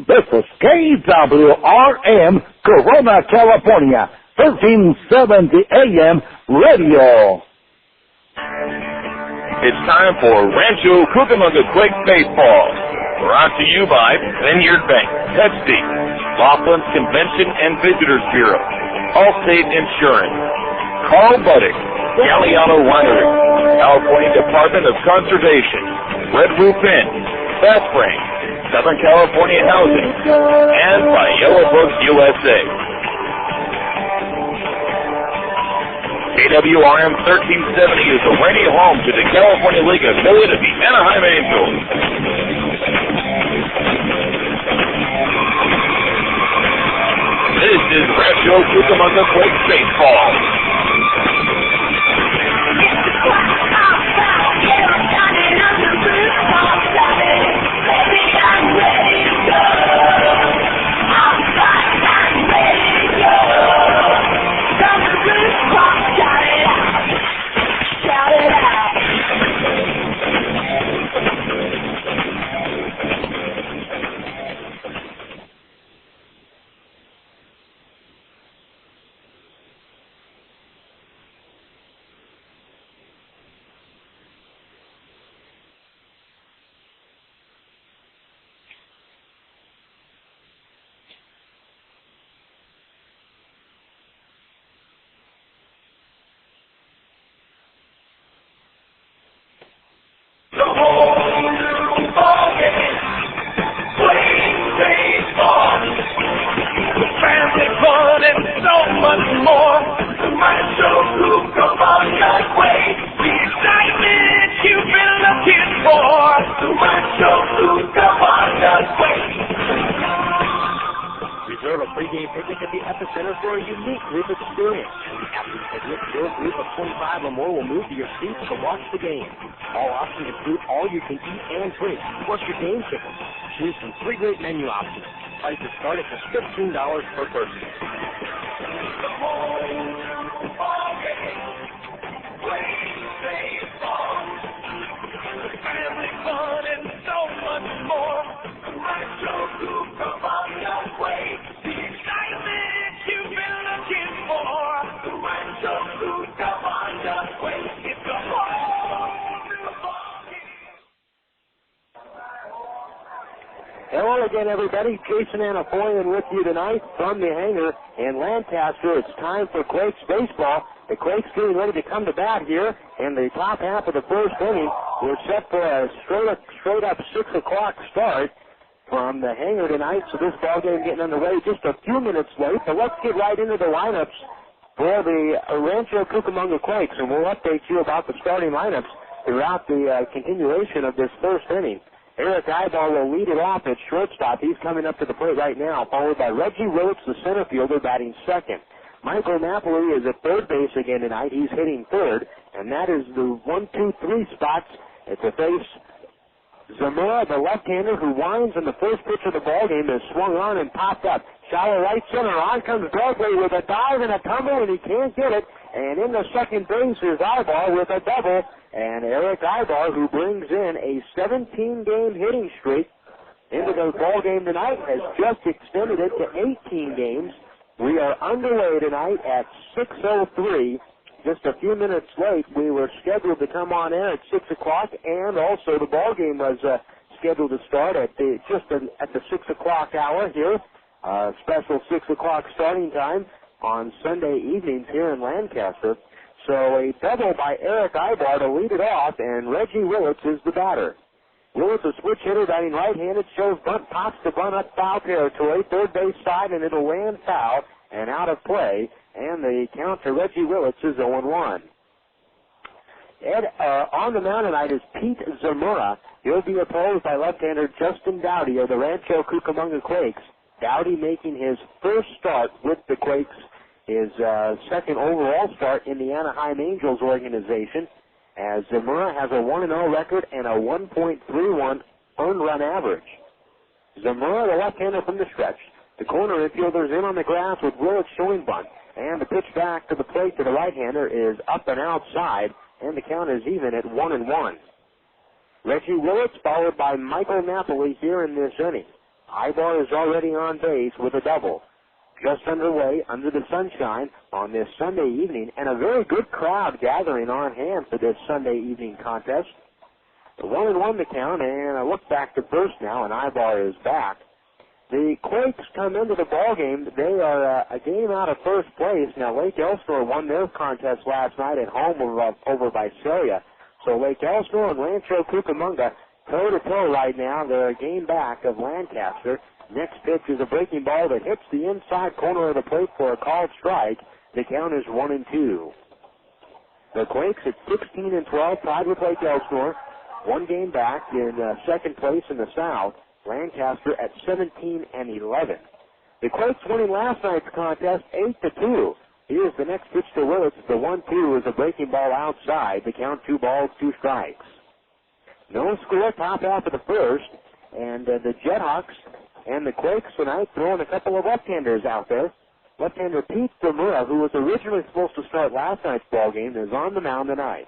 This is KWRM, Corona, California, 1370 AM radio. It's time for Rancho Cucamonga Quakes Baseball. Brought to you by Vineyard Bank, Pepsi, Laughlin's Convention and Visitors Bureau, Allstate Insurance, Carl Budde, Galliano Winery, California Department of Conservation, Red Roof Inn, Fast Frame, Southern California Housing, and by Yellow Books USA. KWRM 1370 is the radio home to the California League affiliate of the Anaheim Angels. This is Rancho Cucamonga Quakes Baseball. Reserve a pregame picnic at the Epicenter for a unique group experience. After the picnic, your group of 25 or more will move to your seats to watch the game. All options include all you can eat and drink, plus your game tickets. Choose from 3 great menu options. Prices start at just $15 per person. Family fun and so much more. Rancho Cucamonga Quakes. The excitement you've been looking for. Rancho Cucamonga Quakes. It's a whole new ballgame. Hello again, everybody. Jason Anapoyan with you tonight from the hangar in Lancaster. It's time for Quakes baseball. The Quakes getting ready to come to bat here in the top half of the first inning. We're set for a straight up 6 o'clock start from the hangar tonight, so this ball game getting underway just a few minutes late. But let's get right into the lineups for the Rancho Cucamonga Quakes, and we'll update you about the starting lineups throughout the continuation of this first inning. Erick Aybar will lead it off at shortstop. He's coming up to the plate right now, followed by Reggie Willits, the center fielder, batting second. Michael Napoli is at third base again tonight. He's hitting third, and that is the 1, 2, 3 spots at the face. Zamora, the left-hander who winds in the first pitch of the ballgame, is swung on and popped up. Shallow right center. On comes Berkeley with a dive and a tumble, and he can't get it. And in the second base is Aybar with a double. And Erick Aybar, who brings in a 17-game hitting streak into the ballgame tonight, has just extended it to 18 games. We are underway tonight at 6:03. Just a few minutes late. We were scheduled to come on air at 6 o'clock, and also the ball game was scheduled to start at the 6 o'clock hour here. Special 6 o'clock starting time on Sunday evenings here in Lancaster. So a double by Erick Aybar to lead it off, and Reggie Willits is the batter. Willits, a switch hitter, batting right-handed, shows bunt, pops the bunt up foul territory, third base side, and it'll land foul and out of play. And the count to Reggie Willits is 0-1. On the mound tonight is Pete Zamora. He'll be opposed by left-hander Justin Dowdy of the Rancho Cucamonga Quakes. Dowdy making his first start with the Quakes, his second overall start in the Anaheim Angels organization, as Zamora has a 1-0 record and a 1.31 earned run average. Zamora, the left-hander from the stretch. The corner infielders in on the grass with Willits showing bunt. And the pitch back to the plate to the right-hander is up and outside, and the count is even at 1-1. Reggie Willits followed by Michael Napoli here in this inning. Aybar is already on base with a double. Just underway under the sunshine on this Sunday evening, and a very good crowd gathering on hand for this Sunday evening contest. 1-1 the count, and I look back to first now, and Aybar is back. The Quakes come into the ball game. They are a game out of first place. Now, Lake Elsinore won their contest last night at home over Visalia. So Lake Elsinore and Rancho Cucamonga toe-to-toe right now. They're a game back of Lancaster. Next pitch is a breaking ball that hits the inside corner of the plate for a called strike. The count is 1-2. The Quakes at 16-12, tied with Lake Elsinore. One game back in second place in the South. Lancaster at 17-11. The Quakes winning last night's contest 8-2. Here's the next pitch to Willits. The 1-2 is a breaking ball outside. The count 2 balls, 2 strikes. No score, top half of the first, and the JetHawks and the Quakes tonight throwing a couple of left-handers out there. Left-hander Pete Zamora, who was originally supposed to start last night's ball game, is on the mound tonight.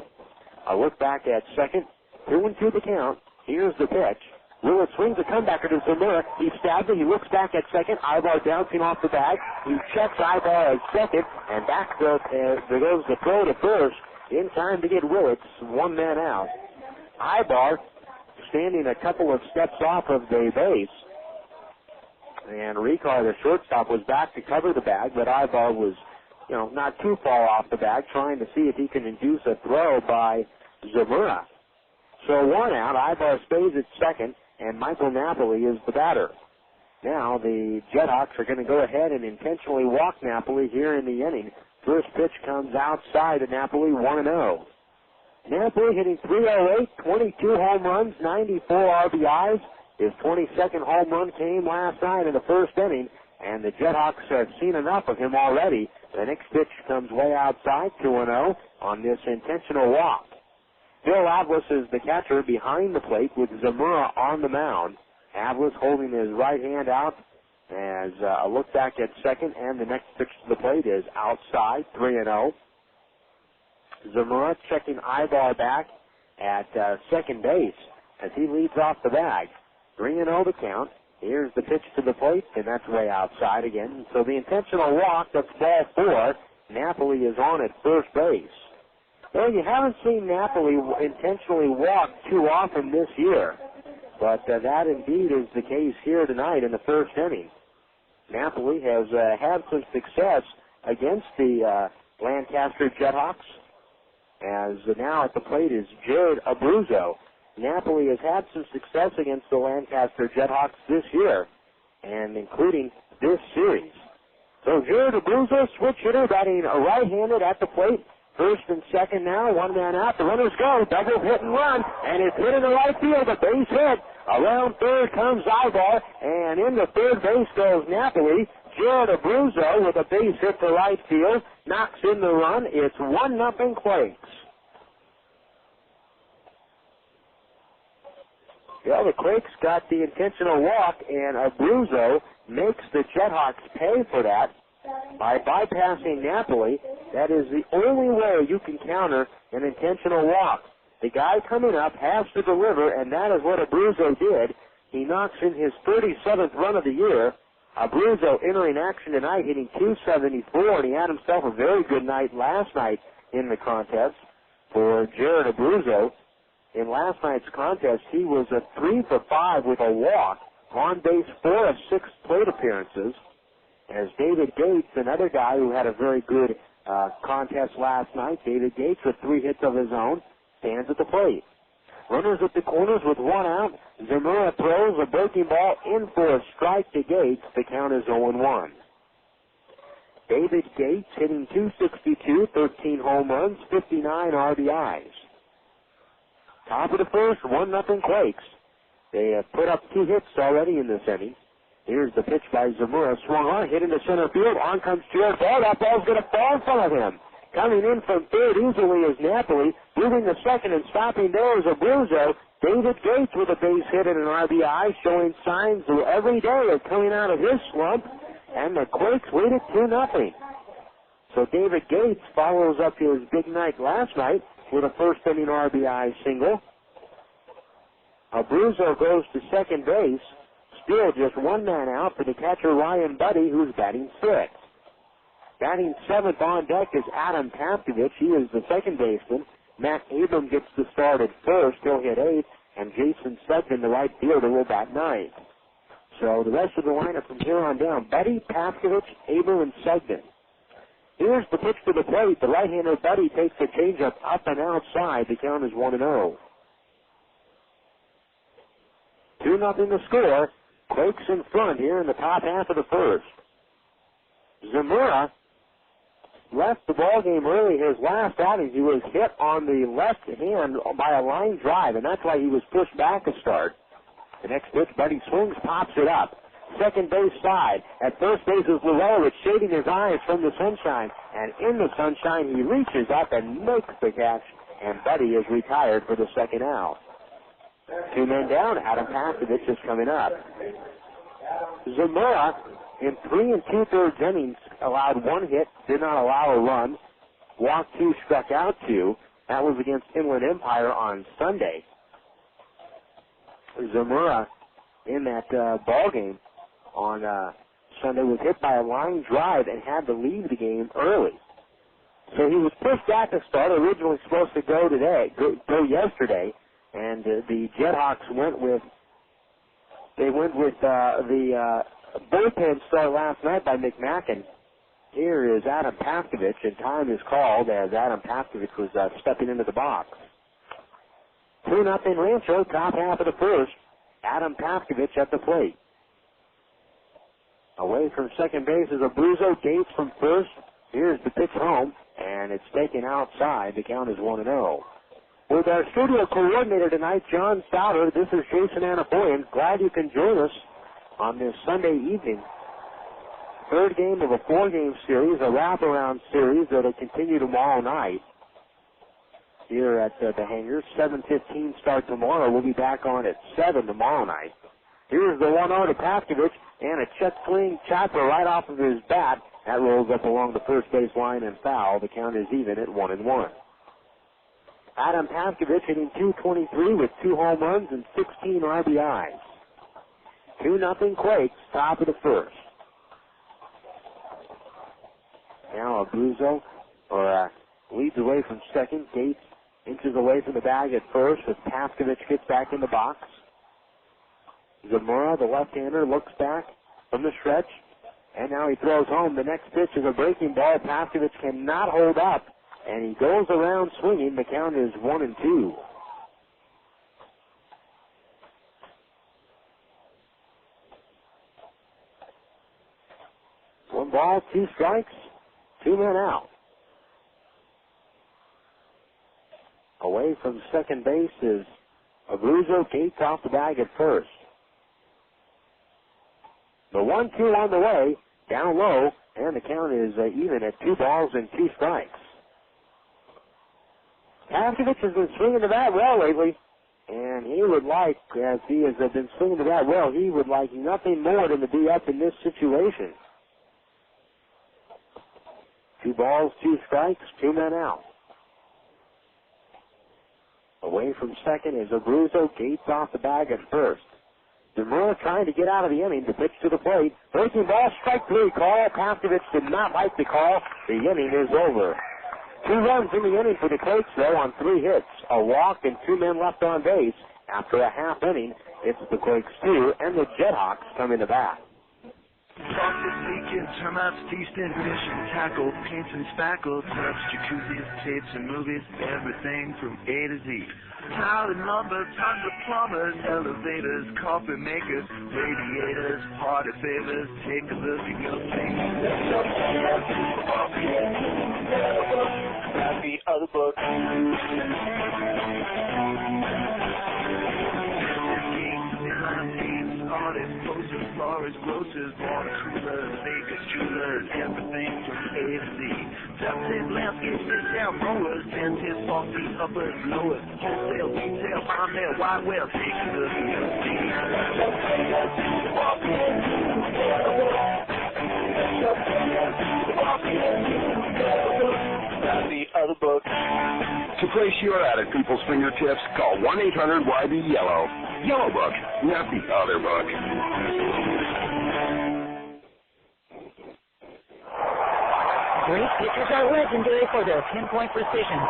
I look back at second, 2-2 the count. Here's the pitch. Willits swings a comebacker to Zamora. He stabs it. He looks back at second. Aybar bouncing off the bag. He checks Aybar at second, and back there goes the throw to first in time to get Willits, one man out. Aybar standing a couple of steps off of the base. And Richar, the shortstop, was back to cover the bag, but Aybar was, not too far off the bag, trying to see if he can induce a throw by Zamora. So one out, Aybar stays at second, and Michael Napoli is the batter. Now the JetHawks are going to go ahead and intentionally walk Napoli here in the inning. First pitch comes outside to Napoli, 1-0. Napoli hitting .308, 22 home runs, 94 RBIs. His 22nd home run came last night in the first inning, and the JetHawks have seen enough of him already. The next pitch comes way outside, 2-0, on this intentional walk. Bill Avlis is the catcher behind the plate with Zamora on the mound. Avlis holding his right hand out as a look back at second, and the next pitch to the plate is outside, 3-0. Zamora checking Aybar back at second base as he leads off the bag. 3-0 the count. Here's the pitch to the plate, and that's way outside again. So the intentional walk, that's ball 4. Napoli is on at first base. Well, you haven't seen Napoli intentionally walk too often this year, but that indeed is the case here tonight in the first inning. Napoli has had some success against the Lancaster JetHawks, as now at the plate is Jared Abruzzo. Napoli has had some success against the Lancaster JetHawks this year, and including this series. So Jared Abruzzo, switch hitter, batting right-handed at the plate. First and second now, one man out. The runners go. Double hit and run, and it's hit in the right field. A base hit. Around third comes Aybar, and into third base goes Napoli. Jared Abruzzo with a base hit to right field knocks in the run. It's 1-0 Quakes. Well, the Quakes got the intentional walk, and Abruzzo makes the JetHawks pay for that by bypassing Napoli. That is the only way you can counter an intentional walk. The guy coming up has to deliver, and that is what Abruzzo did. He knocks in his 37th run of the year. Abruzzo entering action tonight, hitting .274, and he had himself a very good night last night in the contest for Jared Abruzzo. In last night's contest, he was a 3 for 5 with a walk, on base 4 of 6 plate appearances. As David Gates, another guy who had a very good contest last night, David Gates with 3 hits of his own, stands at the plate. Runners at the corners with 1 out. Zamora throws a breaking ball in for a strike to Gates. The count is 0-1. David Gates hitting .262, 13 home runs, 59 RBIs. Top of the first, 1-0 Quakes. They have put up 2 hits already in this inning. Here's the pitch by Zamora. Swung on, hit into center field. On comes Jared Ball. That ball's going to fall in front of him. Coming in from third easily is Napoli. Moving to second and stopping there is Abruzzo. David Gates with a base hit and an RBI, showing signs every day of coming out of his slump. And the Quakes lead it 2-0. So David Gates follows up his big night last night with a first inning RBI single. Abruzzo goes to second base. still just one man out for the catcher, Ryan Budde, who's batting 6th. Batting 7th on deck is Adam Paskovich. He is the second baseman. Matt Abram gets the start at first. He'll hit 8th. And Jason Sugden, the right fielder, will bat 9th. So the rest of the lineup from here on down: Budde, Paskovich, Abram, and Sugden. Here's the pitch to the plate. The right-hander Budde takes the changeup up and outside. The count is 1-0. 2-0 the score. Quakes in front here in the top half of the first. Zamora left the ball game early. His last outing, he was hit on the left hand by a line drive, and that's why he was pushed back a start. The next pitch, Budde swings, pops it up. Second base side. At first base is Lowell. It's shading his eyes from the sunshine, and in the sunshine he reaches up and makes the catch, and Budde is retired for the second out. 2 men down. Adam Paskovich is coming up. Zamora, in 3 2/3 innings, allowed 1 hit, did not allow a run, walked 2, struck out 2. That was against Inland Empire on Sunday. Zamora, in that ball game on Sunday, was hit by a line drive and had to leave the game early. So he was pushed back to start. Originally supposed to go yesterday, and the JetHawks went with the bullpen start last night by McMacken. Here is Adam Paskovich, and time is called as Adam Paskovich was stepping into the box. 2-0 Rancho, top half of the first. Adam Paskovich at the plate. Away from second base is Abruzzo. Gates from first. Here's the pitch home, and it's taken outside. The count is 1-0. With our studio coordinator tonight, John Souter, this is Jason Anapoyan. Glad you can join us on this Sunday evening. Third game of a 4-game series, a wraparound series that will continue tomorrow night here at the Hangars. 7:15 start tomorrow. We'll be back on at 7 tomorrow night. Here's the 1-0 to Paskovich, and a check swing chopper right off of his bat. That rolls up along the first base line and foul. The count is even at 1-1. Adam Paskovich hitting .223 with 2 home runs and 16 RBIs. 2-0 Quakes, top of the first. Now Abruzzo leads away from second. Gates inches away from the bag at first as Paskovich gets back in the box. Zamora, the left-hander, looks back from the stretch, and now he throws home. The next pitch is a breaking ball. Paskovich cannot hold up, and he goes around swinging. The count is 1-2. One ball, 2 strikes, 2 men out. Away from second base is Abruzzo. Gates off the bag at first. The 1-2 on the way, down low, and the count is even at 2 balls and 2 strikes. Paskovich has been swinging the bat well lately, and he would like, as he has been swinging the bat well, he would like nothing more than to be up in this situation. 2 balls, 2 strikes, 2 men out. Away from second is Abruzzo. Gates off the bag at first. Zamora trying to get out of the inning. The pitch to the plate. Breaking ball, strike 3 call. Paskovich did not like the call. The inning is over. 2 runs in the inning for the Quakes, though, on 3 hits. A walk and 2 men left on base. After a half inning, it's the Quakes 2 and the JetHawks come into bat. Faucets leaking, termites, feasting, fishing, tackle, paints and spackle, tubs, jacuzzis, tapes and movies, everything from A to Z. Tile and lumber, tons of plumbers, elevators, coffee makers, radiators, party favors. Take a look at your things. Grab the other book. Artists, posters, florists, grocers, water coolers, bakers, jewelers, everything from A to Z. Duct-tape, landscape, sit-down mowers, dentists, faulties, uppers, blowers, wholesale, retail, farm there, wide well, take a look at your feet. The other book. To place your ad at people's fingertips, call 1-800-YB-YELLOW. Yellow Book, not the other book. Great pitchers are legendary for their pinpoint precision.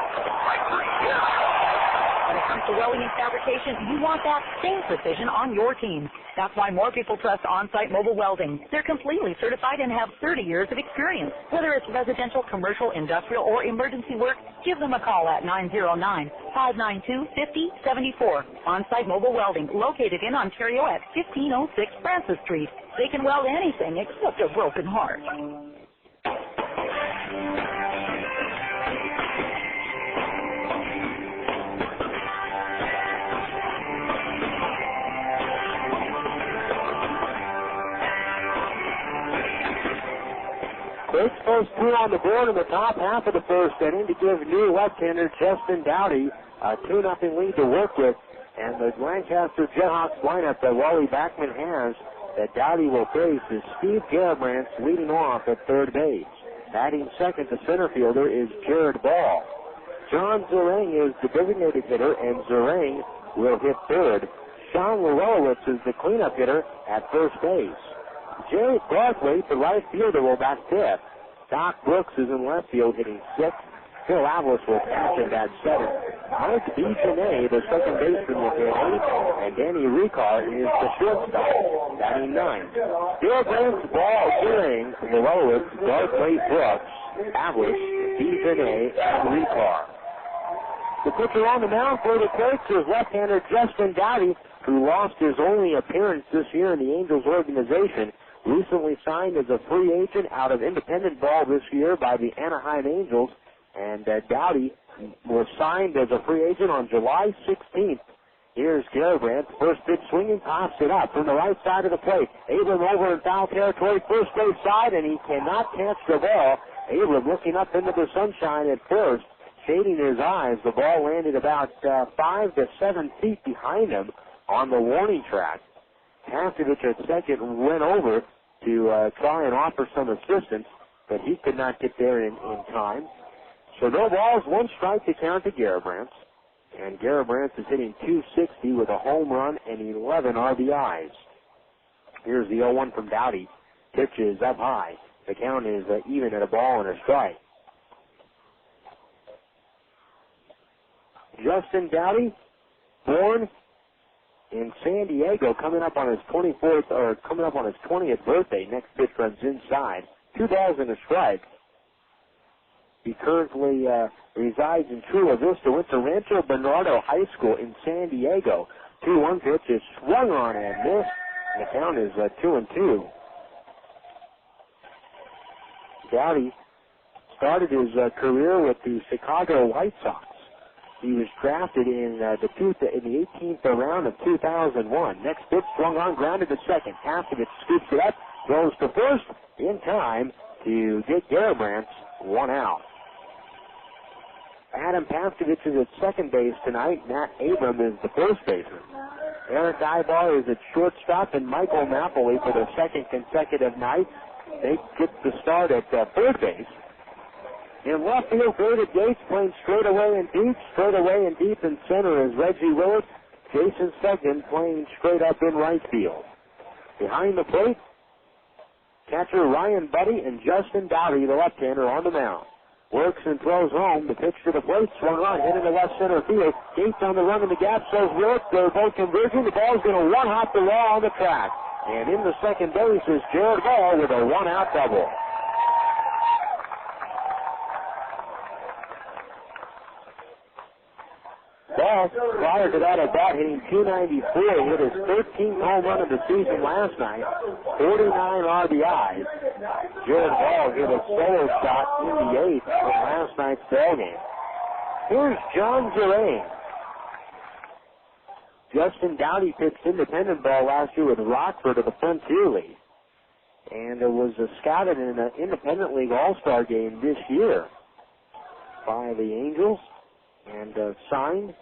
When it comes to welding and fabrication, you want that same precision on your team. That's why more people trust on-site mobile welding. They're completely certified and have 30 years of experience. Whether it's residential, commercial, industrial, or emergency work, give them a call at 909-592-5074. On-site mobile welding, located in Ontario at 1506 Francis Street. They can weld anything except a broken heart. Quakes first two on the board in the top half of the first inning to give new left-hander Justin Dowdy a 2-0 lead to work with. And the Lancaster JetHawks lineup that Wally Backman has that Dowdy will face is Steve Garibrandt leading off at third base. Batting second, the center fielder, is Jared Ball. John Zerang is the designated hitter, and Zerang will hit third. Sean Willits is the cleanup hitter at first base. Jerry Barkley, the right fielder, will bat fifth. Doc Brooks is in left field hitting sixth. Phil Avalos will catch at that seventh. Mike DeJournay, the second baseman, will hit eighth. And Danny Richar is the shortstop, batting ninth. Gilbrandt's Ball, Zerang, Willits, Barkley, Brooks, Avalos, DeJournay, and Richar. The pitcher on the mound for the Quakes is left-hander Justin Dowdy, who lost his only appearance this year in the Angels organization. Recently signed as a free agent out of independent ball this year by the Anaheim Angels. And Dowdy was signed as a free agent on July 16th. Here's Garibrandt. First pitch swinging, pops it up from the right side of the plate. Abram over in foul territory, first base side, and he cannot catch the ball. Abram looking up into the sunshine at first, shading his eyes. The ball landed about 5 to 7 feet behind him on the warning track. Pastovich at second went over to try and offer some assistance, but he could not get there in time. So no balls, one strike to count to Garibrandt. And Garibrandt is hitting .260 with a home run and 11 RBIs. Here's the 0-1 from Dowdy. Pitch is up high. The count is even at a ball and a strike. Justin Dowdy, born in San Diego, coming up on his 20th birthday. Next pitch runs inside. 2 balls and a strike. He currently resides in Chula Vista. Went to Rancho Bernardo High School in San Diego. 2-1 pitch is swung on and missed. The count is 2-2. Dowdy started his career with the Chicago White Sox. He was drafted in the 18th round of 2001. Next pitch swung on, grounded to second. Pastovich scoops it up, throws to first in time to get Garibrandt's one out. Adam Pastovich is at second base tonight. Matt Abram is the first baseman. Erick Aybar is at shortstop, and Michael Napoli for the second consecutive night. They get the start at third base. In left field, David Gates playing straight away and deep in center is Reggie Willits. Jason Stegman playing straight up in right field. Behind the plate, catcher Ryan Budde and Justin Dowdy, the left-hander, on the mound. Works and throws home. The pitch to the plate, swung on, hit into left center field. Gates on the run in the gap, says Willits. They're both converging. The ball's going to one-hop the wall on the track. And in the second base is Jared Ball with a one-out double. Ball, prior to that at bat, hitting .294, hit his 13th home run of the season last night, 49 RBIs. Jared Ball hit a solo shot in the 8th in last night's ball game. Here's John Zerang. Justin Dowdy pitched independent ball last year with Rockford of the Frontier League, and it was scouted in an independent league all-star game this year by the Angels. And signed.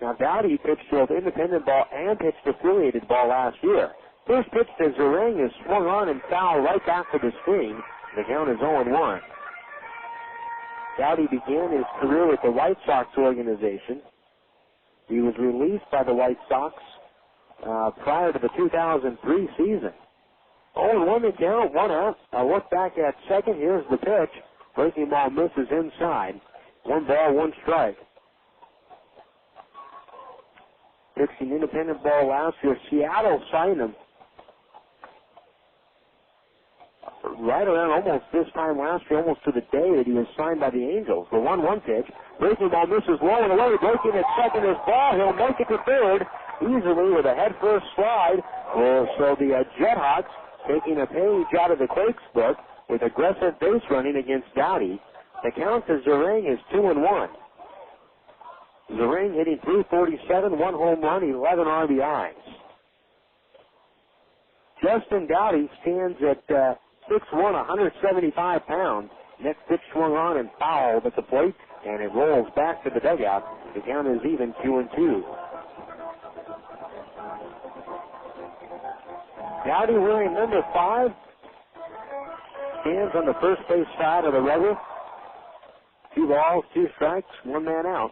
Now Dowdy pitched both independent ball and pitched affiliated ball last year. First pitch to Zerang is swung on and foul right back to the screen. The count is 0-1. Dowdy began his career with the White Sox organization. He was released by the White Sox prior to the 2003 season. 0-1 the count, 1 out. A look back at second. Here's the pitch. Breaking ball misses inside. 1 ball, 1 strike. Pitched an independent ball last year. Seattle signed him right around almost this time last year, almost to the day that he was signed by the Angels. The 1-1 pitch. Breaking ball misses low and away. Breaking at second is ball. He'll make it to third easily with a head-first slide. So the JetHawks taking a page out of the Quakes book with aggressive base running against Dowdy. The count to Zering is 2-1. Zering hitting .347, 1 home run, 11 RBIs. Justin Dowdy stands at 6'1", 175 pounds. Next pitch swung on and fouled at the plate, and it rolls back to the dugout. The count is even 2-2. Dowdy wearing number 5 stands on the first base side of the rubber. 2 balls, 2 strikes, 1 man out.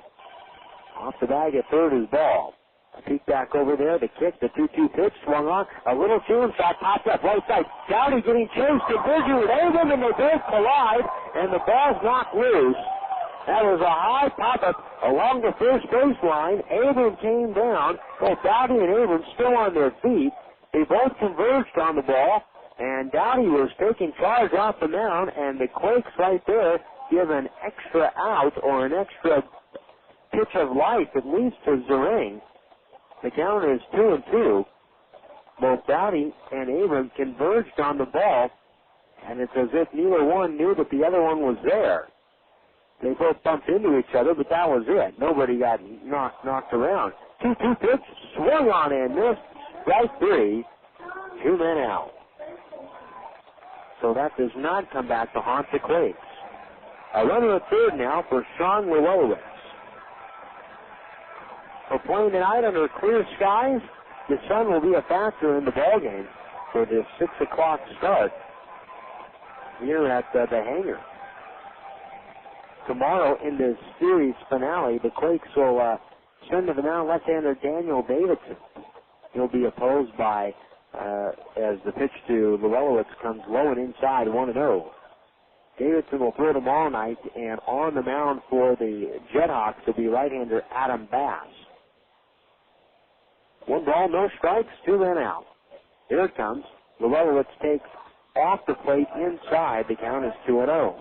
Off the bag at third is ball. A peek back over there, the kick, the 2-2 pitch, swung on. A little tune shot popped up right side. Dowdy getting chased and busy with Abram, and they both collide, and the ball's knocked loose. That was a high pop-up along the first baseline. Abram came down. Both Dowdy and Abram still on their feet. They both converged on the ball, and Dowdy was taking charge off the mound, and the Quakes right there give an extra out or an extra pitch of life, at least to Zering. The count is 2-2. Both Dowdy and Abram converged on the ball, and it's as if neither one knew that the other one was there. They both bumped into each other, but that was it. Nobody got knocked around. 2-2 pitch, swung on and missed. Strike 3, 2 men out. So that does not come back to haunt the Quakes. A runner at third now for Sean Willits. We're playing tonight under clear skies. The sun will be a factor in the ballgame for this 6 o'clock start here at the hangar. Tomorrow in the series finale, the Quakes will send to the mound left-hander Daniel Davidson. He'll be opposed by, as the pitch to Willits comes low and inside, 1-0. Davidson will throw them all night, and on the mound for the JetHawks will be right-hander Adam Bass. 1 ball, no strikes, 2 men out. Here it comes. Willits takes off the plate inside. The count is 2-0.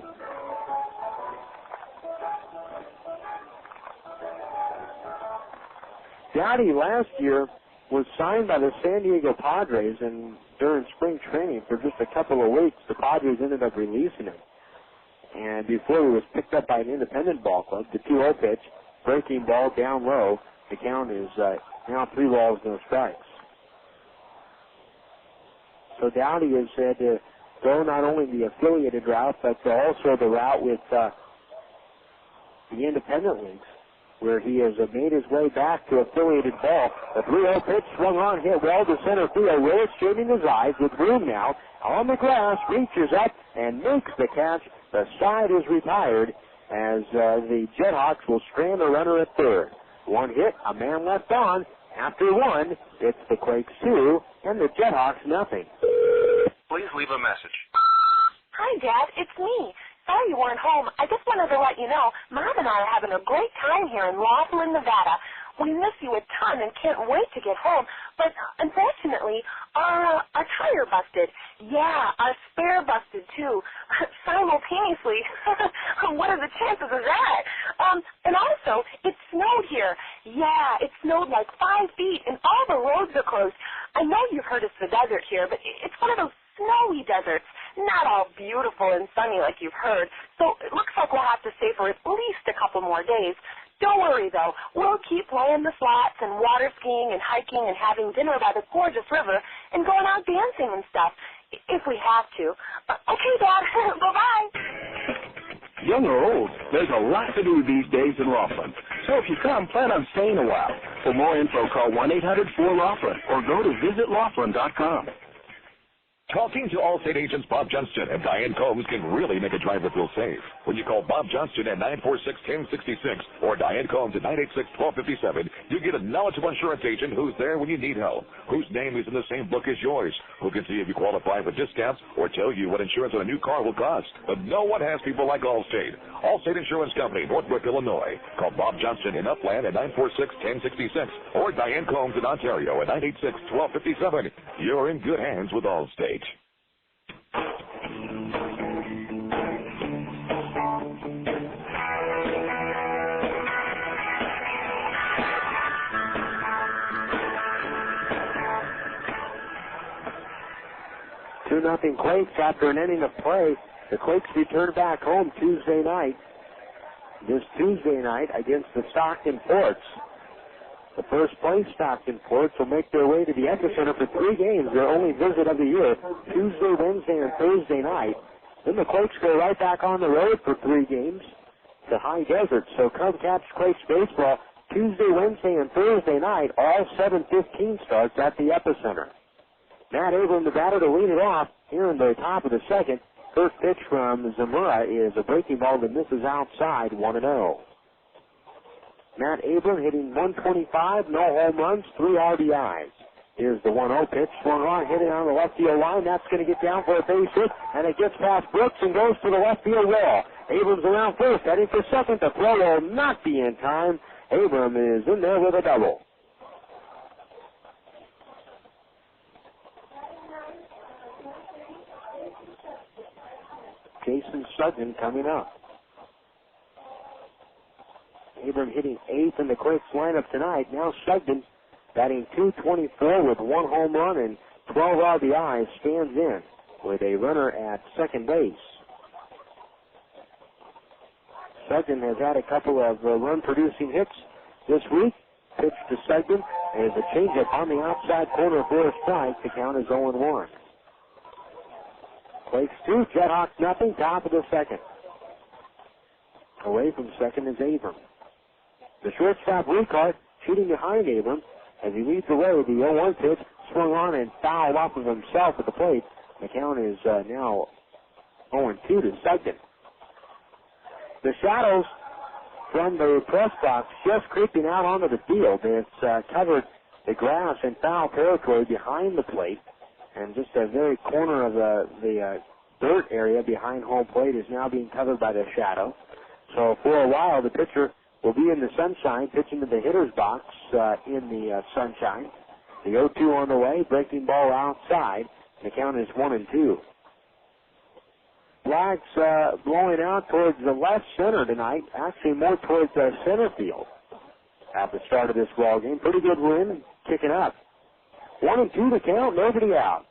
Dowdy last year was signed by the San Diego Padres, and during spring training for just a couple of weeks, the Padres ended up releasing him. And before he was picked up by an independent ball club, the 2-0 pitch, breaking ball down low. The count is now 3 balls, no strikes. So Dowdy has had to go not only the affiliated route, but also the route with the independent leagues, where he has made his way back to affiliated ball. The 3-0 pitch swung on, hit well to center field. Willits shading his eyes with room now. On the grass, reaches up and makes the catch. The side is retired as the JetHawks will strand a runner at third. 1 hit, a man left on. After 1, it's the Quakes 2 and the JetHawks nothing. Please leave a message. Hi, Dad. It's me. Sorry you weren't home. I just wanted to let you know, Mom and I are having a great time here in Laughlin, Nevada. We miss you a ton and can't wait to get home. But unfortunately, our tire busted. Yeah, our spare busted too, simultaneously. What are the chances of that? And also, it snowed here. Yeah, it snowed like 5 feet and all the roads are closed. I know you've heard it's the desert here, but it's one of those snowy deserts. Not all beautiful and sunny like you've heard. So it looks like we'll have to stay for at least a couple more days. Don't worry, though. We'll keep playing the slots and water skiing and hiking and having dinner by the gorgeous river and going out dancing and stuff, if we have to. Okay, Dad. Bye-bye. Young or old, there's a lot to do these days in Laughlin. So if you come, plan on staying a while. For more info, call 1-800-4-LAUGHLIN or go to visitlaughlin.com. Talking to Allstate agents Bob Johnston and Diane Combs can really make a driver feel safe. When you call Bob Johnston at 946-1066 or Diane Combs at 986-1257, You get a knowledgeable insurance agent who's there when you need help, whose name is in the same book as yours, who can see if you qualify for discounts or tell you what insurance on a new car will cost. But no one has people like Allstate. Allstate Insurance Company, Northbrook, Illinois. Call Bob Johnston in Upland at 946-1066 or Diane Combs in Ontario at 986-1257. You're in good hands with Allstate. Nothing Quakes after an inning of play. The Quakes return back home Tuesday night. This Tuesday night against the Stockton Forts. The first place Stockton Forts will make their way to the Epicenter for 3 games, their only visit of the year, Tuesday, Wednesday, and Thursday night. Then the Quakes go right back on the road for 3 games to High Desert. So come catch Quakes baseball Tuesday, Wednesday, and Thursday night, all 7:15 starts at the Epicenter. Matt Abram, the batter, to lead it off here in the top of the second. First pitch from Zamora is a breaking ball that misses outside, 1-0. Matt Abram hitting .125, no home runs, 3 RBIs. Here's the 1-0 pitch, swung on, hit it on the left field line. That's going to get down for a base hit, and it gets past Brooks and goes to the left field wall. Abrams around first, heading for second. The throw will not be in time. Abram is in there with a double. Jason Sugden coming up. Abram hitting 8th in the Quakes lineup tonight. Now Sugden batting .224 with 1 home run and 12 RBIs, stands in with a runner at second base. Sugden has had a couple of run-producing hits this week. Pitch to Sugden is a changeup on the outside corner for a strike. The count is 0-1. Quakes 2, JetHawks nothing, top of the second. Away from second is Abram. The shortstop Richard shooting behind Abram as he leads away. The 0-1 pitch swung on and fouled off of himself at the plate. The count is now 0-2 to Sugden. The shadows from the press box just creeping out onto the field. It's covered the grass in foul territory behind the plate. And just a very corner of the dirt area behind home plate is now being covered by the shadow. So for a while, the pitcher will be in the sunshine, pitching to the hitter's box in the sunshine. The 0-2 on the way, breaking ball outside. The count is 1-2. Flags blowing out towards the left center tonight, actually more towards center field at the start of this ball game. Pretty good wind, kicking up. 1-2 to count, nobody out.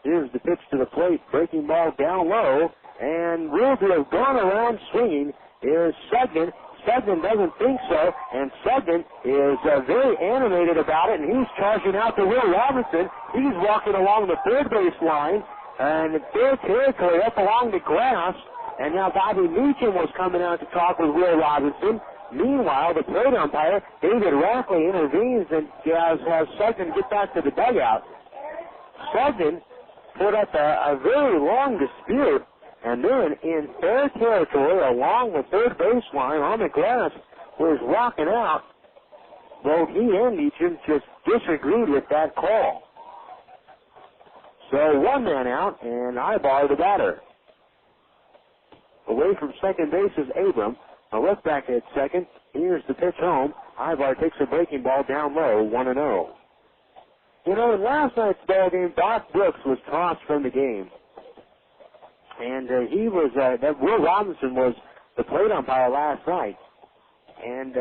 Here's the pitch to the plate, breaking ball down low, and real to have gone around swinging is Sugden. Sugden doesn't think so, and Sugden is very animated about it, and he's charging out to Will Robinson. He's walking along the third base line, and third territory up along the grass, and now Bobby Meacham was coming out to talk with Will Robinson. Meanwhile, the plate umpire, David Rackley, intervenes and has Sugden get back to the dugout. Sugden put up a very long dispute, and then in fair territory along the third baseline on the grass was walking out. Both he and Meacham just disagreed with that call. So 1 man out, and Aybar the batter. Away from second base is Abram. A look back at second. Here's the pitch home. Aybar takes a breaking ball down low, 1-0. You know, in last night's ball game, Doc Brooks was tossed from the game. And he was, Will Robinson was the plate umpire last night. And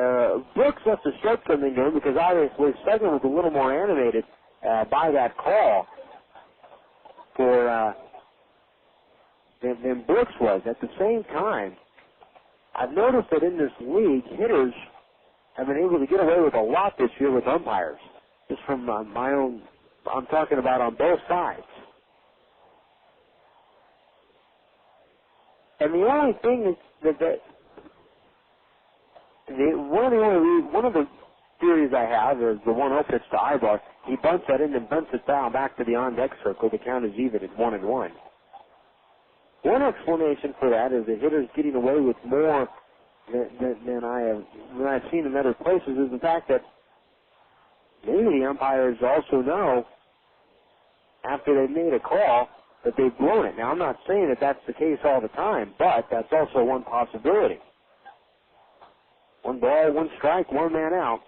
Brooks must have said something to him because obviously Sugden was a little more animated by that call than Brooks was. At the same time, I've noticed that in this league, hitters have been able to get away with a lot this year with umpires. Just from my own, I'm talking about on both sides. And the only thing one of the theories I have is the 1-0 pitch to Aybar. He bunts that in and bunts it down back to the on-deck circle. The count is even at 1-1. One explanation for that is the hitters getting away with more than I've seen in other places is the fact that maybe the umpires also know, after they've made a call, that they've blown it. Now, I'm not saying that that's the case all the time, but that's also one possibility. 1 ball, 1 strike, 1 man out.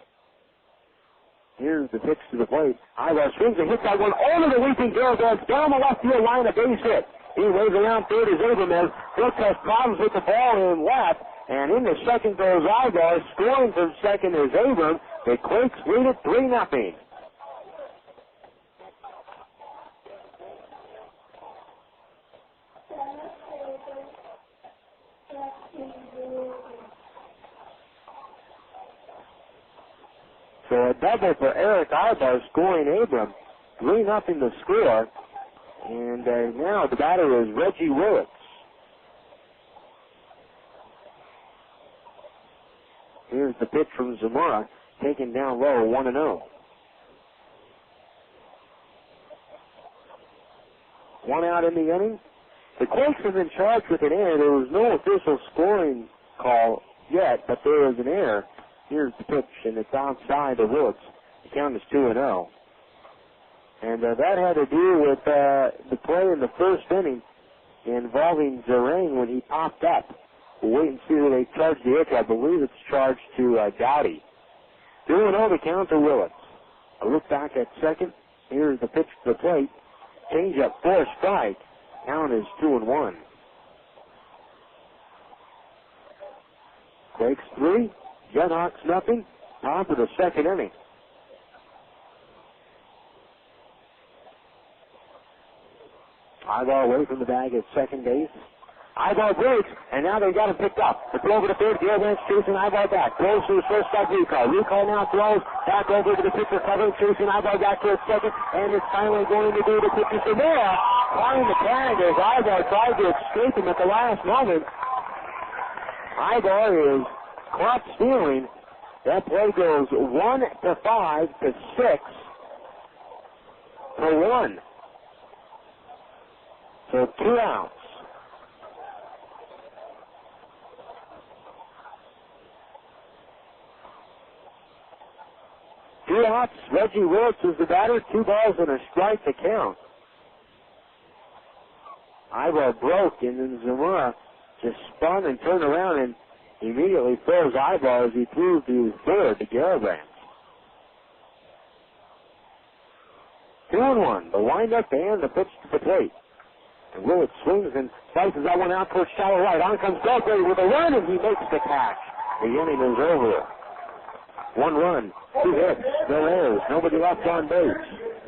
Here's the pitch to the plate. Aybar swings and hits that one over the leaping Garibaldi down the left field line, a base hit. He waves around third as Aberman. Brooks has problems with the ball in left, and in the second goes Aybar. Scoring from second is Abram. The Quakes lead it 3-0. So a double for Erick Aybar, scoring Abram. 3-0 the score. And now the batter is Reggie Willits. Here's the pitch from Zamora, taken down low, 1-0. 1 out in the inning. The Quakes have been charged with an error. There was no official scoring call yet, but there is an error. Here's the pitch, and it's outside the Willits. The count is 2-0. And that had to do with the play in the first inning involving Zerang when he popped up. We'll wait and see who they charged the hit. I believe it's charged to Gowdy. 2-0 the count to Willits. A look back at second. Here's the pitch to the plate. Change up for a strike. Count is 2-1. Quakes 3. JetHawks nothing. Top of the second inning. Aybar away from the bag at second base. Aybar breaks, and now they've got him picked up. The throw over to third. Garibaldi chasing Aybar back. Throws to the first back Richar. Richar now throws back over to the pitcher covering, chasing Aybar back to his second, and it's finally going to do the pitcher Zamora. Flying the tag as Aybar tried to escape him at the last moment. Aybar is caught stealing. That play goes 1-5 to 6-1. So 2 outs. Two outs. Reggie Willits is the batter. 2 balls and a strike to count. Aybar broke, and then Zamora just spun and turned around and immediately throws Aybar as he threw to third to Garibaldi. 2-1. The windup and the pitch to the plate. And Willits swings and slices that one out towards shallow right. On comes Garibaldi with a run, and he makes the catch. The inning is over. 1 run, 2 hits, no errors, nobody left on base.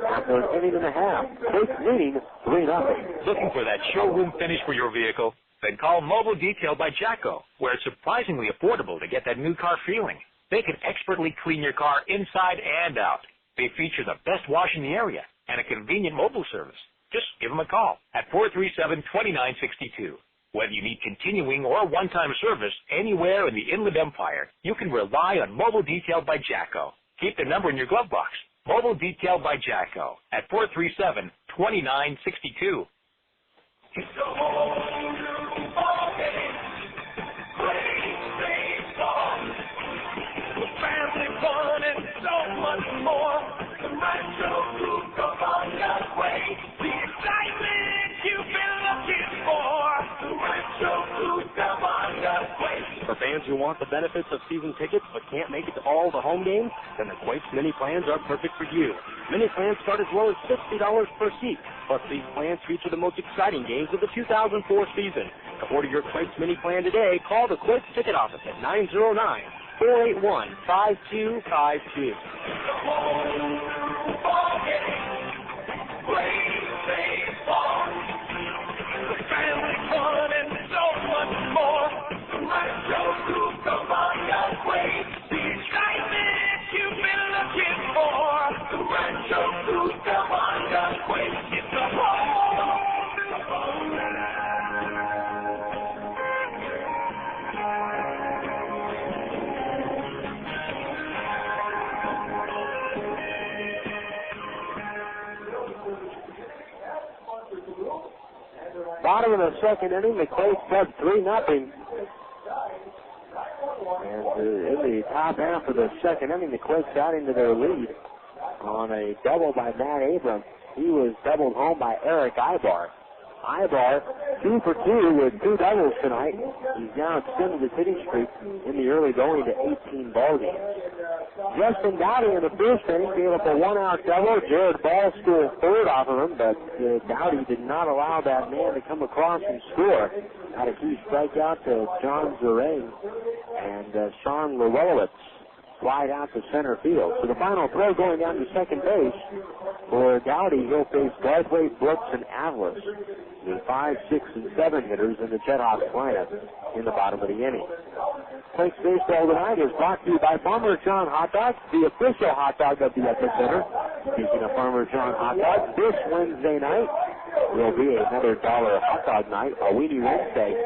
After an inning and a half, Quakes leading 3-0. Looking for that showroom finish for your vehicle? Then call Mobile Detail by Jacko, where it's surprisingly affordable to get that new car feeling. They can expertly clean your car inside and out. They feature the best wash in the area and a convenient mobile service. Just give them a call at 437-2962. Whether you need continuing or one-time service anywhere in the Inland Empire, you can rely on Mobile Detail by Jacko. Keep the number in your glove box. Mobile Detail by Jacko at 437-2962. It's a whole new ballgame. Great baseball. Family fun and so much more. The Rancho Cucamonga Quakes. The excitement you've been looking for. The Rancho Cucamonga Quakes. For fans who want the benefits of season tickets but can't make it to all the home games, then the Quakes mini plans are perfect for you. Mini plans start as low as $60 per seat. Plus, these plans feature the most exciting games of the 2004 season. To order your Quakes mini plan today, call the Quakes ticket office at 909-481-5252. Family fun and so much more. The Rancho Cucamonga Quakes. The excitement you've been looking for. The Rancho Cucamonga Quakes. It's a whole Bottom of the second inning, the Quakes led 3-0. And in the top half of the second inning, the Quakes got into their lead. on a double by Matt Abram. He was doubled home by Erick Aybar. Aybar, 2 for 2 with 2 doubles tonight. He's now extended his hitting streak in the early going to 18 ball games. Justin Dowdy in the first inning gave up a 1-out double. Jared Ball scored third off of him, but Dowdy did not allow that man to come across and score. Had a key strikeout to John Zerang, and Sean Llewellyn slide out to center field. So the final throw going down to second base for Dowdy. He'll face Garthwaite, Brooks, and Atlas, the 5, 6, and 7 hitters in the JetHawks lineup in the bottom of the inning. Quakes baseball tonight is brought to you by Farmer John Hot Dogs, the official hot dog of the Epicenter. Speaking of Farmer John Hot Dogs, this Wednesday night will be another $1 hot dog night, a Weenie Wednesday.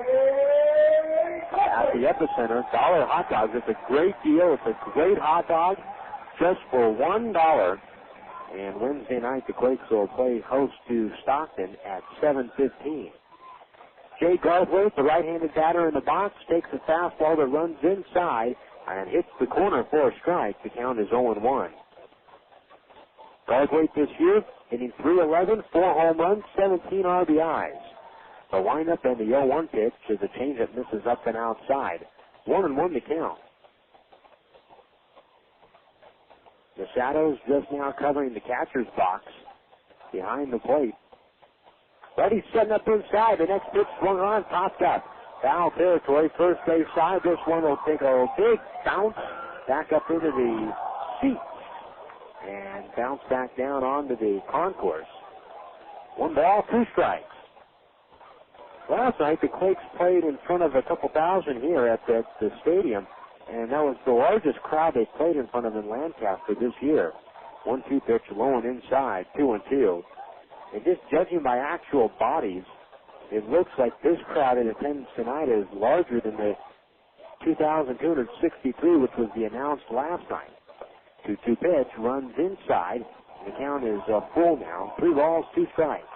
At the Epicenter, $1 hot dogs. It's a great deal. It's a great hot dog just for $1. And Wednesday night, the Quakes will play host to Stockton at 7:15. Jay Garthwaite, the right-handed batter in the box, takes a fastball that runs inside and hits the corner for a strike. The count is 0-1. Garthwaite this year hitting .311, 4 home runs, 17 RBIs. The windup and the 0-1 pitch is a change that misses up and outside. 1-1 to count. The shadows just now covering the catcher's box behind the plate. Budde's setting up inside. The next pitch swung on, popped up. Foul territory, first base side. This one will take a big bounce back up into the seats and bounce back down onto the concourse. 1 ball, 2 strikes. Last night, the Quakes played in front of a couple thousand here at the stadium, and that was the largest crowd they played in front of in Lancaster this year. 1-2 pitch, low and inside, 2-2. And just judging by actual bodies, it looks like this crowd in attendance tonight is larger than the 2,263, which was the announced last night. 2-2 pitch, runs inside. The count is full now. 3 balls, 2 strikes.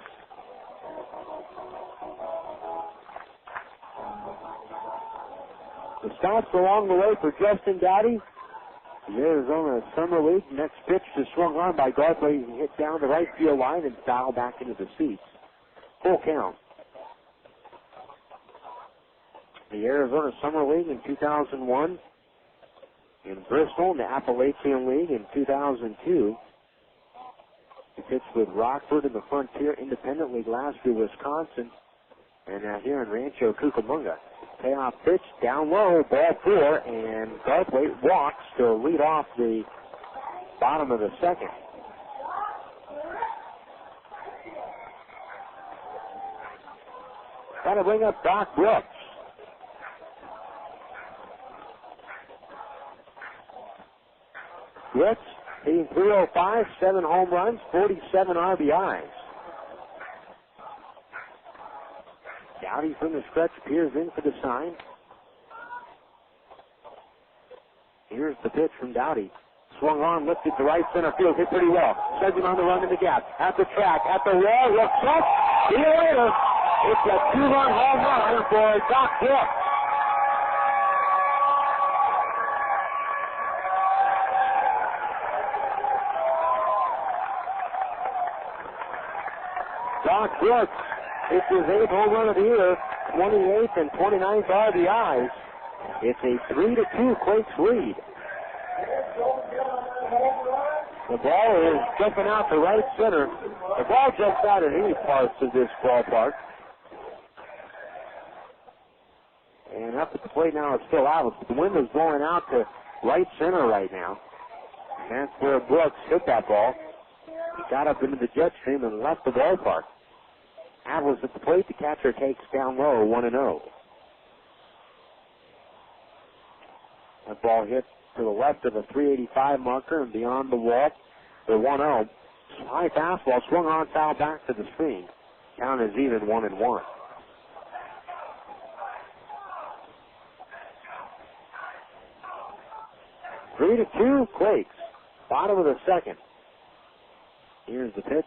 The stops along the way for Justin Dowdy. The Arizona Summer League. Next pitch is swung on by Garthwaite and hit down the right field line and foul back into the seats. Full count. The Arizona Summer League in 2001. In Bristol, in the Appalachian League in 2002. He pitched with Rockford in the Frontier Independent League last year, Wisconsin. And now here in Rancho, Cucamonga. Payoff pitch, down low, ball 4, and Garthwaite walks to lead off the bottom of the second. Got to bring up Doc Brooks. Brooks hitting .305, 7 home runs, 47 RBIs. Dowdy from the stretch peers in for the sign. Here's the pitch from Dowdy. Swung on, lifted to right center field, hit pretty well. Surging on the run in the gap. At the track, at the wall, looks up. See you later. It's a 2-run home run for Doc Brooks. Doc Brooks. It's his 8th home run of the year, 28th and 29th RBIs. It's a 3-2 Quakes lead. The ball is jumping out to right center. The ball jumps out at any parts of this ballpark. And up at the plate now, it's still out. The wind is blowing out to right center right now. And that's where Brooks hit that ball. He got up into the jet stream and left the ballpark. Atlas at the plate. The catcher takes down low, 1-0. That ball hit to the left of the 385 marker and beyond the wall for 1-0. High fastball swung on, foul back to the screen. Count is even, 1-1. Three to 2 Quakes. Bottom of the second. Here's the pitch.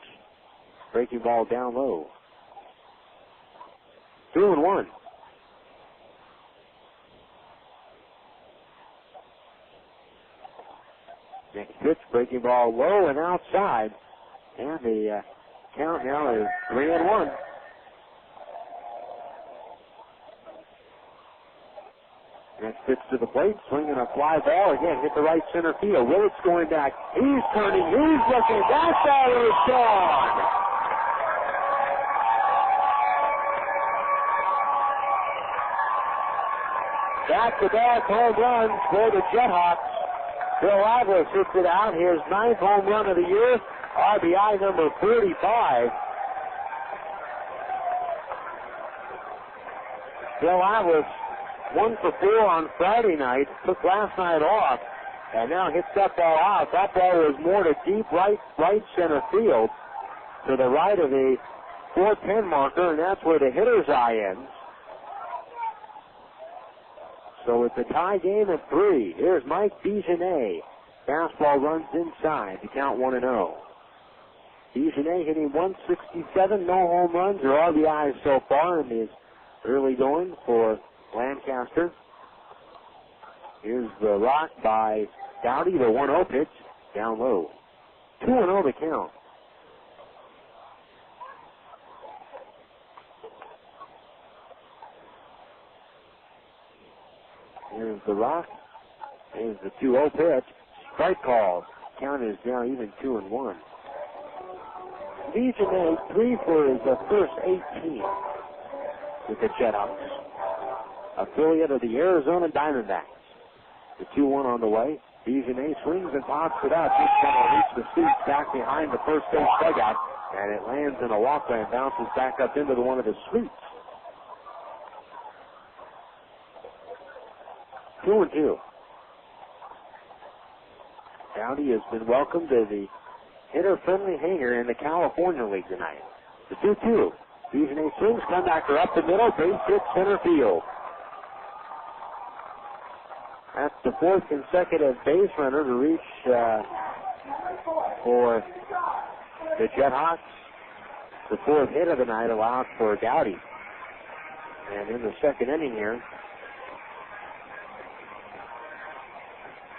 Breaking ball down low. 2-1. Next pitch pitch, breaking ball low and outside. And the count now is 3-1. Next pitch to the plate, swinging a fly ball. Again, hit the right center field. Willits going back. He's turning. He's looking. That ball is gone. Back-to-back home runs for the JetHawks. Bill Atlas hits it out. His 9th home run of the year. RBI number 45. Bill Atlas 1 for 4 on Friday night, took last night off, and now hits that ball out. That ball was more to deep right center field, to the right of the 410 marker, and that's where the hitter's eye ends. So it's a tie game at 3. Here's Mike Bigenet. Fastball runs inside to count 1-0. Bigenet hitting 167, no home runs or RBIs so far in his early going for Lancaster. Here's the rock by Dowdy, the 1-0 pitch, down low. 2-0 to count. Here's the rock. Here's the 2-0 pitch. Strike call. Count is now even 2-1. Bigenet 3 for his first 18 with the JetHawks, affiliate of the Arizona Diamondbacks. The 2-1 on the way. Bigenet swings and pops it out. Just going to reach the seats back behind the first base dugout, and it lands in a walkway and bounces back up into one of the suites. 2-2. Dowdy has been welcomed to the hitter-friendly hangar in the California League tonight. The 2-2. Bigenet swings, comebacker up the middle, base hit center field. That's the 4th consecutive base runner to reach for the JetHawks. The 4th hit of the night allowed for Dowdy. And in the second inning here,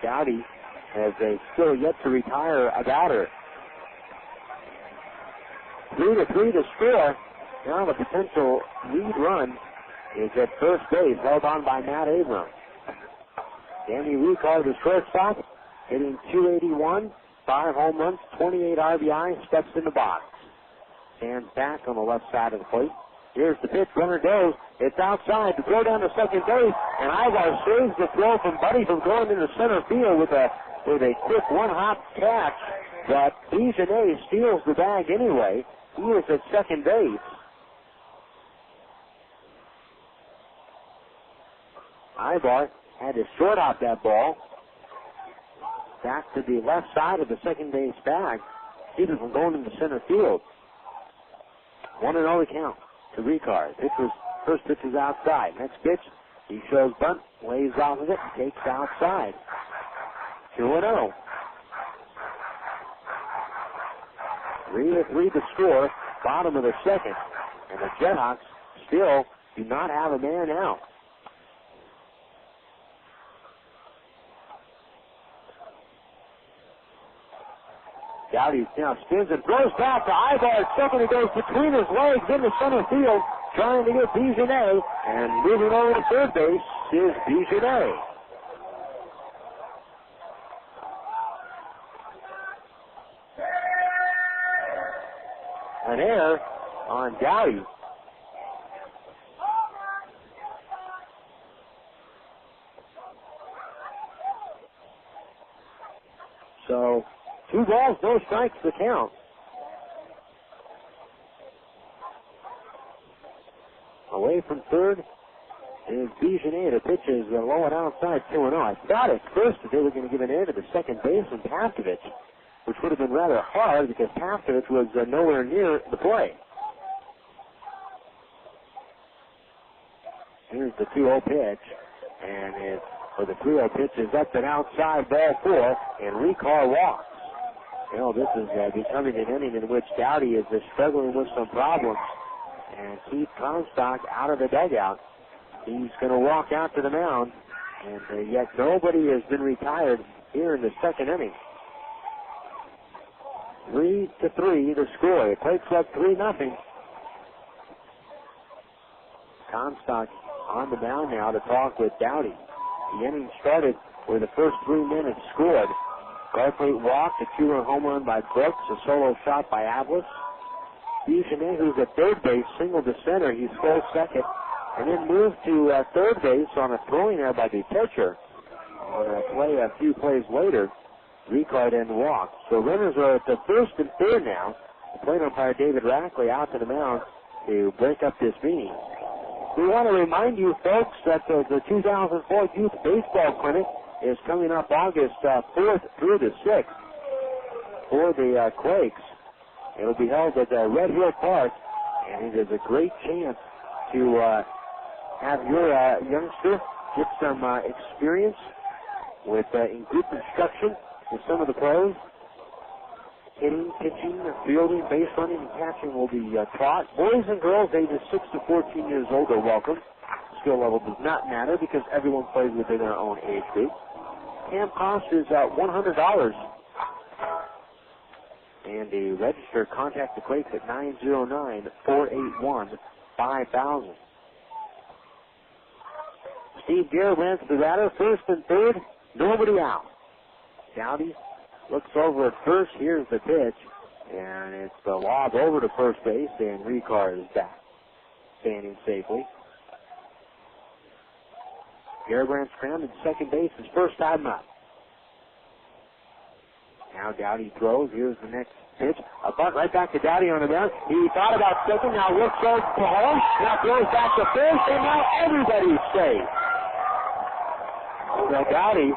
Dowdy has still yet to retire a batter. 3-3 to score. Now the potential lead run is at first base, held on by Matt Abram. Danny Richar, the shortstop, hitting .281, 5 home runs, 28 RBI, steps in the box. Stands back on the left side of the plate. Here's the pitch, runner goes. It's outside to throw down to second base, and Aybar saves the throw from Budde from going into center field with a quick one-hop catch. But Bigenet steals the bag anyway. He is at second base. Aybar had to short hop that ball back to the left side of the second base bag, keep it from going into center field. 1-0 to count to Richar. First pitch is outside. Next pitch, he shows bunt, lays off of it, takes outside. 2-0. 3-3 to score, bottom of the second, and the JetHawks still do not have a man out. Dowdy now spins and throws back to Aybar at second. He goes between his legs into center field, trying to get Bigenet, and moving over to third base is Bigenet. An error on Dowdy. So, 2 balls, no strikes to count. Away from third is Bigenet. The pitch is low and outside, 2-0. I thought at first that they were going to give an air to the second baseman, Pavkovich, which would have been rather hard because Pavkovich was nowhere near the play. Here's the 2-0 pitch, and the 3-0 pitch is up and outside, ball 4, and Richar walks. You know, this is becoming an inning in which Dowdy is struggling with some problems. And Keith Comstock out of the dugout. He's going to walk out to the mound. And yet nobody has been retired here in the second inning. 3-3 the score. The Quakes led 3-0. Comstock on the mound now to talk with Dowdy. The inning started where the first 3 minutes scored. Garthwaite walked, a 2-run home run by Brooks, a solo shot by Avlis. Bijonet, who's at third base, singled to center. He stole second, and then moved to third base on a throwing error by the pitcher. On a play a few plays later, Richar then walked. So runners are at the first and third now. The plate umpire David Rackley out to the mound to break up this meeting. We want to remind you folks that the 2004 Youth Baseball Clinic is coming up August 4th through the 6th for the Quakes. It'll be held at Red Hill Park, and it is a great chance to have your youngster get some experience with in group instruction with some of the pros. Hitting, pitching, fielding, base running, and catching will be taught. Boys and girls ages 6 to 14 years old are welcome. Skill level does not matter because everyone plays within their own age group. Camp cost is $100. And to register, contact the Quakes at 909-481-5000. Steve Garrett the batter, first and third, nobody out. Dowdy looks over at first. Here's the pitch, and it's the lob over to first base, and Richar is back, standing safely. Garrebrandt's grounded second base, his first time up. Now Dowdy throws. Here's the next pitch. A bunt right back to Dowdy on the mound. He thought about second, now looks over to home, now throws back to first, and now everybody's safe. So Dowdy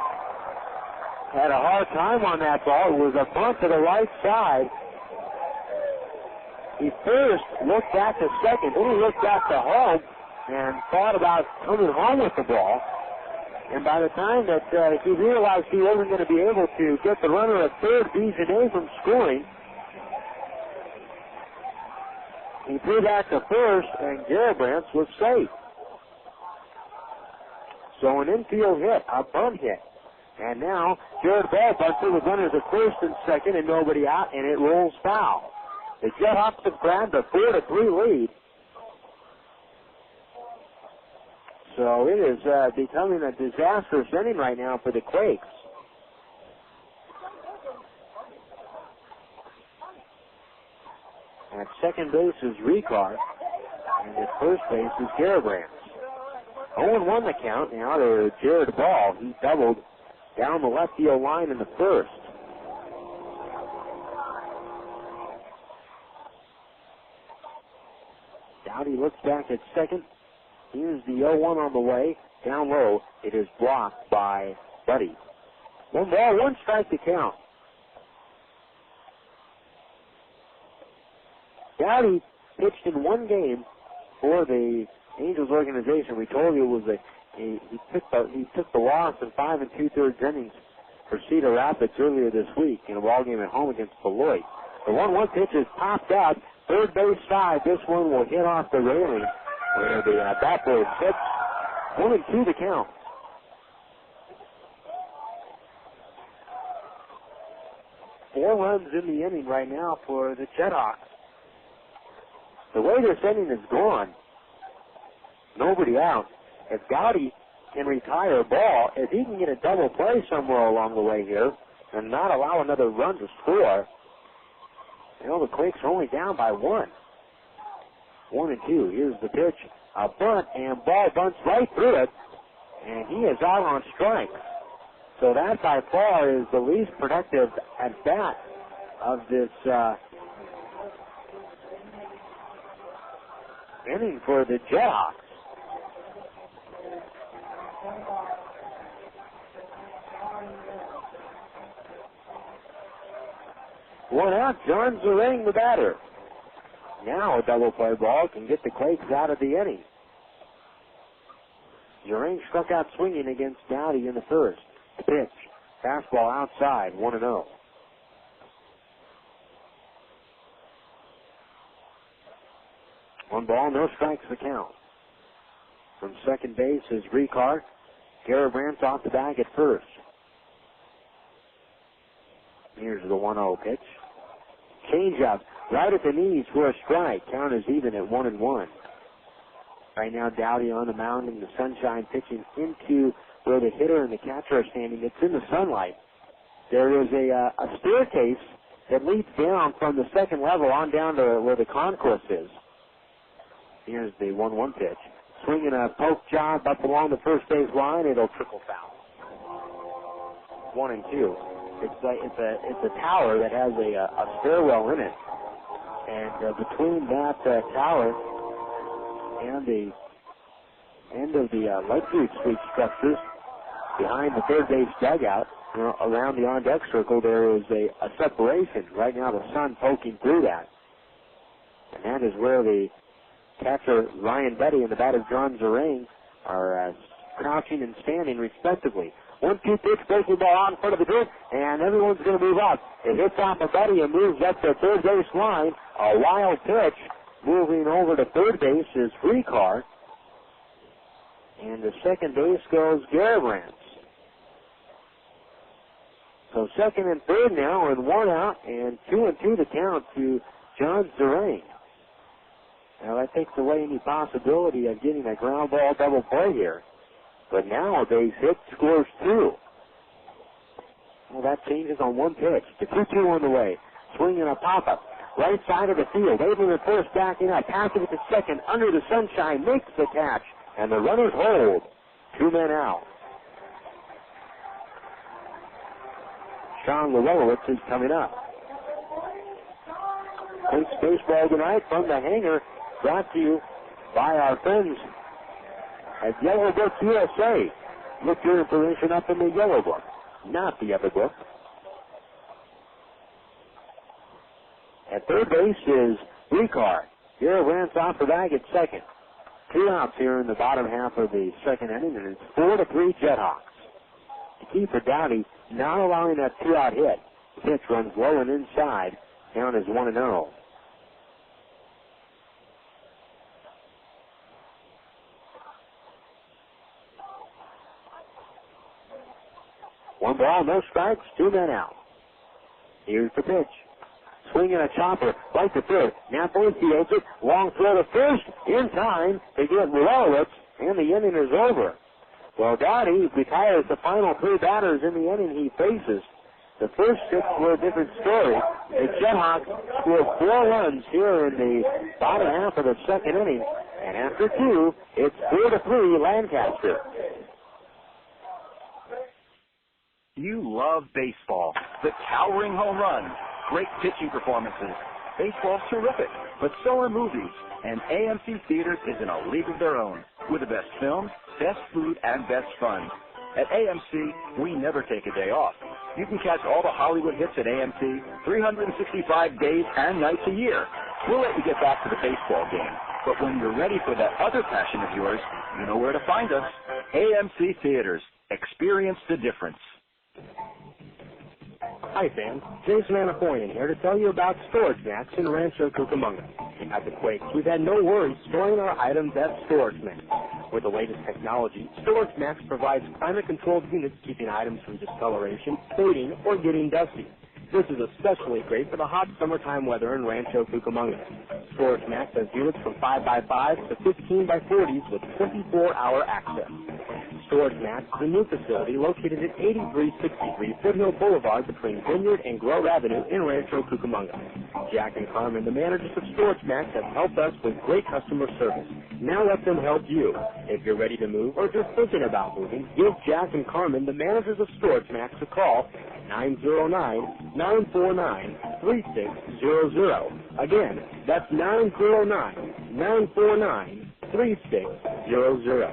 had a hard time on that ball. It was a bunt to the right side. He first looked back to second, then he looked back to home and thought about coming home with the ball. And by the time that he realized he wasn't going to be able to get the runner at third, Bijonet, from scoring, he threw back to first, and Garrebrandt was safe. So an infield hit, a bunt hit. And now Jared Ball bunts with runners at first and second and nobody out, and it rolls foul. The JetHawks have grabbed a 4-3 lead. So it is becoming a disastrous inning right now for the Quakes. At second base is Richar, and at first base is Garrebrandt. 0-1 the count now to Jared Ball. He doubled down the left field line in the first. Dowdy looks back at second. Here's the 0-1 on the way. Down low, it is blocked by Budde. 1 ball, 1 strike to count. Dowdy pitched in 1 game for the Angels organization. We told you it was he took the loss in 5 2/3 innings for Cedar Rapids earlier this week in a ball game at home against Beloit. The 1-1 pitch is popped up, third base side. This one will hit off the railing where the backboard sits. 1-2 to count. Four runs in the inning right now for the JetHawks. The way this inning is gone, nobody out. If Dowdy can retire Ball, if he can get a double play somewhere along the way here and not allow another run to score, the Quakes are only down by 1. 1-2. Here's the pitch. A bunt, and Ball bunts right through it, and he is out on strikes. So that by far is the least productive at bat of this inning for the JetHawks. One out, John Zerang, the batter. Now a double play ball can get the Quakes out of the inning. Zerang struck out swinging against Dowdy in the first. The pitch, fastball outside, 1-0. One ball, no strikes to count. From second base is Richar. Garrebrandt off the bag at first. Here's the 1-0 pitch. Change-up right at the knees for a strike. Count is even at 1-1. Right now, Dowdy on the mound in the sunshine, pitching into where the hitter and the catcher are standing. It's in the sunlight. There is a staircase that leads down from the second level on down to where the concourse is. Here's the 1-1 pitch. Swinging a poke job up along the first base line. It'll trickle foul. 1-2. It's a tower that has a stairwell in it, and between that tower and the end of the luxury suite structures, behind the third base dugout, around the on-deck circle, there is a separation. Right now, the sun poking through that, and that is where the catcher Ryan Budde and the batter John Zerang are crouching and standing respectively. 1-2 pitch, breaking ball on in front of the group, and everyone's going to move up. It hits off of Budde and moves up the third base line. A wild pitch. Moving over to third base is Richar. And the second base goes Garibrandt. So second and third now, and one out, and 2-2 to count to John Zerang. Now that takes away any possibility of getting a ground ball double play here. But now a base hit scores 2. Well, that changes on one pitch. The 2-2 on the way. Swinging a pop-up. Right side of the field. Able to first, backing up. Passing it to second. Under the sunshine. Makes the catch. And the runners hold. 2 men out. Sean Lewowitz is coming up. Quakes baseball tonight from the hangar. Brought to you by our friends at Yellow Book USA. Look your information up in the Yellow Book, not the other book. At third base is Richar. Garibrandt off the bag at second. 2 outs here in the bottom half of the second inning, and it's 4-3 JetHawks. The key for Dowdy, not allowing that 2-out hit. The pitch runs low and inside. Count is 1-0. One ball, no strikes, 2 men out. Here's the pitch. Swinging a chopper, right to third. Napoli fields it. Long throw to first. In time to get Willits, and the inning is over. Well, Dowdy retires the final 3 batters in the inning he faces. The first 6 were a different story. The JetHawks scored 4 runs here in the bottom half of the second inning. And after 2, it's 4-3 Lancaster. You love baseball. The towering home runs, great pitching performances. Baseball's terrific, but so are movies. And AMC Theaters is in a league of their own, with the best films, best food, and best fun. At AMC, we never take a day off. You can catch all the Hollywood hits at AMC 365 days and nights a year. We'll let you get back to the baseball game. But when you're ready for that other passion of yours, you know where to find us. AMC Theaters. Experience the difference. Hi fans, Jason Anapoyan here to tell you about Storage Max in Rancho Cucamonga. At the Quakes, we've had no worries storing our items at Storage Max. With the latest technology, Storage Max provides climate-controlled units keeping items from discoloration, fading, or getting dusty. This is especially great for the hot summertime weather in Rancho Cucamonga. Storage Max has units from 5x5s to 15x40s with 24-hour access. Storage Max is a new facility located at 8363 Foothill Boulevard between Vineyard and Grove Avenue in Rancho Cucamonga. Jack and Carmen, the managers of Storage Max, have helped us with great customer service. Now let them help you. If you're ready to move or just thinking about moving, give Jack and Carmen, the managers of Storage Max, a call. 909-949-3600. Again, that's 909-949-3600.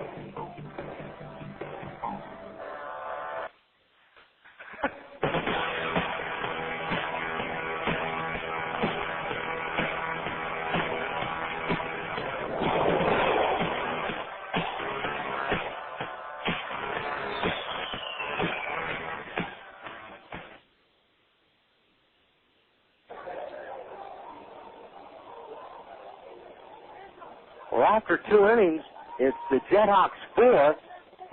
Well, after 2 innings, it's the JetHawks 4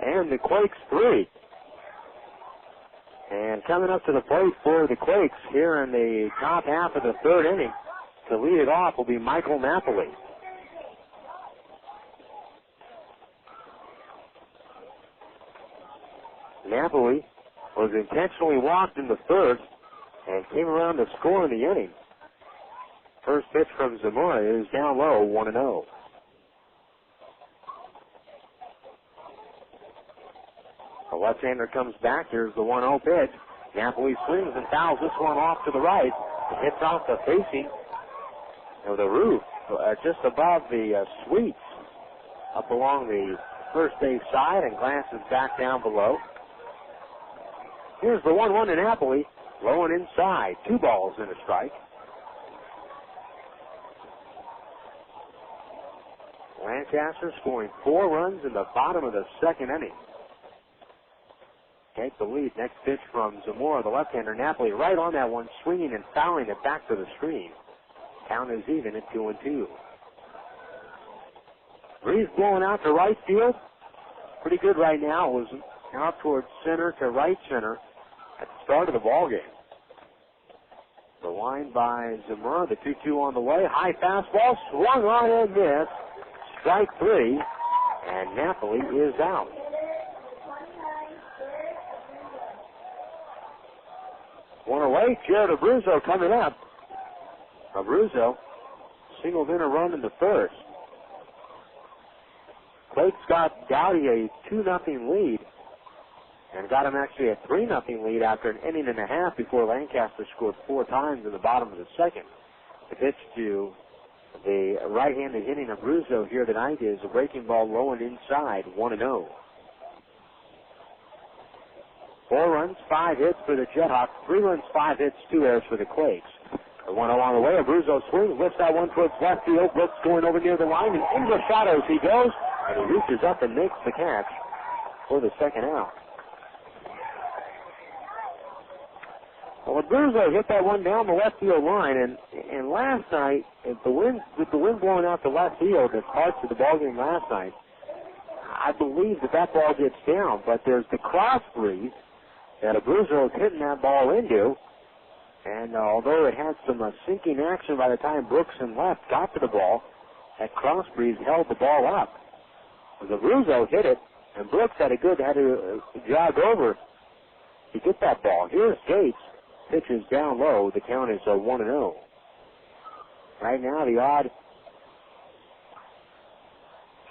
and the Quakes 3. And coming up to the plate for the Quakes here in the top half of the third inning to lead it off will be Michael Napoli. Napoli was intentionally walked in the third and came around to score in the inning. First pitch from Zamora is down low, 1-0. The left-hander comes back. Here's the 1-0 pitch. Napoli swings and fouls this one off to the right. It hits off the facing of the roof, just above the suites, up along the first base side, and glances back down below. Here's the 1-1 to Napoli, low and inside. 2 balls and a strike. Lancaster scoring 4 runs in the bottom of the second inning. Take the lead. Next pitch from Zamora, the left-hander. Napoli right on that one, swinging and fouling it back to the screen. Count is even at 2-2. Breeze blowing out to right field. Pretty good right now. It was out towards center to right center at the start of the ball game. The line by Zamora, the 2-2 on the way. High fastball, swung on and missed. Strike 3, and Napoli is out. One away, Jared Abruzzo coming up. Abruzzo singled in a run in the first. Quakes got Dowdy a 2-0 lead and got him actually a 3-0 lead after an inning and a half before Lancaster scored 4 times in the bottom of the second. The pitch to the right-handed hitting Abruzzo here tonight is a breaking ball low and inside, 1-0. 4 runs, 5 hits for the JetHawks. 3 runs, 5 hits, 2 errors for the Quakes. The 1-0 on the way. Abruzzo swings, lifts that one towards left field. Brooks going over near the line, and into the shadows he goes, and he reaches up and makes the catch for the second out. Well, Abruzzo hit that one down the left field line, and last night, with the wind blowing out to left field at parts of the ballgame last night, I believe that ball gets down, but there's the cross breeze that Abruzzo is hitting that ball into, and although it had some sinking action by the time Brooks and left got to the ball, that cross breeze held the ball up. As Abruzzo hit it, and Brooks had to jog over to get that ball. Here's Gates. Pitches down low. The count is 1-0. Right now, the odd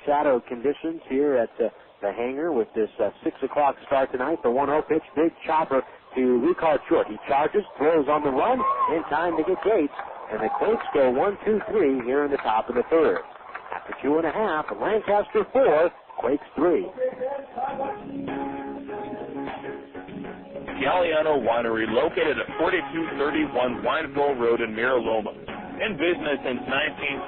shadow conditions here at the hangar with this 6 o'clock start tonight. The 1-0 pitch, big chopper to Richard short. He charges, throws on the run, in time to get Gates. And the Quakes go 1-2-3 here in the top of the third. After 2.5, Lancaster 4, Quakes 3. Galliano Winery, located at 4231 Wineville Road in Mira Loma. In business since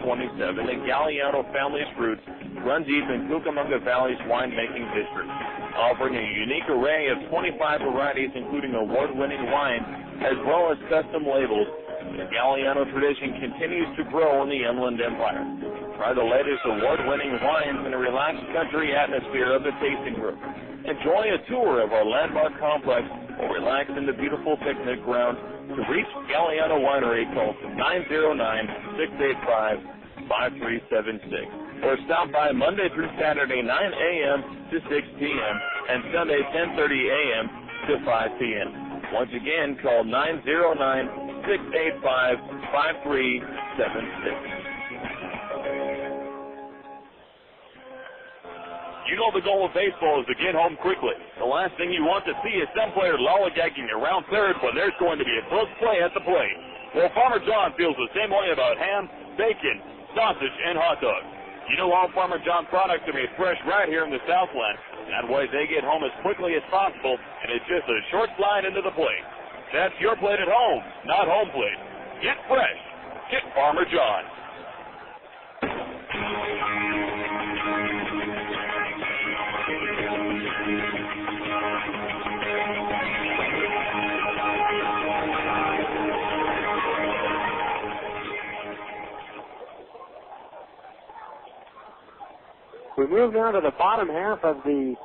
1927, the Galliano family's roots run deep in Cucamonga Valley's winemaking district, offering a unique array of 25 varieties, including award-winning wine, as well as custom labels. The Galliano tradition continues to grow in the Inland Empire. Try the latest award-winning wines in a relaxed country atmosphere of the tasting room. Enjoy a tour of our landmark complex or relax in the beautiful picnic ground. To reach Galliano Winery, call 909-685-5376 or stop by Monday through Saturday 9 a.m. to 6 p.m. and Sunday 10:30 a.m. to 5 p.m. Once again, call 909-685-5376. You know the goal of baseball is to get home quickly. The last thing you want to see is some player lollygagging around third when there's going to be a close play at the plate. Well, Farmer John feels the same way about ham, bacon, sausage, and hot dogs. You know all Farmer John products are made fresh right here in the Southland. That way they get home as quickly as possible, and it's just a short slide into the plate. That's your plate at home, not home plate. Get fresh. Get Farmer John. We move now to the bottom half of the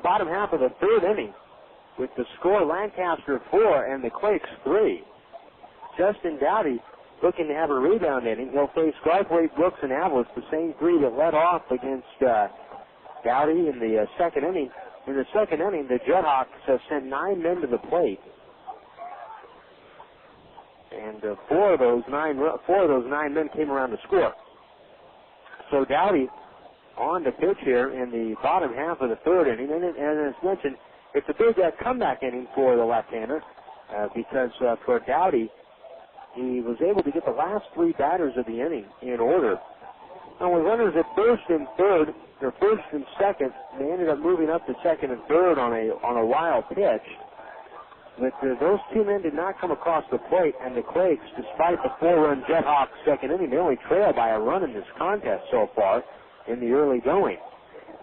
bottom half of the third inning. with the score Lancaster 4 and the Quakes 3. Justin Dowdy looking to have a rebound inning. He'll face Garthwaite, Brooks, and Avalos, the same three that led off against Dowdy in the second inning. In the second inning, the JetHawks have sent 9 men to the plate. And four of those nine men came around to score. So Dowdy on to pitch here in the bottom half of the third inning. And as mentioned, it's a big comeback inning for the left-hander because for Dowdy, he was able to get the last 3 batters of the inning in order. Now, with runners at first and third, or first and second, they ended up moving up to second and third on a wild pitch. But those 2 men did not come across the plate, and the Quakes, despite the 4-run JetHawks second inning, they only trail by a run in this contest so far in the early going.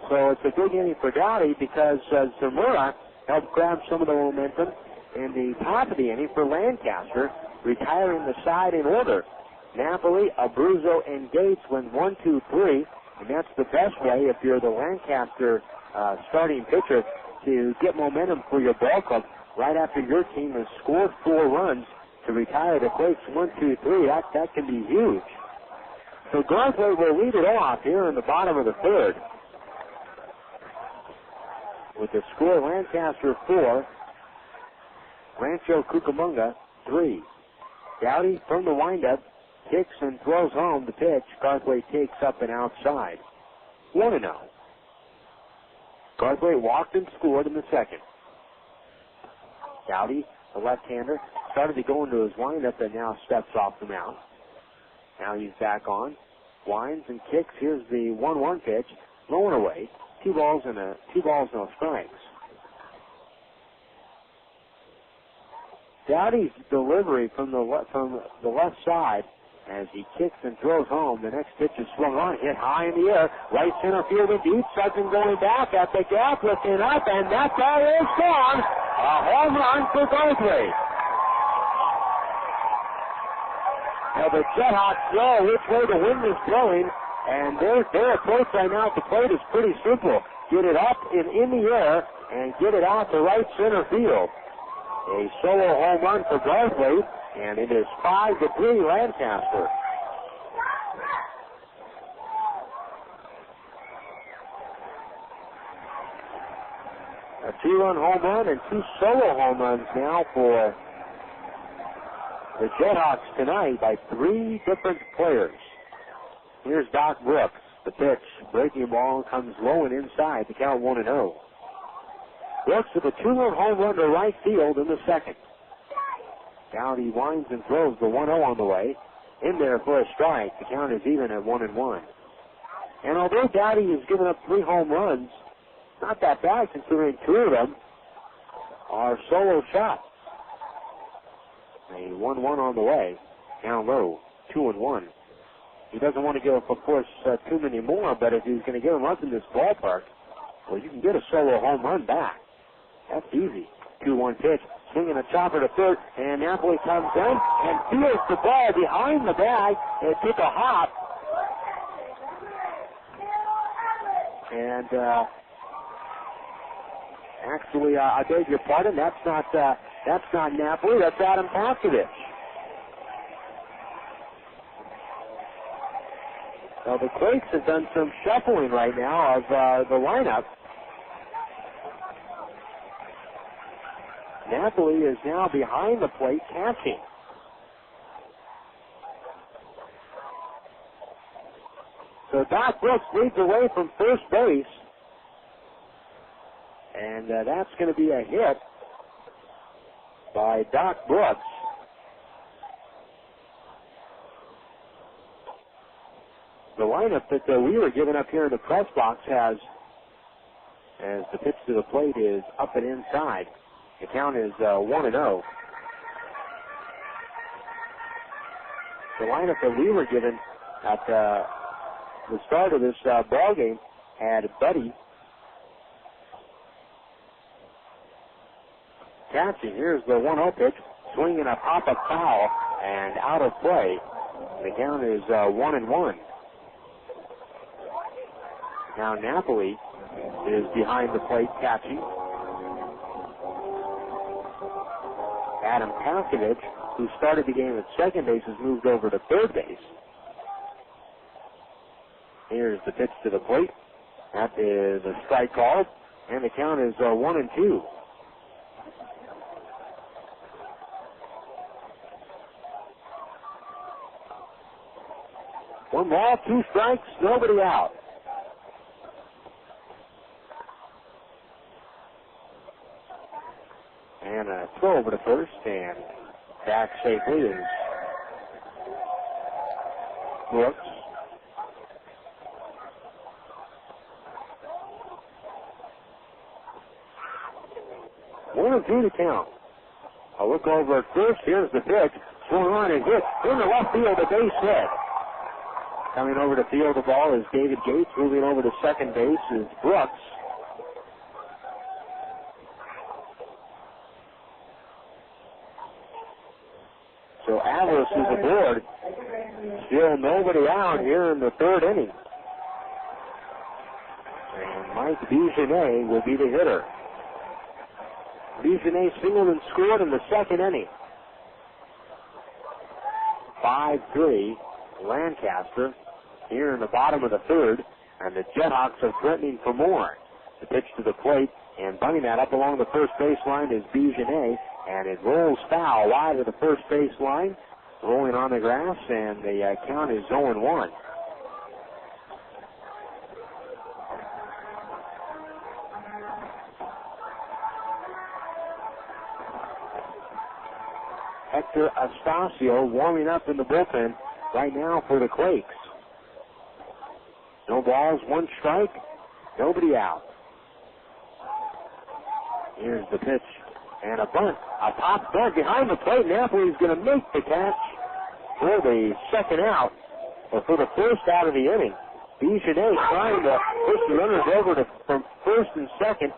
So it's a big inning for Dowdy because Zamora helped grab some of the momentum in the top of the inning for Lancaster, retiring the side in order. Napoli, Abruzzo, and Gates went 1, 2, 3, and that's the best way if you're the Lancaster starting pitcher to get momentum for your ball club right after your team has scored 4 runs to retire the Quakes 1, 2, 3. That can be huge. So Garthwaite will lead it off here in the bottom of the third. With the score Lancaster 4, Rancho Cucamonga 3. Dowdy from the windup kicks and throws home the pitch. Garthwaite takes up and outside. 1-0. Garthwaite walked and scored in the second. Dowdy, the left-hander, started to go into his windup and now steps off the mound. Now he's back on, winds and kicks. Here's the 1-1 pitch, low and away. 2 balls, no strikes. Dowdy's delivery from the left side as he kicks and throws home. The next pitch is swung on, hit high in the air, right center field and deep. Sutton going back at the gap, lifting up, and that ball is gone. A home run for Garthwaite. Now the JetHawks know which way the wind is blowing, and their approach right now at the plate is pretty simple. Get it up and in the air and get it out to right center field. A solo home run for Garthwaite, and it is 5-3 Lancaster. A 2-run home run and 2 solo home runs now for the JetHawks tonight by 3 different players. Here's Doc Brooks. The pitch, breaking ball, comes low and inside. The count 1-0. Brooks with a 2-run home run to right field in the second. Dowdy winds and throws the 1-0 on the way. In there for a strike. The count is even at 1-1. And although Dowdy has given up 3 home runs, not that bad considering 2 of them are solo shots. A 1-1 on the way. Down low. 2-1. He doesn't want to give up, of course, too many more, but if he's going to give them up in this ballpark, well, you can get a solo home run back. That's easy. 2-1 pitch. Swinging a chopper to third, and Napoli comes in and fields the ball behind the bag. It took a hop. And actually, I beg your pardon. That's not Napoli. That's Adam Pasovich. Well, the Quakes have done some shuffling right now of the lineup. Napoli is now behind the plate catching. So Doc Brooks leads away from first base. And that's going to be a hit by Doc Brooks. The lineup that we were given up here in the press box has, as the pitch to the plate is up and inside. The count is 1-0. The lineup that we were given at the start of this ball game had Budde catching. Here's the 1-0 pitch, swinging a pop-up foul and out of play. The count is 1-1. Now Napoli is behind the plate catching. Adam Paskovich, who started the game at second base, has moved over to third base. Here's the pitch to the plate. That is a strike called, and the count is 1-2. One ball, 2 strikes, nobody out. And a throw over to first, and back safely is Brooks. One and 2 to count. A look over at first. Here's the pitch. Swung on and hit in the left field, a base hit. Coming over to field the ball is David Gates. Moving over to second base is Brooks. So Avalos is aboard. Still nobody out here in the third inning. And Mike Bigenet will be the hitter. Bigenet singled and scored in the second inning. 5-3, Lancaster here in the bottom of the third, and the JetHawks are threatening for more. The pitch to the plate, and bunting that up along the first baseline is Bigenet, and it rolls foul wide of the first baseline, rolling on the grass, and the count is 0-1. Hector Astacio warming up in the bullpen right now for the Quakes. No balls, 1 strike, nobody out. Here's the pitch and a bunt. A pop bunt behind the plate. Napoli's going to make the catch for the second out, or for the first out of the inning. Bigenet trying to push the runners over from first and second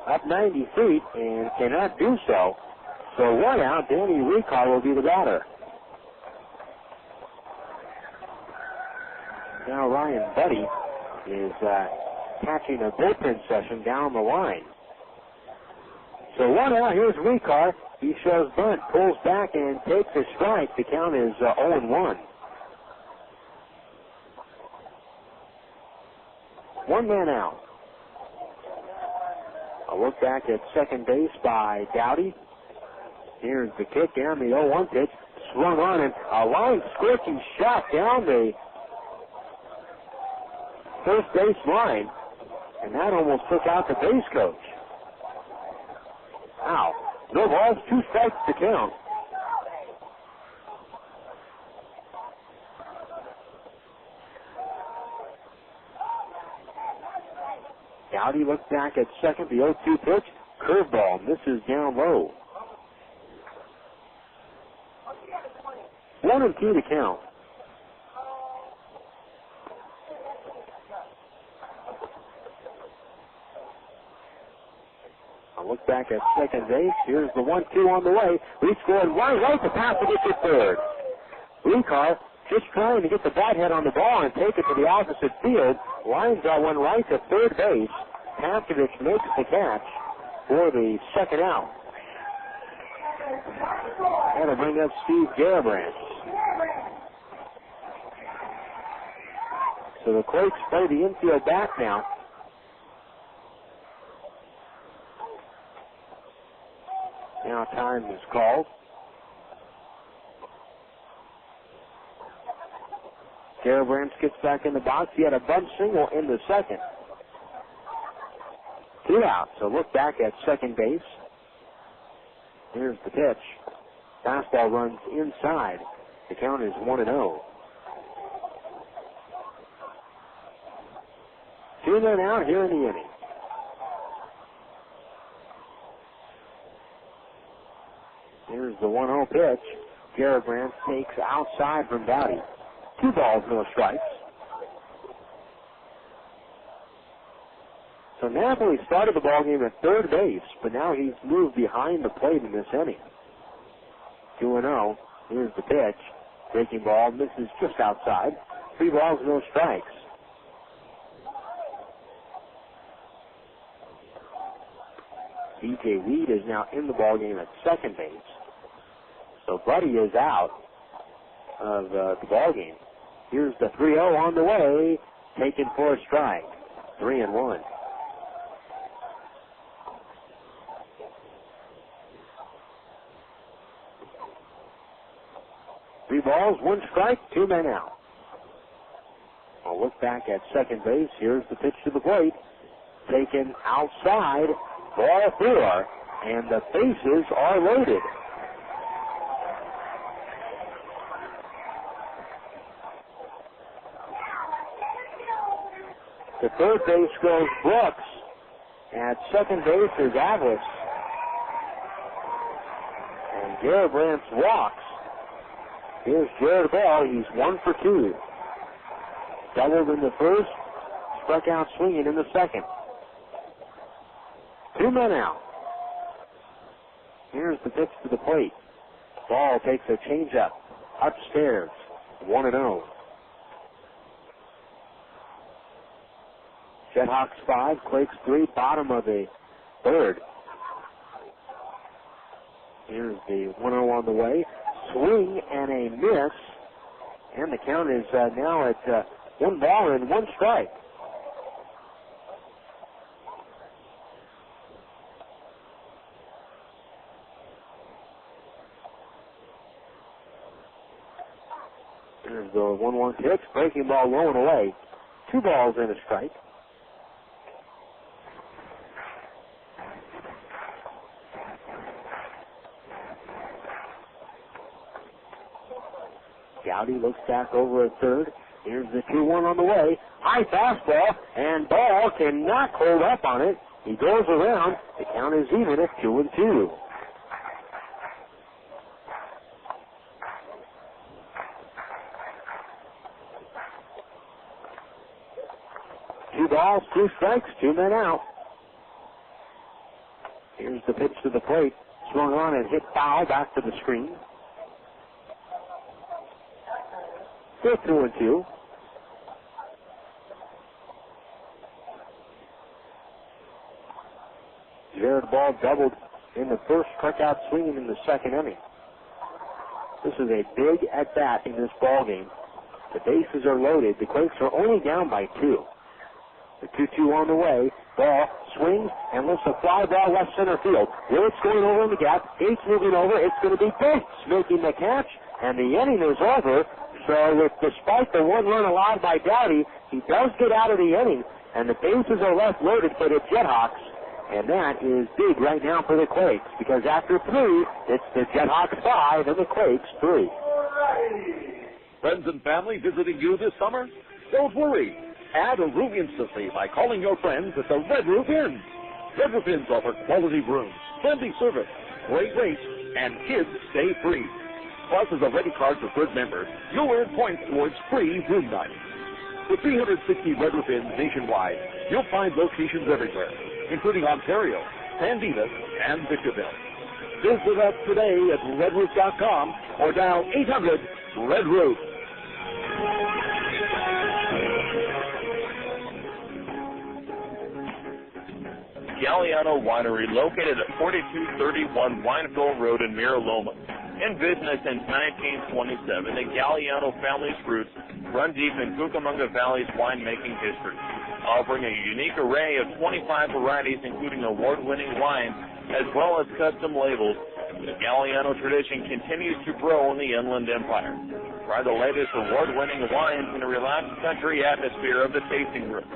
up 90 feet and cannot do so. So 1 out, Danny Richar will be the batter. Now Ryan Budde is catching a bullpen session down the line. So 1 out, here's Richar. He shows bunt, pulls back and takes a strike. The count is 0-1. 1 man out. A look back at second base by Dowdy. Here's the kick down the 0-1 pitch. Swung on and a line scorching shot down the first base line. And that almost took out the base coach. Wow. No balls, 2 strikes to count. Dowdy looks back at second. The 0-2 pitch. Curveball misses down low. 1-2 to count. A look back at second base. Here's the 1-2 on the way. Reach forward, right to pass to get to third. Richar just trying to get the bat head on the ball and take it to the opposite field. Lines that one right to third base. Paskovich makes the catch for the second out. That'll bring up Steve Garibrandt. So the Quakes play the infield back now. Now time is called. Garibrandt gets back in the box. He had a bunt single in the second. 2 out. So look back at second base. Here's the pitch. Fastball runs inside. The count is 1-0. 2 men out here in the inning. Here's the 1-0 pitch. Garibrandt takes outside from Dowdy. 2 balls, no strikes. So Napoli started the ballgame at third base, but now he's moved behind the plate in this inning. 2-0. Here's the pitch. Breaking ball misses just outside. 3 balls, no strikes. DJ Weed is now in the ballgame at second base. So Budde is out of the ball game. Here's the 3-0 on the way, taken for a strike. 3-1. Three balls, one strike, 2 men out. I'll look back at second base. Here's the pitch to the plate. Taken outside, ball 4, and the bases are loaded. To third base goes Brooks. At second base is Avlis. And Garabrandt walks. Here's Jared Ball. He's 1 for 2. Doubled in the first, struck out swinging in the second. 2 men out. Here's the pitch to the plate. Ball takes a changeup upstairs. 1-0. JetHawks 5, Quakes 3, bottom of the third. Here's the 1-0 on the way. Swing and a miss. And the count is now at 1 ball and 1 strike. There's the 1-1 pitch. Breaking ball low and away. 2 balls and a strike. Gowdy looks back over at third. Here's the 2-1 on the way. High fastball, and Ball cannot hold up on it. He goes around. The count is even at 2-2. Two balls, 2 strikes, 2 men out. Here's the pitch to the plate. Swung on and hit foul back to the screen. Still 2-2. Jared Ball doubled in the first, struck out swinging in the second inning. This is a big at-bat in this ball game. The bases are loaded. The Quakes are only down by 2. The 2-2 on the way. Ball swings and lifts a fly ball left center field. Willits going over in the gap. Gates moving over. It's going to be Quakes making the catch, and the inning is over. So despite the 1 run allowed by Dowdy, he does get out of the inning, and the bases are left loaded for the JetHawks. And that is big right now for the Quakes, because after 3, it's the JetHawks 5 and the Quakes 3. Friends and family visiting you this summer? Don't worry. Add a room instantly by calling your friends at the Red Roof Inn. Red Roof Inns offer quality rooms, friendly service, great rates, and kids stay free. Plus, as a Ready Card Preferred member, you'll earn points towards free room nights. With 360 Red Roof Inns nationwide, you'll find locations everywhere, including Ontario, San Dimas, and Victorville. Visit us today at redroof.com or dial 800-RED-ROOF. Galliano Winery, located at 4231 Wineville Road in Mira Loma. In business since 1927, the Galliano family's roots run deep in Cucamonga Valley's winemaking history, offering a unique array of 25 varieties, including award-winning wines, as well as custom labels. The Galliano tradition continues to grow in the Inland Empire. Try the latest award-winning wines in a relaxed country atmosphere of the tasting room.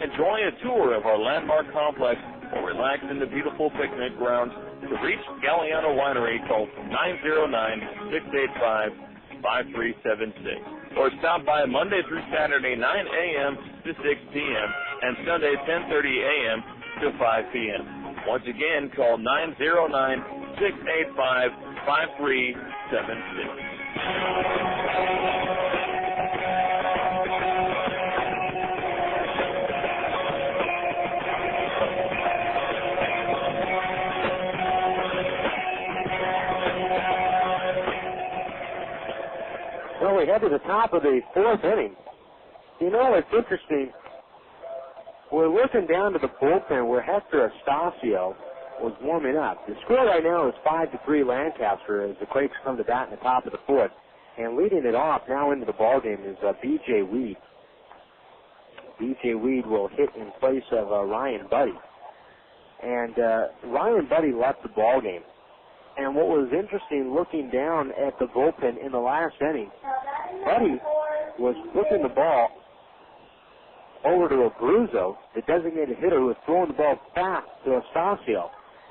Enjoy a tour of our landmark complex or relax in the beautiful picnic grounds. To reach Galliano Winery, call 909-685-5376 or stop by Monday through Saturday 9 a.m. to 6 p.m. and Sunday 10:30 a.m. to 5 p.m. Once again, call 909-685-5376. Well, we head to the top of the 4th inning. You know, it's interesting. We're looking down to the bullpen where Hector Estacio was warming up. The score right now is 5-3 Lancaster as the Quakes come to bat in the top of the fourth. And leading it off now into the ballgame is B.J. Weed. B.J. Weed will hit in place of Ryan Budde. And Ryan Budde left the ballgame. And what was interesting, looking down at the bullpen in the last inning, Budde was flipping the ball over to Abruzzo, the designated hitter, who was throwing the ball back to Estacio.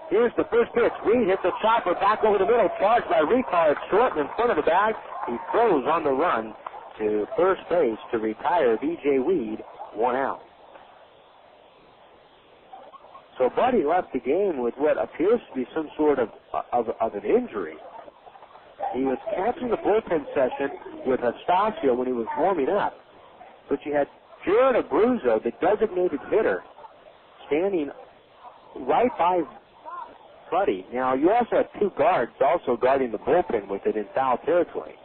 Here's the first pitch. Weed hits a chopper back over the middle, charged by Richar. It's short and in front of the bag. He throws on the run to first base to retire B.J. Weed, 1 out. So Budde left the game with what appears to be some sort of an injury. He was catching the bullpen session with Estacio when he was warming up. But you had Jared Abruzzo, the designated hitter, standing right by Budde. Now, you also have two guards also guarding the bullpen with it in foul territory.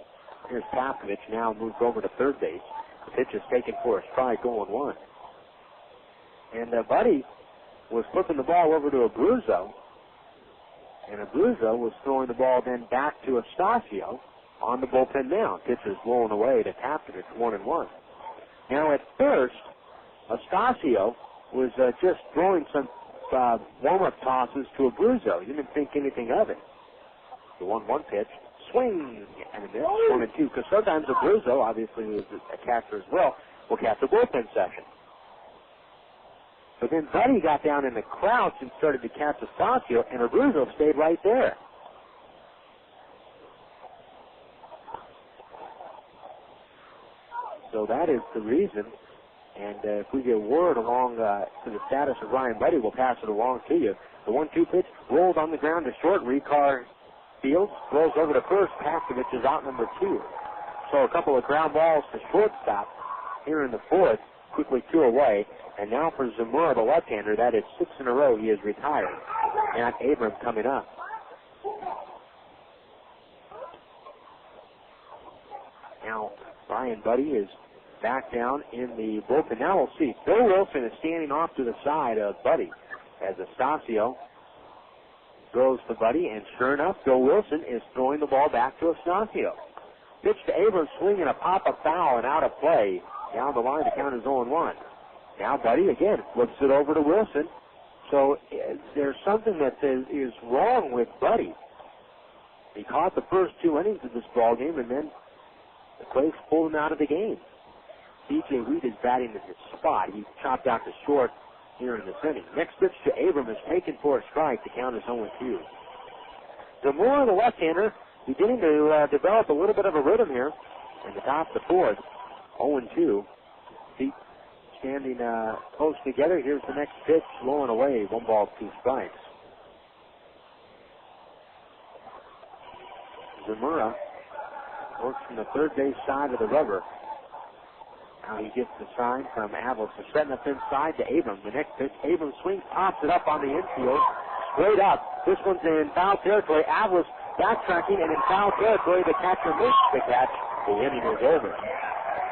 Here's Papovich now moved over to third base. The pitch is taken for a strike, 0-1. And Budde was flipping the ball over to Abruzzo, and Abruzzo was throwing the ball then back to Estacio on the bullpen mound. Pitch is blown away to Papovich, 1-1. Now at first, Estacio was just throwing some warm-up tosses to Abruzzo. He didn't think anything of it. The 1-1 pitch, swing, and a miss, 1-2, because sometimes Abruzzo, obviously who is a catcher as well, will catch a bullpen session. But then Budde got down in the crouch and started to catch Estacio, and Abruzzo stayed right there. So that is the reason. And if we get word along to the status of Ryan Budde, we'll pass it along to you. The 1-2 pitch rolled on the ground to short. Richar fields, throws over to first. Papovich is out number 2. So a couple of ground balls to shortstop here in the fourth. Quickly 2 away. And now for Zamora, the left-hander, that is 6 in a row. He is retired. Matt Abram coming up. Now Ryan Budde is back down in the bullpen. Now we'll see. Bill Wilson is standing off to the side of Budde as Estacio throws to Budde, and sure enough, Bill Wilson is throwing the ball back to Estacio. Pitch to Abrams, swinging a pop-up foul and out of play. Down the line, the count is 0-1. Now Budde again flips it over to Wilson. So there's something that is wrong with Budde. He caught the first 2 innings of this ball game, and then the Quakes pulled him out of the game. B.J. Weed is batting in his spot. He chopped out to short here in this inning. Next pitch to Abram is taken for a strike. The count is 0-2. Zamora, the left-hander, beginning to develop a little bit of a rhythm here in the top of the fourth. 0-2. Feet standing close together. Here's the next pitch, low and away. 1 ball, 2 strikes. Zamora works from the third base side of the rubber. Now he gets the sign from Avalos. They're setting up inside to Abram. The next pitch, Abram swings, pops it up on the infield, straight up. This one's in foul territory. Avalos backtracking, and in foul territory, the catcher missed the catch. The inning is over.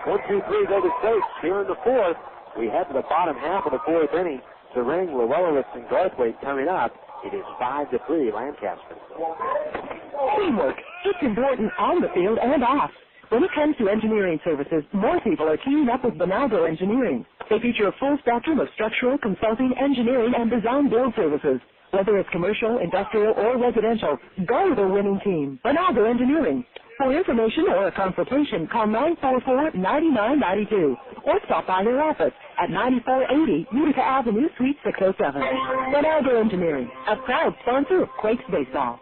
1-2-3 go to Quakes. Here in the fourth, we head to the bottom half of the fourth inning. Serang, Llewellyn, and Garthwaite coming up. It is 5-3 Lancaster. Teamwork. It's important on the field and off. When it comes to engineering services, more people are teaming up with Bonaldo Engineering. They feature a full spectrum of structural, consulting, engineering, and design build services. Whether it's commercial, industrial, or residential, go with a winning team. Bonaldo Engineering. For information or a consultation, call 944-9992 or stop by their office at 9480 Utica Avenue, Suite 607. Bonaldo Engineering, a proud sponsor of Quakes Baseball.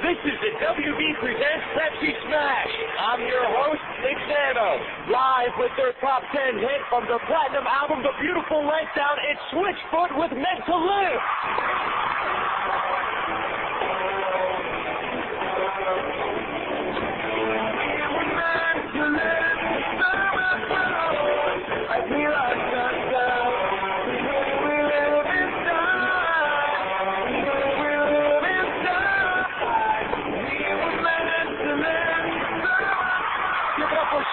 This is the WB Presents Pepsi Smash. I'm your host, Nick Sano. Live with their top 10 hit from their platinum album, The Beautiful Letdown, it's Switchfoot with Meant to Live.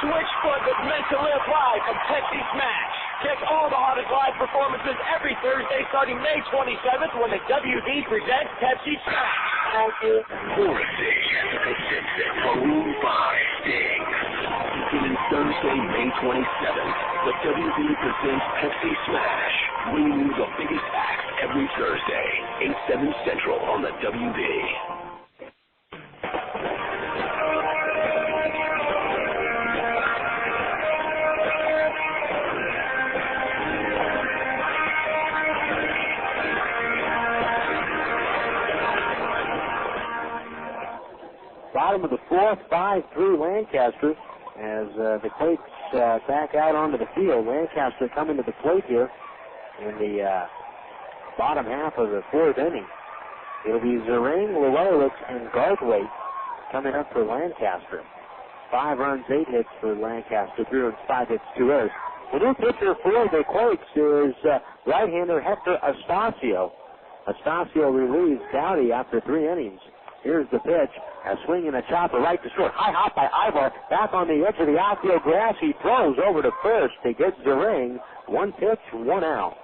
Switchfoot with Meant to Live live from Pepsi Smash. Check all the hottest live performances performances every Thursday starting May 27th when the WB presents Pepsi Smash. Thursday, Balloon by Sting. Beginning Thursday, May 27th, the WB presents Pepsi Smash, bringing you the biggest acts every Thursday, 8, 7 Central on the WB. Bottom of the fourth, 5-3 Lancaster as the Quakes back out onto the field. Lancaster coming to the plate here in the bottom half of the fourth inning. It'll be Zerang, Willits, and Garthwaite coming up for Lancaster. 5 runs, 8 hits for Lancaster, 3 runs, 5 hits, 2 errors. The new pitcher for the Quakes is right-hander Hector Astacio. Astacio relieves Dowdy after 3 innings. Here's the pitch. A swing and a chopper right to short. High hop by Aybar. Back on the edge of the outfield grass. He throws over to first to get Zerang. 1 pitch, 1 out.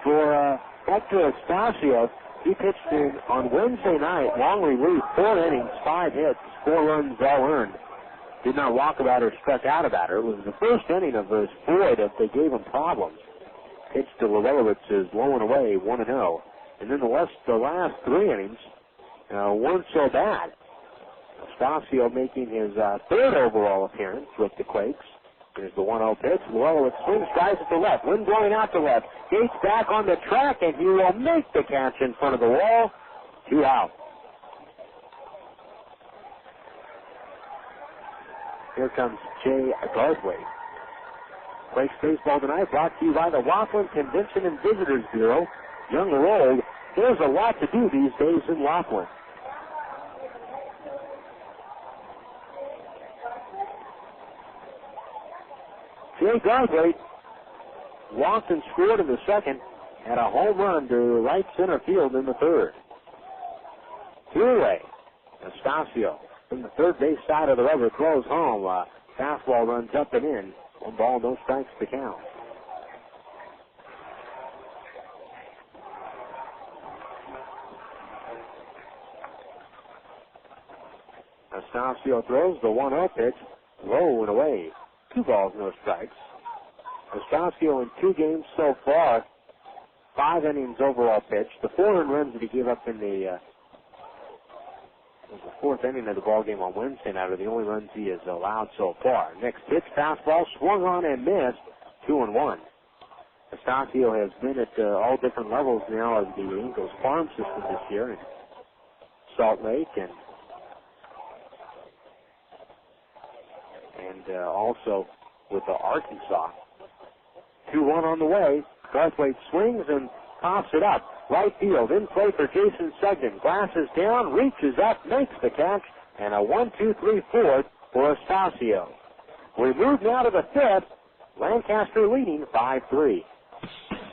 For Hector Astacio, he pitched in on Wednesday night. Long relief, 4 innings, 5 hits, 4 runs all earned. Did not walk about or struck out about her. It was the first inning of those 4 that they gave him problems. Pitched to Willits is low and away, 1-0. And then the last 3 innings weren't so bad. Astacio making his 3rd overall appearance with the Quakes. Here's the 1-0 pitch. Willits swings, drives it to left. Wind blowing out to left. Gates back on the track, and he will make the catch in front of the wall. 2 out. Here comes Jay Garthwaite. Quakes baseball tonight brought to you by the Laughlin Convention and Visitors Bureau. Young or old, there's a lot to do these days in Laughlin. Jay Garthwaite walked and scored in the second, had a home run to right center field in the third. 2-away. Astacio from the third base side of the rubber throws home. Fastball runs up and in. 1 ball, no strikes to count. Astacio throws the 1-0 pitch, low and away. 2 balls, no strikes. Astacio in 2 games so far, 5 innings overall pitched. The 4 earned runs that he gave up in the 4th inning of the ball game on Wednesday night are the only runs he has allowed so far. Next pitch, fastball, swung on and missed, 2-1. Astacio has been at all different levels now of the Angels farm system this year in Salt Lake and also with the Arkansas. 2-1 on the way. Garthwaite swings and pops it up. Right field, in play for Jason Sugden. Glasses down, reaches up, makes the catch, and a 1-2-3-4 for Astacio. We move now to the 5th. Lancaster leading 5-3.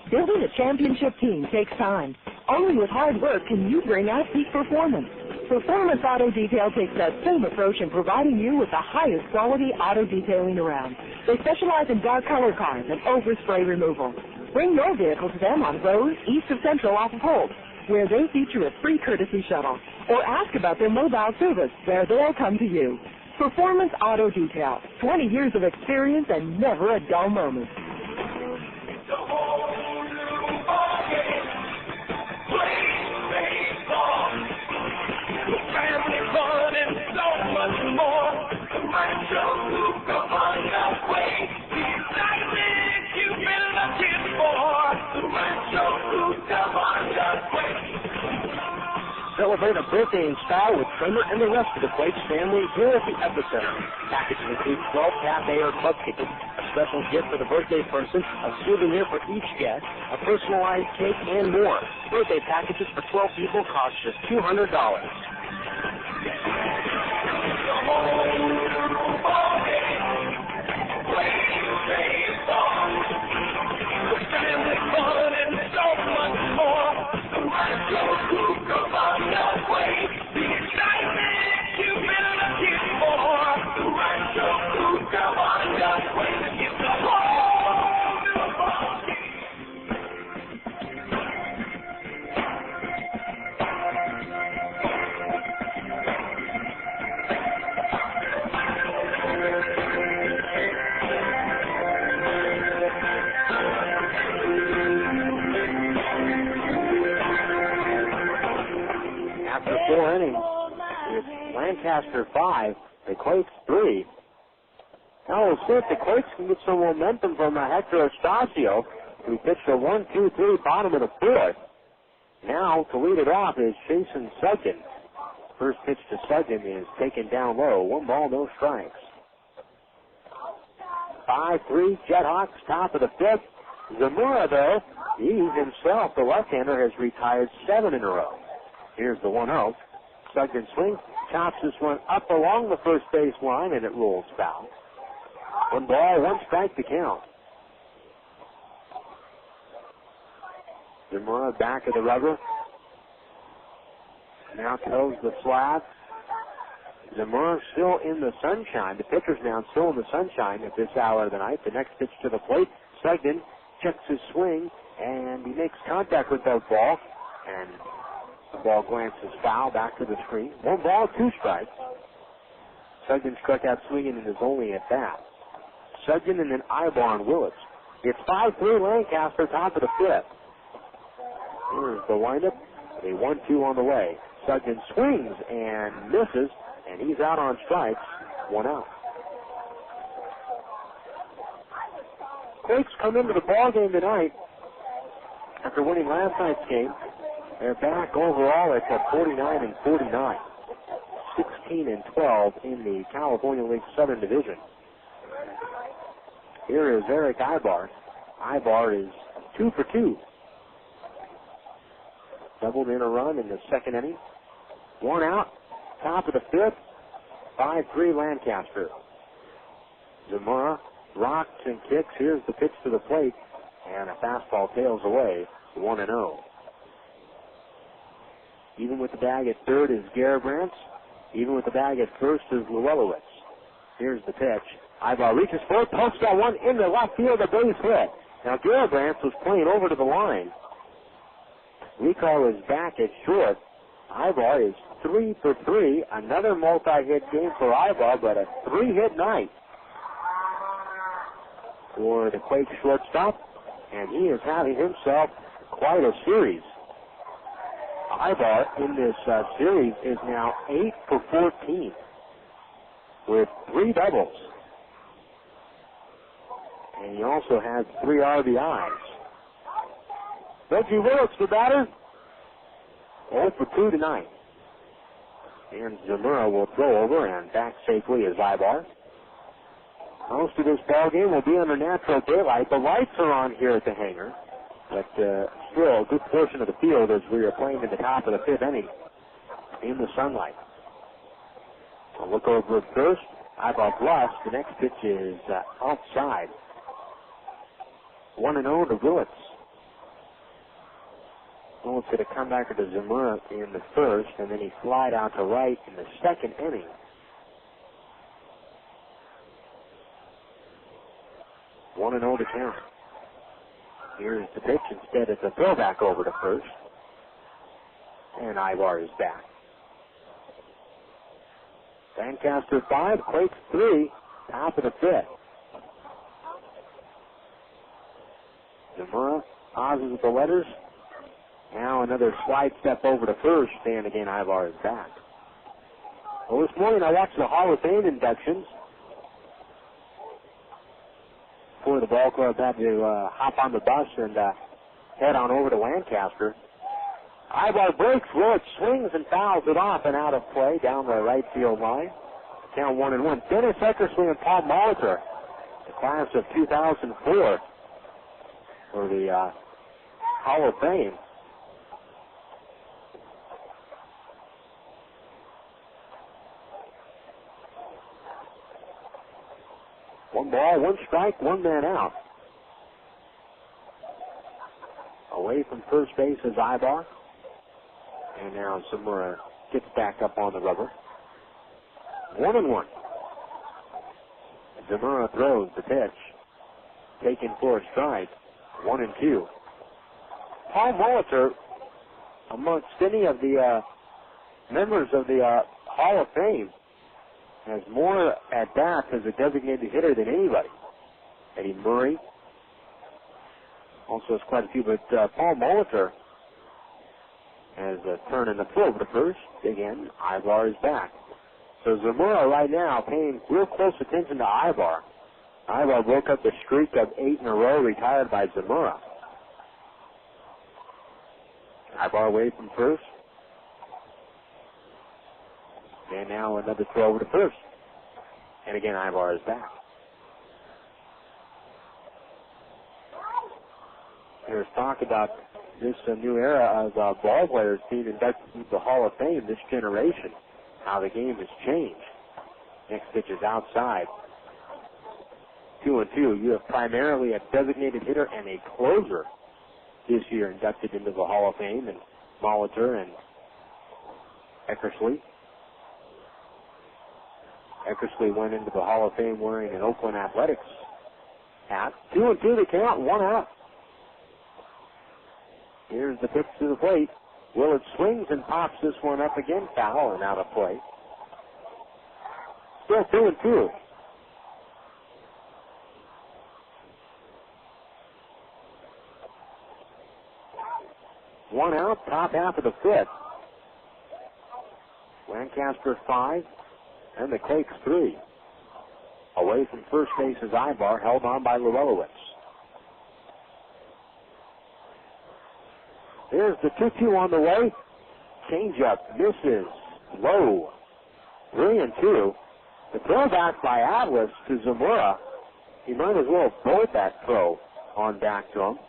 Building a championship team takes time. Only with hard work can you bring out peak performance. Performance Auto Detail takes that same approach in providing you with the highest quality auto detailing around. They specialize in dark color cars and overspray removal. Bring your vehicle to them on Rose, east of Central off of Holt, where they feature a free courtesy shuttle. Or ask about their mobile service, where they'll come to you. Performance Auto Detail, 20 years of experience and never a dull moment. Family fun and so much more. Rancho, Cucamonga, Quakes, the excitement you've been looking for. Rancho, Cucamonga, Quakes. Celebrate a birthday in style with Kramer and the rest of the Quakes family here at the Epicenter. Packages include 12 cafe or club tickets, a special gift for the birthday person, a souvenir for each guest, a personalized cake, and more. Birthday packages for 12 people cost just $200. Family fun and so much more. Rancho, Cucamonga, Quakes. After 4 innings, it's Lancaster 5, the Quakes 3. Now we'll see if the Quakes can get some momentum from Hector Estacio, who pitched a 1-2-3 bottom of the 4th. Now, to lead it off is Jason Sugden. First pitch to Sugden is taken down low. 1 ball, no strikes. 5-3, JetHawks, top of the 5th. Zamora, though, he himself, the left-hander, has retired 7 in a row. Here's the 1-0. Sugden swings, chops this one up along the first base line, and it rolls foul. 1 ball, 1 strike to count. Zamora back of the rubber. Now toes the slab. Zamora still in the sunshine. The pitcher's now still in the sunshine at this hour of the night. The next pitch to the plate. Sugden checks his swing, and he makes contact with that ball. And the ball glances foul back to the screen. 1 ball, 2 strikes. Sugden struck out swinging and is only at bat. Sugden and then Aybar and Willits. It's 5-3 Lancaster, top of the 5th. Here's the windup. A 1-2 on the way. Sugden swings and misses, and he's out on strikes. 1 out. Quakes come into the ball game tonight after winning last night's game. They're back overall at 49-49, 16-12 in the California League Southern Division. Here is Erick Aybar. Aybar is 2 for 2. Doubled in a run in the 2nd inning. 1 out, top of the 5th, 5-3 Lancaster. Zamora rocks and kicks. Here's the pitch to the plate, and a fastball tails away, 1-0. Even with the bag at third is Garibrandt. Even with the bag at first is Llewellyn. Here's the pitch. Aybar reaches for it, pokes that one into left field, a base hit. Now Garibrandt was playing over to the line. Recall is back at short. Aybar is 3 for 3. Another multi-hit game for Aybar, but a 3-hit night for the Quakes shortstop, and he is having himself quite a series. Aybar in this series is now 8 for 14 with 3 doubles. And he also has 3 RBIs. Reggie Willits, the batter, 0 for 2 tonight. And Zamora will throw over, and back safely is Aybar. Most of this ball game will be under natural daylight. The lights are on here at the hangar, but still a good portion of the field as we are playing in the top of the 5th inning in the sunlight. A look over at first. Aybar bluffs. The next pitch is outside. 1-0 to Willits. Willits hit a comebacker to Zamora in the 1st, and then he slid out to right in the 2nd inning. One and 0 to count. Here's the pitch. Instead, it's a throwback over to first. And Aybar is back. Lancaster 5, Quakes 3, top of the 5th. Zamora pauses with the letters. Now another slide step over to first, and again Aybar is back. Well, this morning I watched the Hall of Fame inductions. Before the ball club had to hop on the bus and head on over to Lancaster. Aybar breaks, Willits swings and fouls it off and out of play down the right field line. Count 1-1. Dennis Eckersley and Paul Molitor, the class of 2004 for the Hall of Fame. One ball, 1 strike, 1 man out. Away from first base is Aybar. And now Zamora gets back up on the rubber. 1-1. Zamora throws the pitch. Taken for a strike. 1-2. Paul Molitor, amongst any of the members of the Hall of Fame, has more at-bats as a designated hitter than anybody. Eddie Murray also has quite a few, but Paul Molitor as a turn in the throw to first. Again, Aybar is back. So Zamora right now paying real close attention to Aybar. Aybar broke up the streak of 8 in a row, retired by Zamora. Aybar away from first. And now another throw over to first. And again, Aybar is back. There's talk about this new era of ball players being inducted into the Hall of Fame, this generation, how the game has changed. Next pitch is outside. 2-2. You have primarily a designated hitter and a closer this year inducted into the Hall of Fame, and Molitor and Eckersley. Eckersley went into the Hall of Fame wearing an Oakland Athletics hat. 2-2 to count, 1 out. Here's the pitch to the plate. Willits swings and pops this one up again, foul and out of play. Still 2-2. One out, top half of the fifth. Lancaster 5, and the Quakes 3. Away from first base is Aybar, held on by Willits. There's the 2-2 on the way. Changeup misses. Low. 3-2. The throw back by Atlas to Zamora. He might as well bolt that throw on back to him.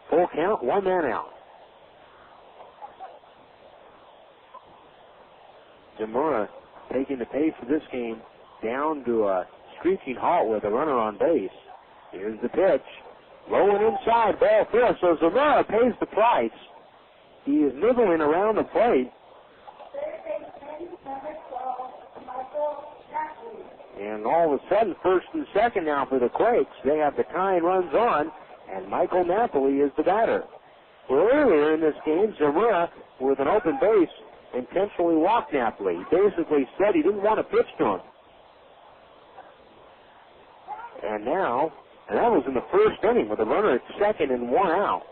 Full count, 1 man out. Zamora taking the pace of this game down to a screeching halt with a runner on base. Here's the pitch. Low and inside, ball first. So Zamora pays the price. He is nibbling around the plate. And all of a sudden, first and second now for the Quakes. They have the tying runs on, and Michael Napoli is the batter. Well, earlier in this game, Zamora, with an open base, intentionally walked Napoli. He basically said he didn't want to pitch to him. And now, and that was in the first inning with a runner at second and 1 out.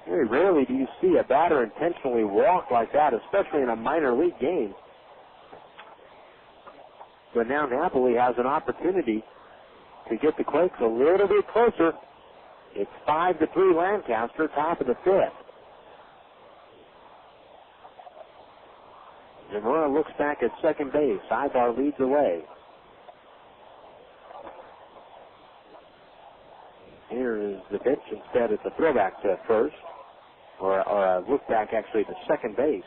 Very rarely do you see a batter intentionally walk like that, especially in a minor league game. But now Napoli has an opportunity to get the Quakes a little bit closer. It's 5-3 Lancaster, top of the fifth. Zamora looks back at second base. Aybar leads away. Here is the pitch. Instead, it's a throwback to first, or a look back actually to second base.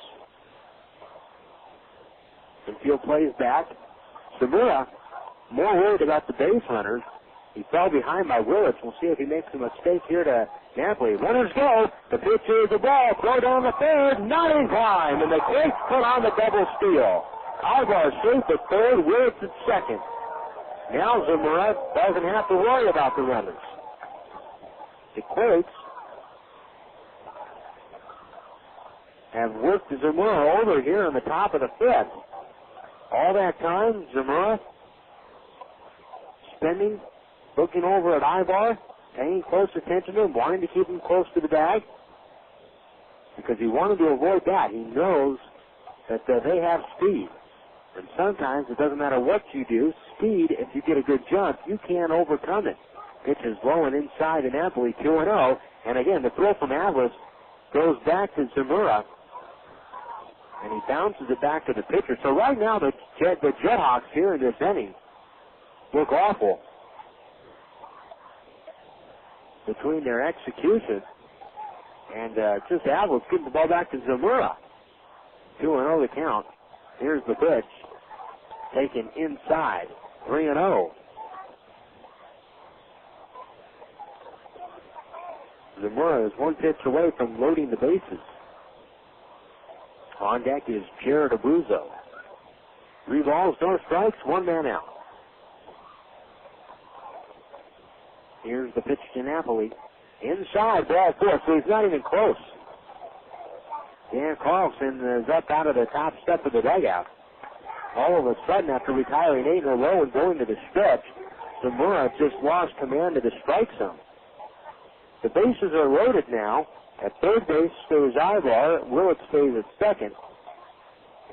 Infield plays back. Zamora more worried about the base runners. He fell behind by Willits. We'll see if he makes a mistake here to Napoli. Runners go. The pitch is the ball. Throw down the third. Not in time. And the Quakes put on the double steal. Aybar safe at third. Willits at second. Now Zamora doesn't have to worry about the runners. The Quakes have worked Zamora over here on the top of the fifth. All that time, Zamora spending, looking over at Aybar, paying close attention to him, wanting to keep him close to the bag, because he wanted to avoid that. He knows that they have speed. And sometimes it doesn't matter what you do, speed, if you get a good jump, you can't overcome it. Pitch is low and inside to Napoli, 2-0. And again, the throw from Atlas goes back to Zamora. And he bounces it back to the pitcher. So right now, the JetHawks here in this inning look awful between their execution and just Atlas getting the ball back to Zamora. 2-0 the count. Here's the pitch. Taken inside. 3-0. Zamora is one pitch away from loading the bases. On deck is Jared Abruzzo. 3 balls, no strikes, 1 man out. Here's the pitch to Napoli. Inside, ball 4, so he's not even close. Dan Carlson is up out of the top step of the dugout. All of a sudden, after retiring 8 in a row and going to the stretch, Zamora just lost command of the strike zone. The bases are loaded now. At third base stays Aybar. Willits stays at second.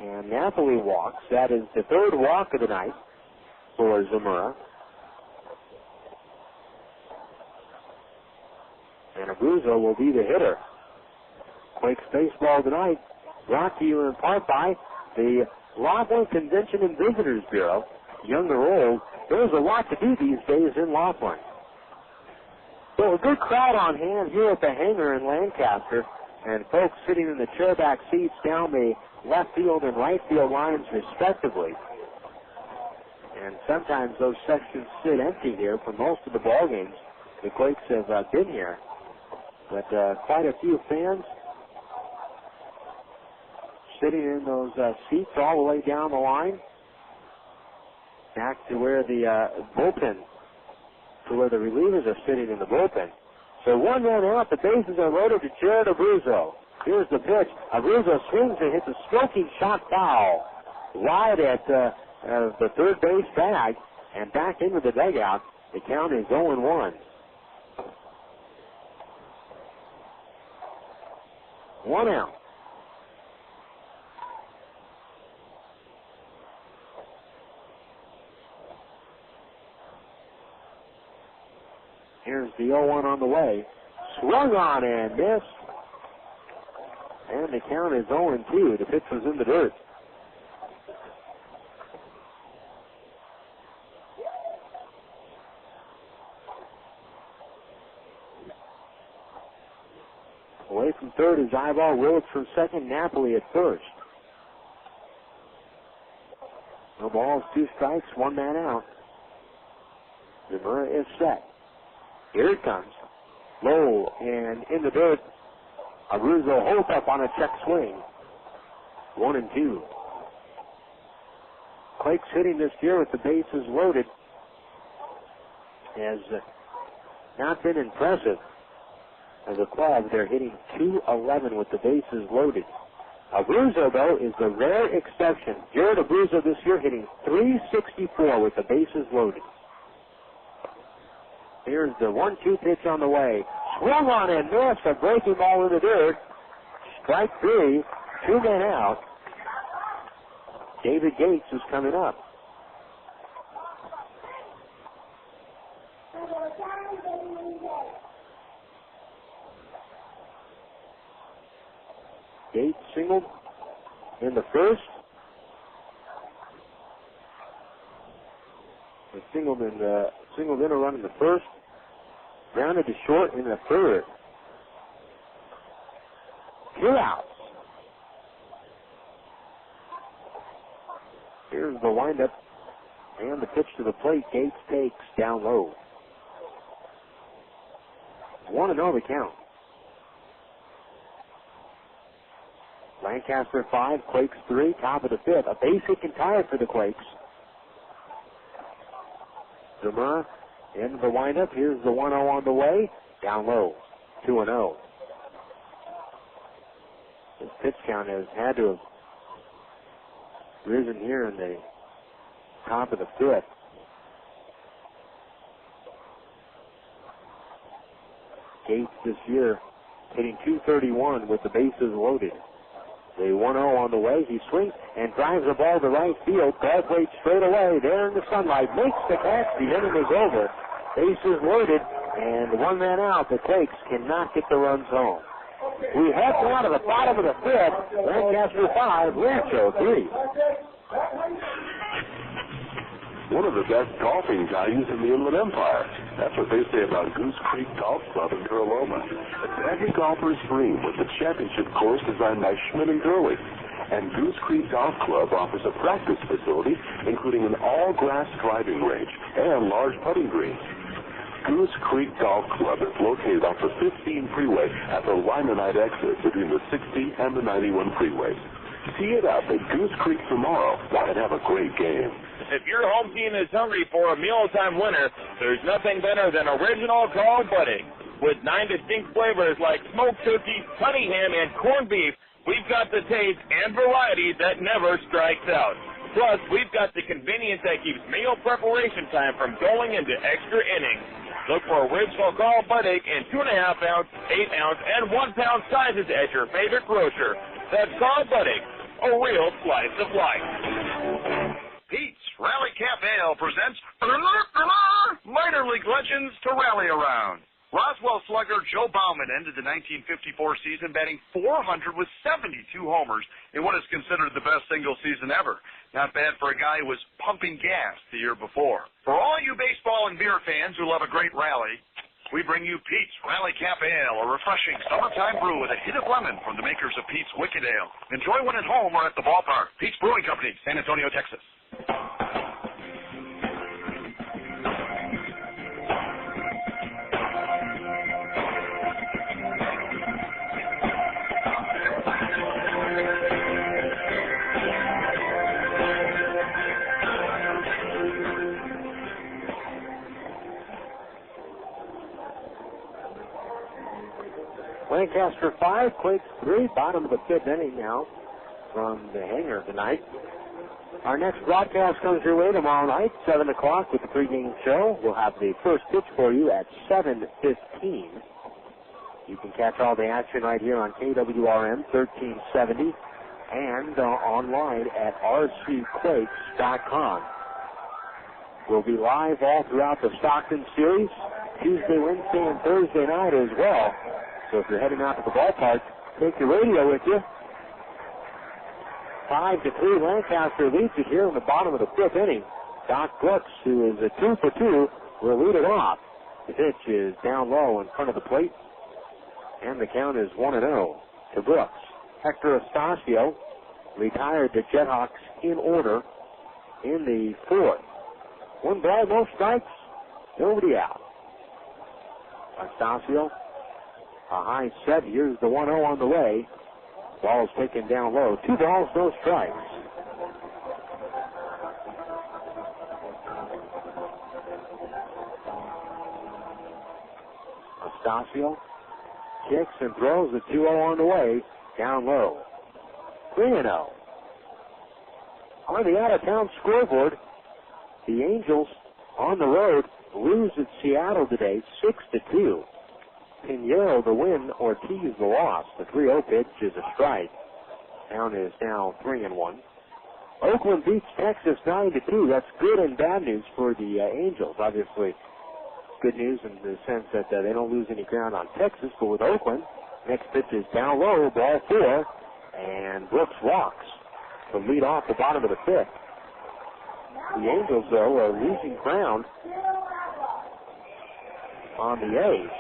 And Napoli walks. That is the third walk of the night for Zamora. And Abruzzo will be the hitter. Quakes baseball tonight brought to you in part by the Laughlin Convention and Visitors Bureau. Young or old, there's a lot to do these days in Laughlin. So a good crowd on hand here at the hangar in Lancaster, and folks sitting in the chairback seats down the left field and right field lines respectively. And sometimes those sections sit empty here for most of the ball games the Quakes have been here. But quite a few fans sitting in those seats all the way down the line, back to where the bullpen, to where the relievers are sitting in the bullpen. So one man out, the bases are loaded to Jared Abruzzo. Here's the pitch. Abruzzo swings and hits a stroking shot foul wide at the third base bag and back into the dugout. The count is 0-1. 1 out. Here's the 0-1 on the way. Swung on and missed. And the count is 0-2. The pitch was in the dirt. Away from third is Aybar. Willits from second. Napoli at first. No balls, 2 strikes, 1 man out. Zamora is set. Here it comes. Low and in the dirt. Abruzzo holds up on a check swing. 1-2. Quakes hitting this year with the bases loaded has not been impressive. As a club, they're hitting .211 with the bases loaded. Abruzzo, though, is the rare exception. Jared Abruzzo this year hitting .364 with the bases loaded. Here's the 1-2 pitch on the way. Swung on and missed. A breaking ball in the dirt. Strike 3. 2 men out. David Gates is coming up. Gates singled in the first. He singled in a run in the first. Grounded to short in the third. 2 outs. Here's the windup and the pitch to the plate. Gates takes down low. 1-0 the count. Lancaster 5, Quakes 3, top of the 5th. A base hit and tie for the Quakes. Zamora in the windup. Here's the 1-0 on the way. Down low. 2-0. This pitch count has had to have risen here in the top of the 5th. Gates this year hitting .231 with the bases loaded. The 1-0 on the way. He swings and drives the ball to right field. Galbraith straight away there in the sunlight. Makes the catch. The inning is over. Bases loaded and 1 man out. The Quakes cannot get the runs home. We head down to the bottom of the 5th. Lancaster 5, Rancho 3. One of the best golfing values in the Inland Empire. That's what they say about Goose Creek Golf Club in Caroloma. Every golfer's dream with the championship course designed by Schmidt and Gerlich. And Goose Creek Golf Club offers a practice facility, including an all-grass driving range and large putting greens. Goose Creek Golf Club is located off the 15 freeway at the Limonite exit between the 60 and the 91 freeways. Tee it up at Goose Creek tomorrow and have a great game. If your home team is hungry for a mealtime winner, there's nothing better than original Call Budde. With 9 distinct flavors like smoked turkey, honey ham, and corned beef, we've got the taste and variety that never strikes out. Plus, we've got the convenience that keeps meal preparation time from going into extra innings. Look for original Carl Budde in 2.5 ounce, 8 ounce, and 1 pound sizes at your favorite grocer. That's Carl Budde, a real slice of life. Pete's Rally Cafe Ale presents Minor League Legends to Rally Around. Roswell slugger Joe Bauman ended the 1954 season batting .400 with 72 homers in what is considered the best single season ever. Not bad for a guy who was pumping gas the year before. For all you baseball and beer fans who love a great rally, we bring you Pete's Rally Cafe Ale, a refreshing summertime brew with a hint of lemon from the makers of Pete's Wicked Ale. Enjoy one at home or at the ballpark. Pete's Brewing Company, San Antonio, Texas. Lancaster 5, Quakes 3, bottom of the 5th inning now from the hangar tonight. Our next broadcast comes your way tomorrow night, 7 o'clock with the pregame show. We'll have the first pitch for you at 7:15. You can catch all the action right here on KWRM 1370 and online at rcquakes.com. We'll be live all throughout the Stockton series, Tuesday, Wednesday, and Thursday night as well. So if you're heading out to the ballpark, take your radio with you. 5-3, Lancaster leads it here in the bottom of the 5th inning. Doc Brooks, who is a 2 for 2, will lead it off. The pitch is down low in front of the plate, and the count is 1-0 to Brooks. Hector Estacio retired the JetHawks in order in the 4th. 1 ball, no strikes, nobody out. Estacio, a high set. Here's the 1-0 on the way. Ball is taken down low. 2 balls, no strikes. Estacio kicks and throws the 2-0 on the way. Down low. 3-0. On the out-of-town scoreboard, the Angels on the road lose at Seattle today, 6-2. Pinheiro the win, Ortiz the loss. The 3-0 pitch is a strike. Count is now 3-1. Oakland beats Texas 9-2. That's good and bad news for the Angels. Obviously, good news in the sense that they don't lose any ground on Texas, but with Oakland, next pitch is down low, ball 4, and Brooks walks to lead off the bottom of the 5th. The Angels, though, are losing ground on the A's.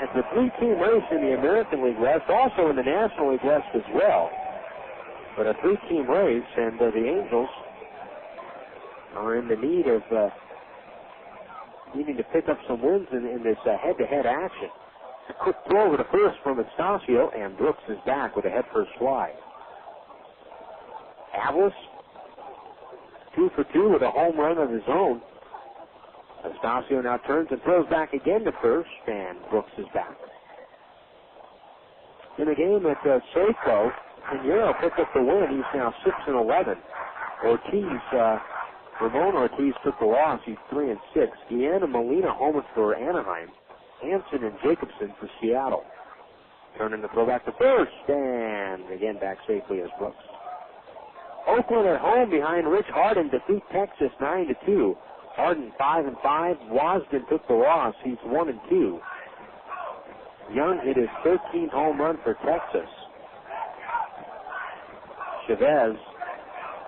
It's a 3-team race in the American League West, also in the National League West as well. But a 3-team race, and the Angels are in the need of needing to pick up some wins in this head-to-head action. A quick throw over the first from Estacio, and Brooks is back with a head-first slide. Avalos, 2 for 2 with a home run of his own. Estacio now turns and throws back again to first, and Brooks is back. In the game at Safeco, Pinheiro picked up the win. He's now 6-11. Ramon Ortiz took the loss. He's 3-6. Deanna Molina homered for Anaheim. Hansen and Jacobson for Seattle. Turning the throw back to first, and again back safely as Brooks. Oakland at home behind Rich Hardin defeat Texas 9-2. Hardin 5-5. Wasden took the loss. He's 1-2. Young hit his 13th home run for Texas. Chavez,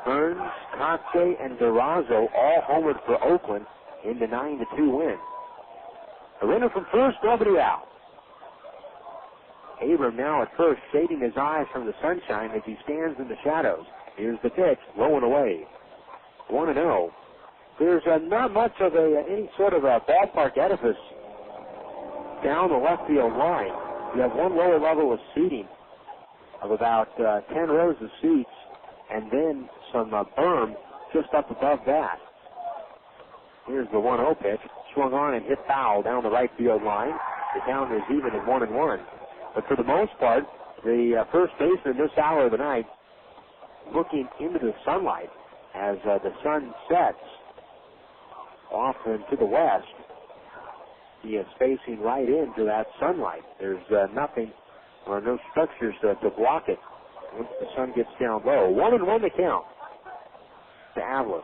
Burns, Kotze, and Durazo all homered for Oakland in the 9-2 win. A runner from first, nobody out. Abram now at first, shading his eyes from the sunshine as he stands in the shadows. Here's the pitch, low and away. 1-0. There's not much of any sort of a ballpark edifice down the left field line. You have one lower level of seating of about 10 rows of seats, and then some berm just up above that. Here's the 1-0 pitch. Swung on and hit foul down the right field line. The count is even at 1-1. But for the most part, the first baseman this hour of the night looking into the sunlight as the sun sets off into the west. he is facing right into that sunlight. There's nothing or no structures to block it once the sun gets down low. 1-1 to count to Avalos.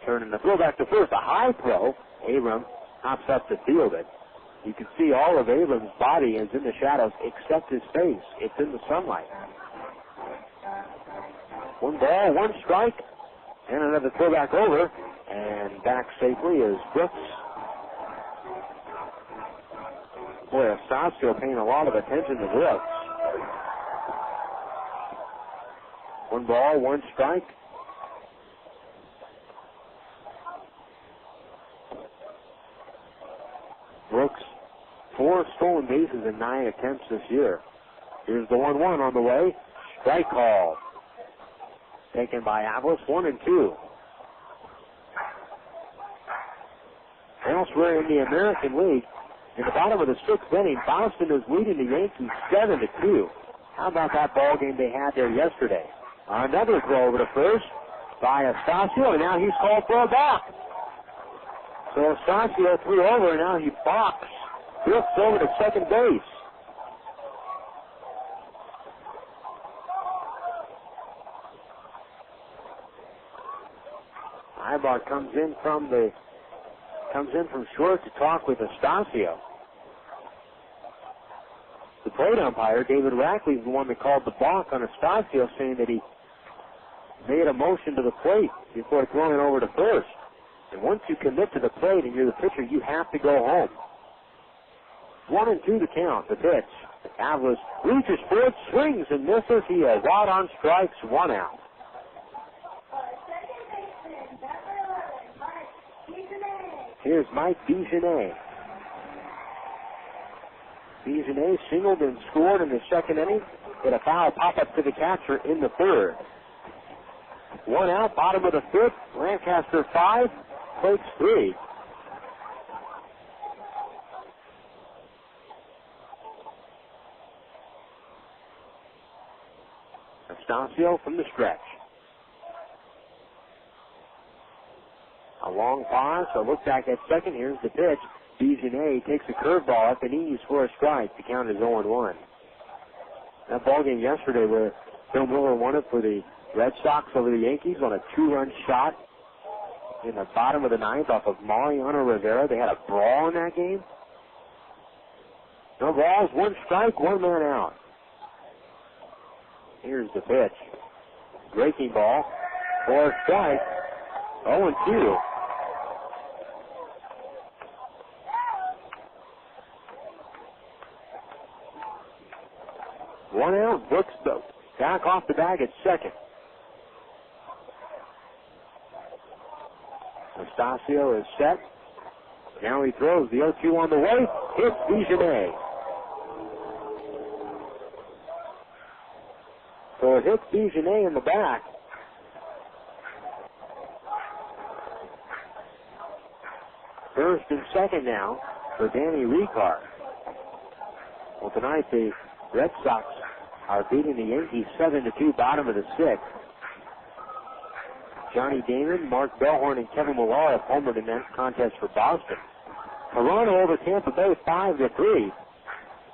Turning the throw back to first. A high throw. Abram hops up to field it. You can see all of Abram's body is in the shadows except his face. It's in the sunlight. 1 ball, 1 strike, and another throw back over. And back safely is Brooks. Boy, Estacio paying a lot of attention to Brooks. 1 ball, 1 strike. Brooks, 4 stolen bases in 9 attempts this year. Here's the 1-1 on the way. Strike call. Taken by Avalos, 1-2. Elsewhere in the American League, in the bottom of the 6th inning, Boston is leading the Yankees 7-2. How about that ball game they had there yesterday? Another throw over to first by Estacio, and now he's called for a balk. So Estacio threw over, and now he balks Brooks over to second base. Aybar comes in from short to talk with Estacio. The plate umpire, David Rackley, is the one that called the balk on Estacio, saying that he made a motion to the plate before throwing it over to first. And once you commit to the plate and you're the pitcher, you have to go home. 1-2 to count. The pitch. Avalos reaches for it, swings and misses. He is out on strikes, 1 out. Here's Mike Bigenet. Bigenet singled and scored in the second inning. Hit a foul pop-up to the catcher in the third. 1 out, bottom of the 5th. Lancaster 5, Quakes 3. Estacio from the stretch. A long pause, a look back at second. Here's the pitch. Bigenet takes a curveball up and knees for a strike. The count is 0-1. That ball game yesterday where Bill Miller won it for the Red Sox over the Yankees on a 2-run shot in the bottom of the 9th off of Mariano Rivera. They had a brawl in that game. No balls, 1 strike, 1 man out. Here's the pitch. Breaking ball for a strike. 0-2. One out, Brooks back off the bag at second. Estacio is set. Now he throws the 0-2 on the way. Hits Bigenet. So it hits Bigenet in the back. First and second now for Danny Richar. Well, tonight the Red Sox are beating the Yankees 7-2, bottom of the 6th. Johnny Damon, Mark Bellhorn, and Kevin Millar have homered in that contest for Boston. Toronto over Tampa Bay 5-3.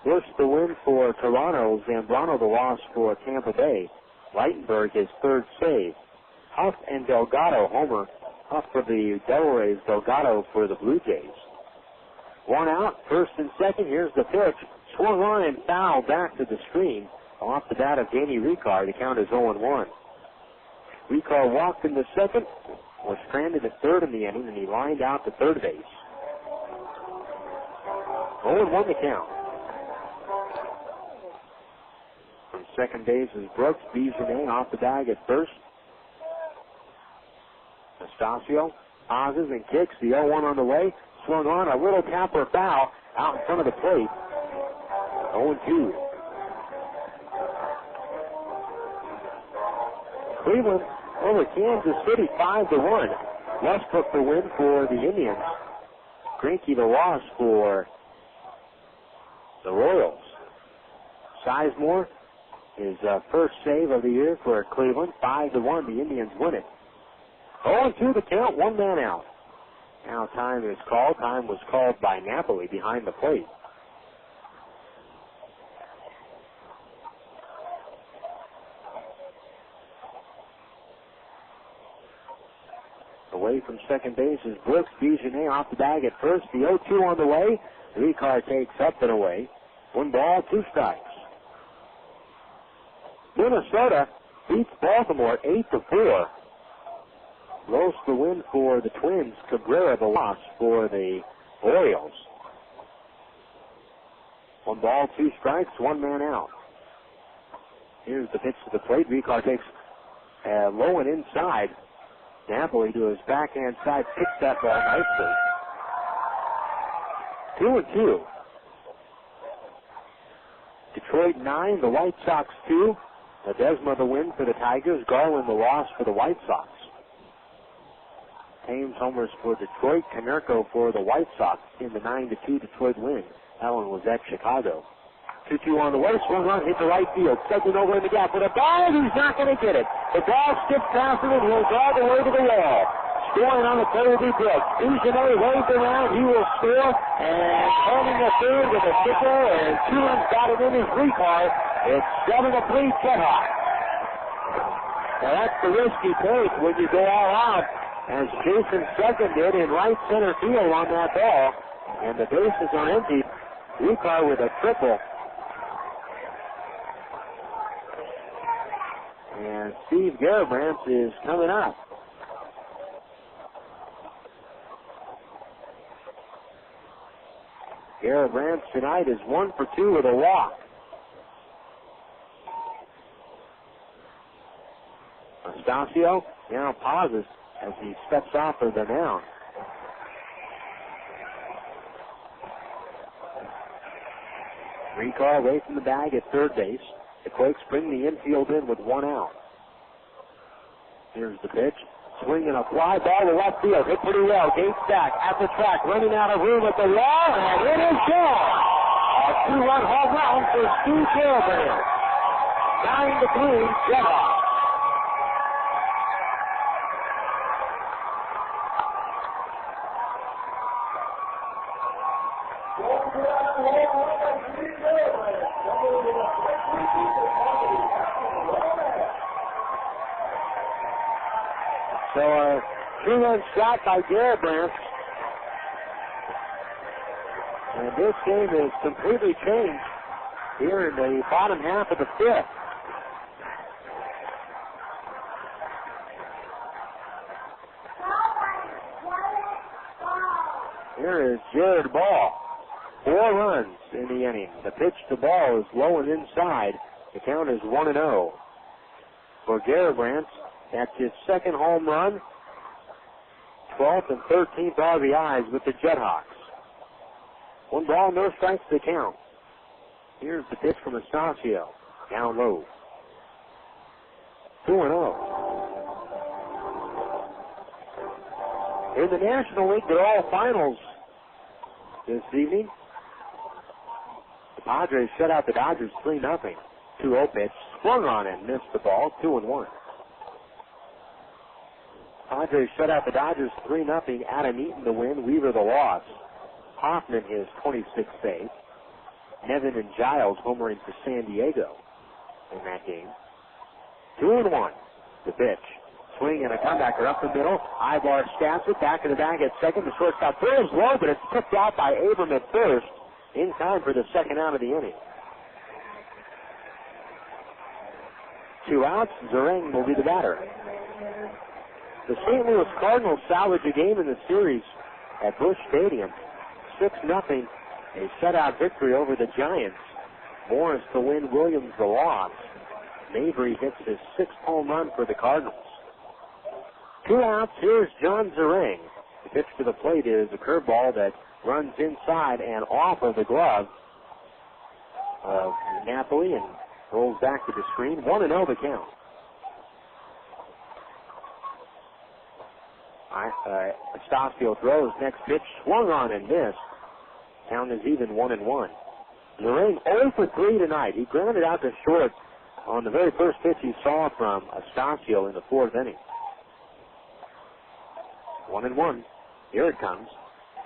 Bush the win for Toronto, Zambrano the loss for Tampa Bay. Lightenberg his third save. Huff and Delgado homer. Huff for the Devil Rays, Delgado for the Blue Jays. 1 out, first and second. Here's the pitch. Swung on and foul back to the screen. Off the bat of Danny Richar, the count is 0-1. Richar walked in the second, was stranded at third in the inning, and he lined out to third base. 0-1 the count. From second base is Brooks. Bigenet off the bag at first. Estacio pauses and kicks. The 0-1 on the way. Swung on, a little tap or foul out in front of the plate. 0-2. Cleveland over Kansas City 5-1. Westbrook the win for the Indians. Greinke the loss for the Royals. Sizemore, his first save of the year for Cleveland. 5-1. The Indians win it. 0-2 the count. 1 man out. Now time is called. Time was called by Napoli behind the plate. Away from second base is Brooks. Bijonet off the bag at first. The 0-2 on the way. Richar takes up and away. 1 ball, 2 strikes. Minnesota beats Baltimore 8-4. Los the win for the Twins. Cabrera the loss for the Orioles. 1 ball, 2 strikes, 1 man out. Here's the pitch to the plate. Richar takes low and inside. Napoli to his backhand side picks that ball nicely. 2-2. Detroit 9, the White Sox 2. Ledesma the win for the Tigers. Garland the loss for the White Sox. Thames homers for Detroit. Canerco for the White Sox in the 9-2 Detroit win. That one was at Chicago. 2-2 on the way. Swung on, hit the right field. Second over in the gap with a ball. He's not going to get it. The ball skips past him and rolls all the way to the wall. Scoring on the play will be Brooks. Bijonet waves around. He will score. And turning the third with a sickle. And 2 runs got it in his Richar. It's 7-3 JetHawks. Now that's the risk you take when you go all out. As Jason second did in right center field on that ball. And the bases are empty. Richar with a triple. And Steve Garibrandt is coming up. Garibrandt tonight is 1 for 2 with a walk. Anastasio now pauses as he steps off of the mound. Richar away from the bag at third base. The Quakes bring the infield in with 1 out. Here's the pitch. Swing and a fly ball to left field. Hit pretty well. Gates back at the track. Running out of room at the wall. And it is gone. A 2-run home run for Steve Garibrandt. 9-3 JetHawks. So a 2-run shot by Garibrandt. And this game is completely changed here in the bottom half of the 5th. Here is Jared Ball. 4 runs in the inning. The pitch to Ball is low and inside. The count is 1-0. For Garibrandt, that's his second home run. 12th and 13th RBIs with the JetHawks. 1 ball, no strikes to count. Here's the pitch from Anastasio. Down low. 2-0. In the National League, they're all finals this evening. The Padres shut out the Dodgers 3-0. 2-0 pitch. Swung on and missed the ball. 2-1. Padres shut out the Dodgers 3-0. Adam Eaton the win. Weaver the loss. Hoffman his 26th save. Nevin and Giles homering for San Diego in that game. 2-1. The pitch. Swing and a comebacker up the middle. Aybar stabs it back in the bag at second. The shortstop throws low, but it's tipped out by Abram at first in time for the second out of the inning. 2 outs. Zereng will be the batter. The St. Louis Cardinals salvage a game in the series at Busch Stadium. 6-0. A shutout victory over the Giants. Morris the win, Williams the loss. Mabry hits his 6th home run for the Cardinals. 2 outs. Here's John Zereng. The pitch to the plate is a curveball that runs inside and off of the glove of Napoli and rolls back to the screen. 1-0 the count. Anastasio throws. Next pitch swung on and missed. Count is even 1-1. Zereng 0 for 3 tonight. He grounded out to short on the very first pitch he saw from Anastasio in the 4th inning. 1-1. Here it comes.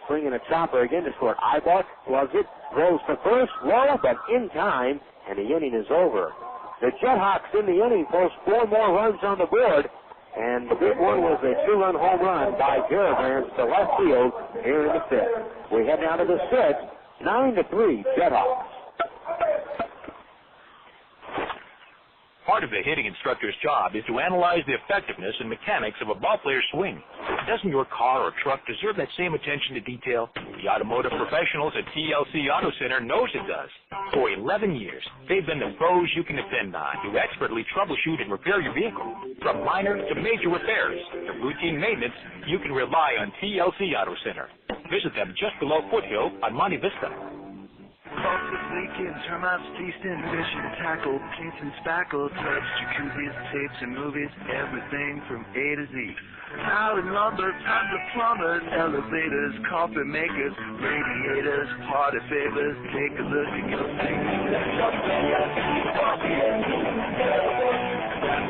Swinging a chopper again to short. Aybar loves it. Throws to first. Low, but in time. And the inning is over. The JetHawks in the inning post 4 more runs on the board. And the big one was a 2-run home run by Garavands to left field here in the 5th. We head now to the 6th. 9-3, JetHawks. Part of the hitting instructor's job is to analyze the effectiveness and mechanics of a ball player's swing. Doesn't your car or truck deserve that same attention to detail? The automotive professionals at TLC Auto Center knows it does. For 11 years, they've been the pros you can depend on to expertly troubleshoot and repair your vehicle. From minor to major repairs to routine maintenance, you can rely on TLC Auto Center. Visit them just below Foothill on Monte Vista. Faucets leaking, termites feasting, fishing, tackle, paints and spackle, tubs, jacuzzis, tapes and movies, everything from A to Z. Tile and lumber, tons of plumbers, elevators, coffee makers, radiators, party favors. Take a look at your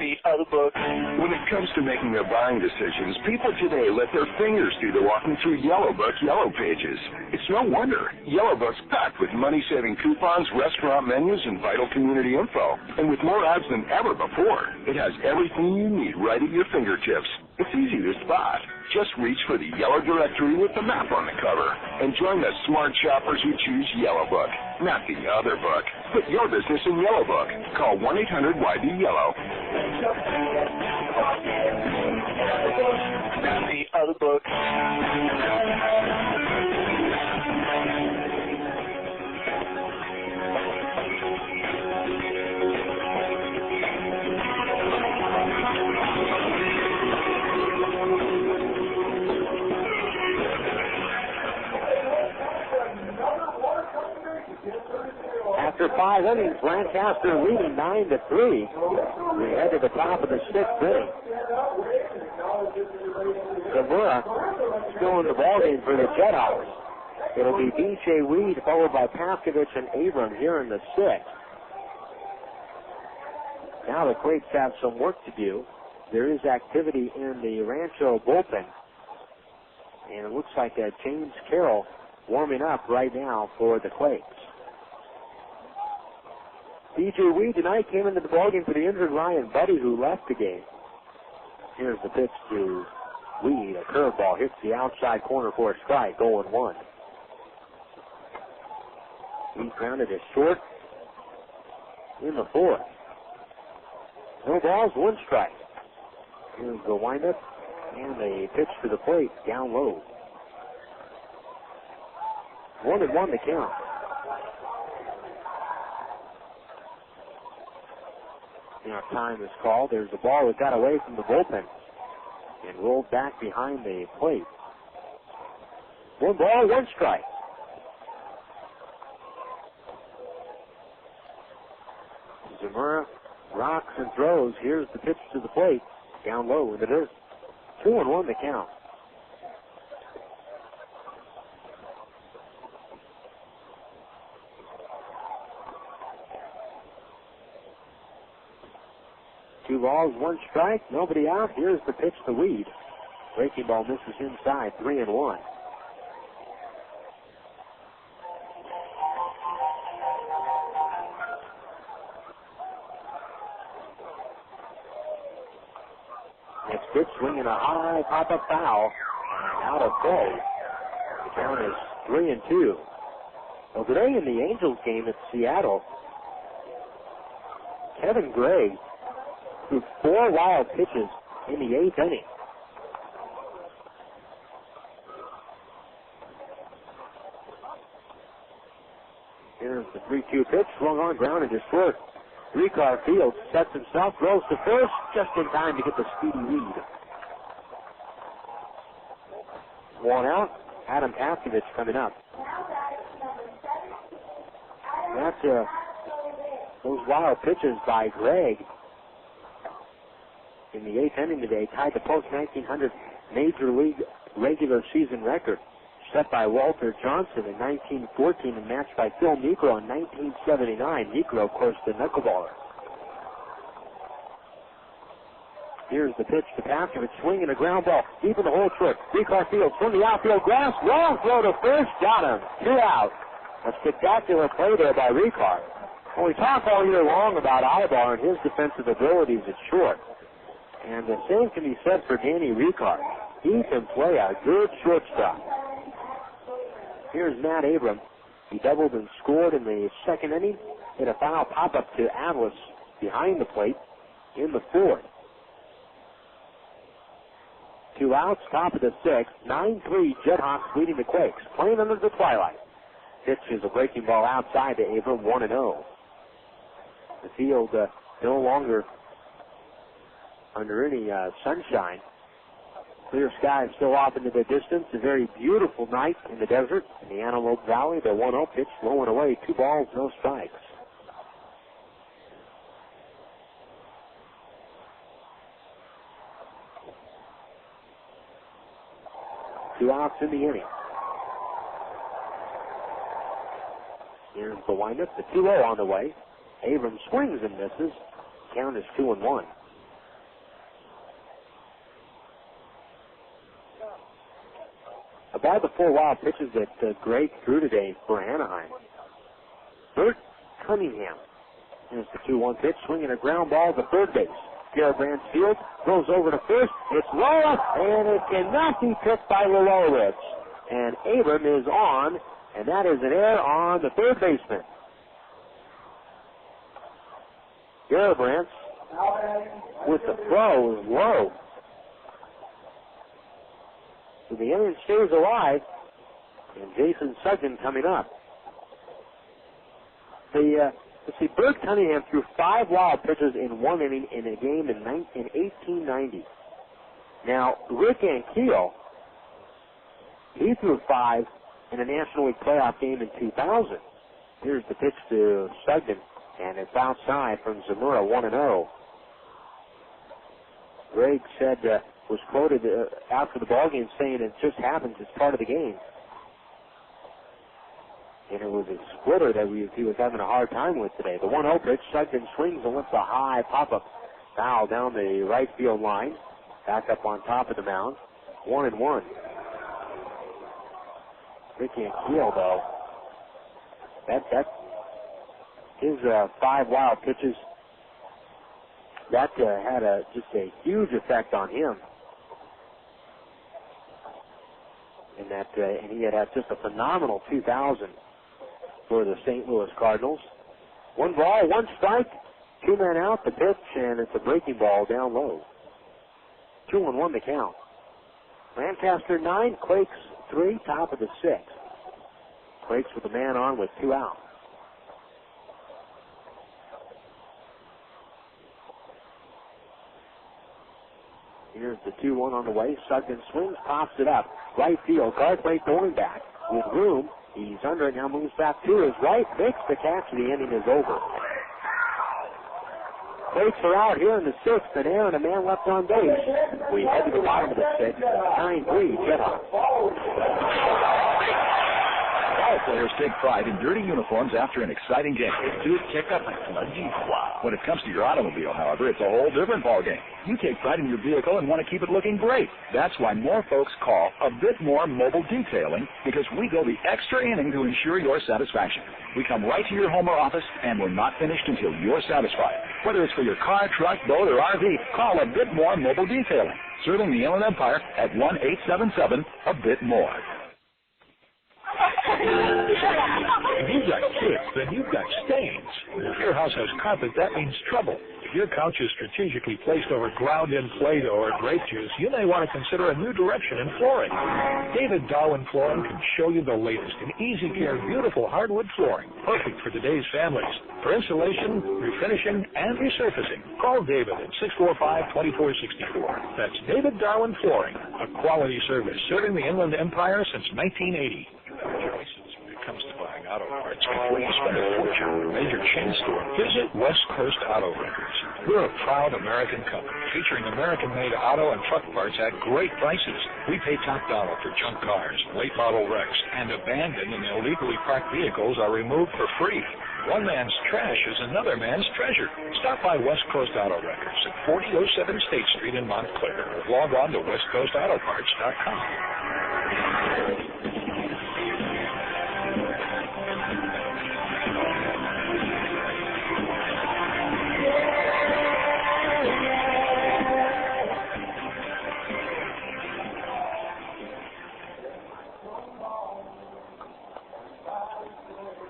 The other book. When it comes to making their buying decisions, people today let their fingers do the walking through Yellow Book Yellow Pages. It's no wonder. Yellow Book's packed with money-saving coupons, restaurant menus, and vital community info. And with more ads than ever before, it has everything you need right at your fingertips. It's easy to spot. Just reach for the yellow directory with the map on the cover and join the smart shoppers who choose Yellow Book, not the other book. Put your business in Yellow Book. Call 1-800-YB-YELLOW. The other book. After 5 innings, Lancaster leading 9-3. We head to the top of the 6th inning. Zamora still in the ballgame for the JetHawks. It'll be DJ Weed followed by Paskovich and Abram here in the 6th. Now the Quakes have some work to do. There is activity in the Rancho bullpen. And it looks like James Carroll warming up right now for the Quakes. DJ Weed tonight came into the ballgame for the injured Ryan Budde, who left the game. Here's the pitch to Weed. A curveball hits the outside corner for a strike, 0-1. Weed grounded it short in the 4th. No balls, 1 strike. Here's the windup and a pitch to the plate, down low. 1-1 the count. Now time is called. There's a ball that got away from the bullpen and rolled back behind the plate. 1 ball, 1 strike. Zamora rocks and throws. Here's the pitch to the plate. Down low in the dirt. 2-1 the count. Two balls, 1 strike, nobody out. Here's the pitch to Weed. Breaking ball misses inside, 3-1. Next pitch, swinging a high pop-up foul. Out of play. The count is 3-2. Well, today in the Angels game at Seattle, Kevin Gray threw 4 wild pitches in the 8th inning. Here's the 3-2 pitch, swung on, grounded to short. Three-car field, sets himself, throws to first, just in time to get the speedy lead. 1 out, Adam Paskovich coming up. That's those wild pitches by Gregg in the 8th inning today tied the post-1900 Major League regular season record set by Walter Johnson in 1914 and matched by Phil Niekro in 1979. Niekro, of course, the knuckleballer. Here's the pitch to Paskovich, swinging a ground ball deep in the hole short. Richar fields from the outfield grass. Long throw to first. Got him. 2 out. A spectacular play there by Richar. Well, we talk all year long about Aybar and his defensive abilities at short. And the same can be said for Danny Richar. He can play a good shortstop. Here's Matt Abram. He doubled and scored in the second inning. Hit a foul pop-up to Atlas behind the plate in the fourth. 2 outs, top of the sixth. 9-3, JetHawks leading the Quakes. Playing under the twilight. Pitch is a breaking ball outside to Abram, 1-0. The field no longer under any sunshine. Clear skies still off into the distance. A very beautiful night in the desert in the Antelope Valley. The 1-0 pitch low and away. 2 balls, no strikes. Two outs in the inning. Here's the windup. The 2-0 on the way. Abram swings and misses. Count is 2-1. About the 4 wild pitches that Gregg threw today for Anaheim. Bert Cunningham. Here's the 2-1 pitch, swinging a ground ball to third base. Garabrandt field, goes over to first. It's low, and it cannot be picked by Lulowicz. And Abram is on, and that is an error on the third baseman. Garabrandt with the throw is low. So the inning stays alive, and Jason Sugden coming up. Let's see, Bert Cunningham threw 5 wild pitches in 1 inning in a game in 1890. Now, Rick Ankiel, he threw 5 in a National League playoff game in 2000. Here's the pitch to Sugden, and it's outside from Zamora, 1-0. Gregg said, was quoted after the ballgame saying it just happens, it's part of the game. And it was a splitter that he was having a hard time with today. The 1-0 pitch, Sugden swings and lifts a high pop-up foul down the right field line. Back up on top of the mound. 1-1. Ricky Ankiel, though, that his 5 wild pitches, that had just a huge effect on him. And he had just a phenomenal 2000 for the St. Louis Cardinals. 1 ball, 1 strike, 2 men out, the pitch, and it's a breaking ball down low. 2-1 the count. Lancaster 9, Quakes 3, top of the 6th. Quakes with a man on with 2 out. Here's the 2-1 on the way. Sugden swings, pops it up. Right field, Garthwaite going back with room. He's under it now, moves back to his right, makes the catch, the inning is over. Quakes are out here in the 6th, and Aaron, a man left on base. We head to the bottom of the 6th, 9-3, JetHawks. Players take pride in dirty uniforms after an exciting game. Dude, check out my sludgy. Wow. When it comes to your automobile, however, it's a whole different ballgame. You take pride in your vehicle and want to keep it looking great. That's why more folks call A Bit More Mobile Detailing, because we go the extra inning to ensure your satisfaction. We come right to your home or office, and we're not finished until you're satisfied. Whether it's for your car, truck, boat, or RV, call A Bit More Mobile Detailing. Serving the Inland Empire at 1-877-A-BIT-MORE. If you've got kids, then you've got stains. If your house has carpet, that means trouble. If your couch is strategically placed over ground-in Play-Doh or grape juice, you may want to consider a new direction in flooring. David Darwin Flooring can show you the latest in easy-care, beautiful hardwood flooring, perfect for today's families. For installation, refinishing, and resurfacing, call David at 645-2464. That's David Darwin Flooring, a quality service serving the Inland Empire since 1980. Choices when it comes to buying auto parts before you spend a fortune at a major chain store. Visit West Coast Auto Records. We're a proud American company featuring American-made auto and truck parts at great prices. We pay top dollar for junk cars, late model wrecks, and abandoned and illegally parked vehicles are removed for free. One man's trash is another man's treasure. Stop by West Coast Auto Records at 4007 State Street in Montclair or log on to westcoastautoparts.com.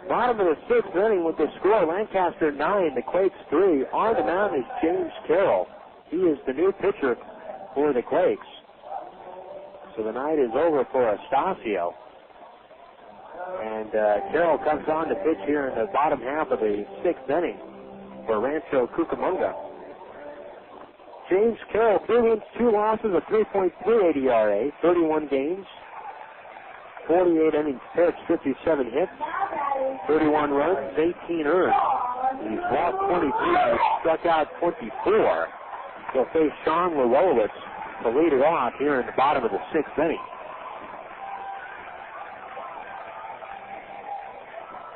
Bottom of the sixth inning with the score, Lancaster 9, the Quakes 3. On the mound is James Carroll. He is the new pitcher for the Quakes. So the night is over for Estacio. And Carroll comes on to pitch here in the bottom half of the sixth inning for Rancho Cucamonga. James Carroll, 3 wins, 2 losses, a 3.38 ERA, 31 games, 48 innings pitched, 57 hits, 31 runs, 18 earned. He's walked 23, he's struck out 24. He'll face Sean Willits to lead it off here in the bottom of the sixth inning.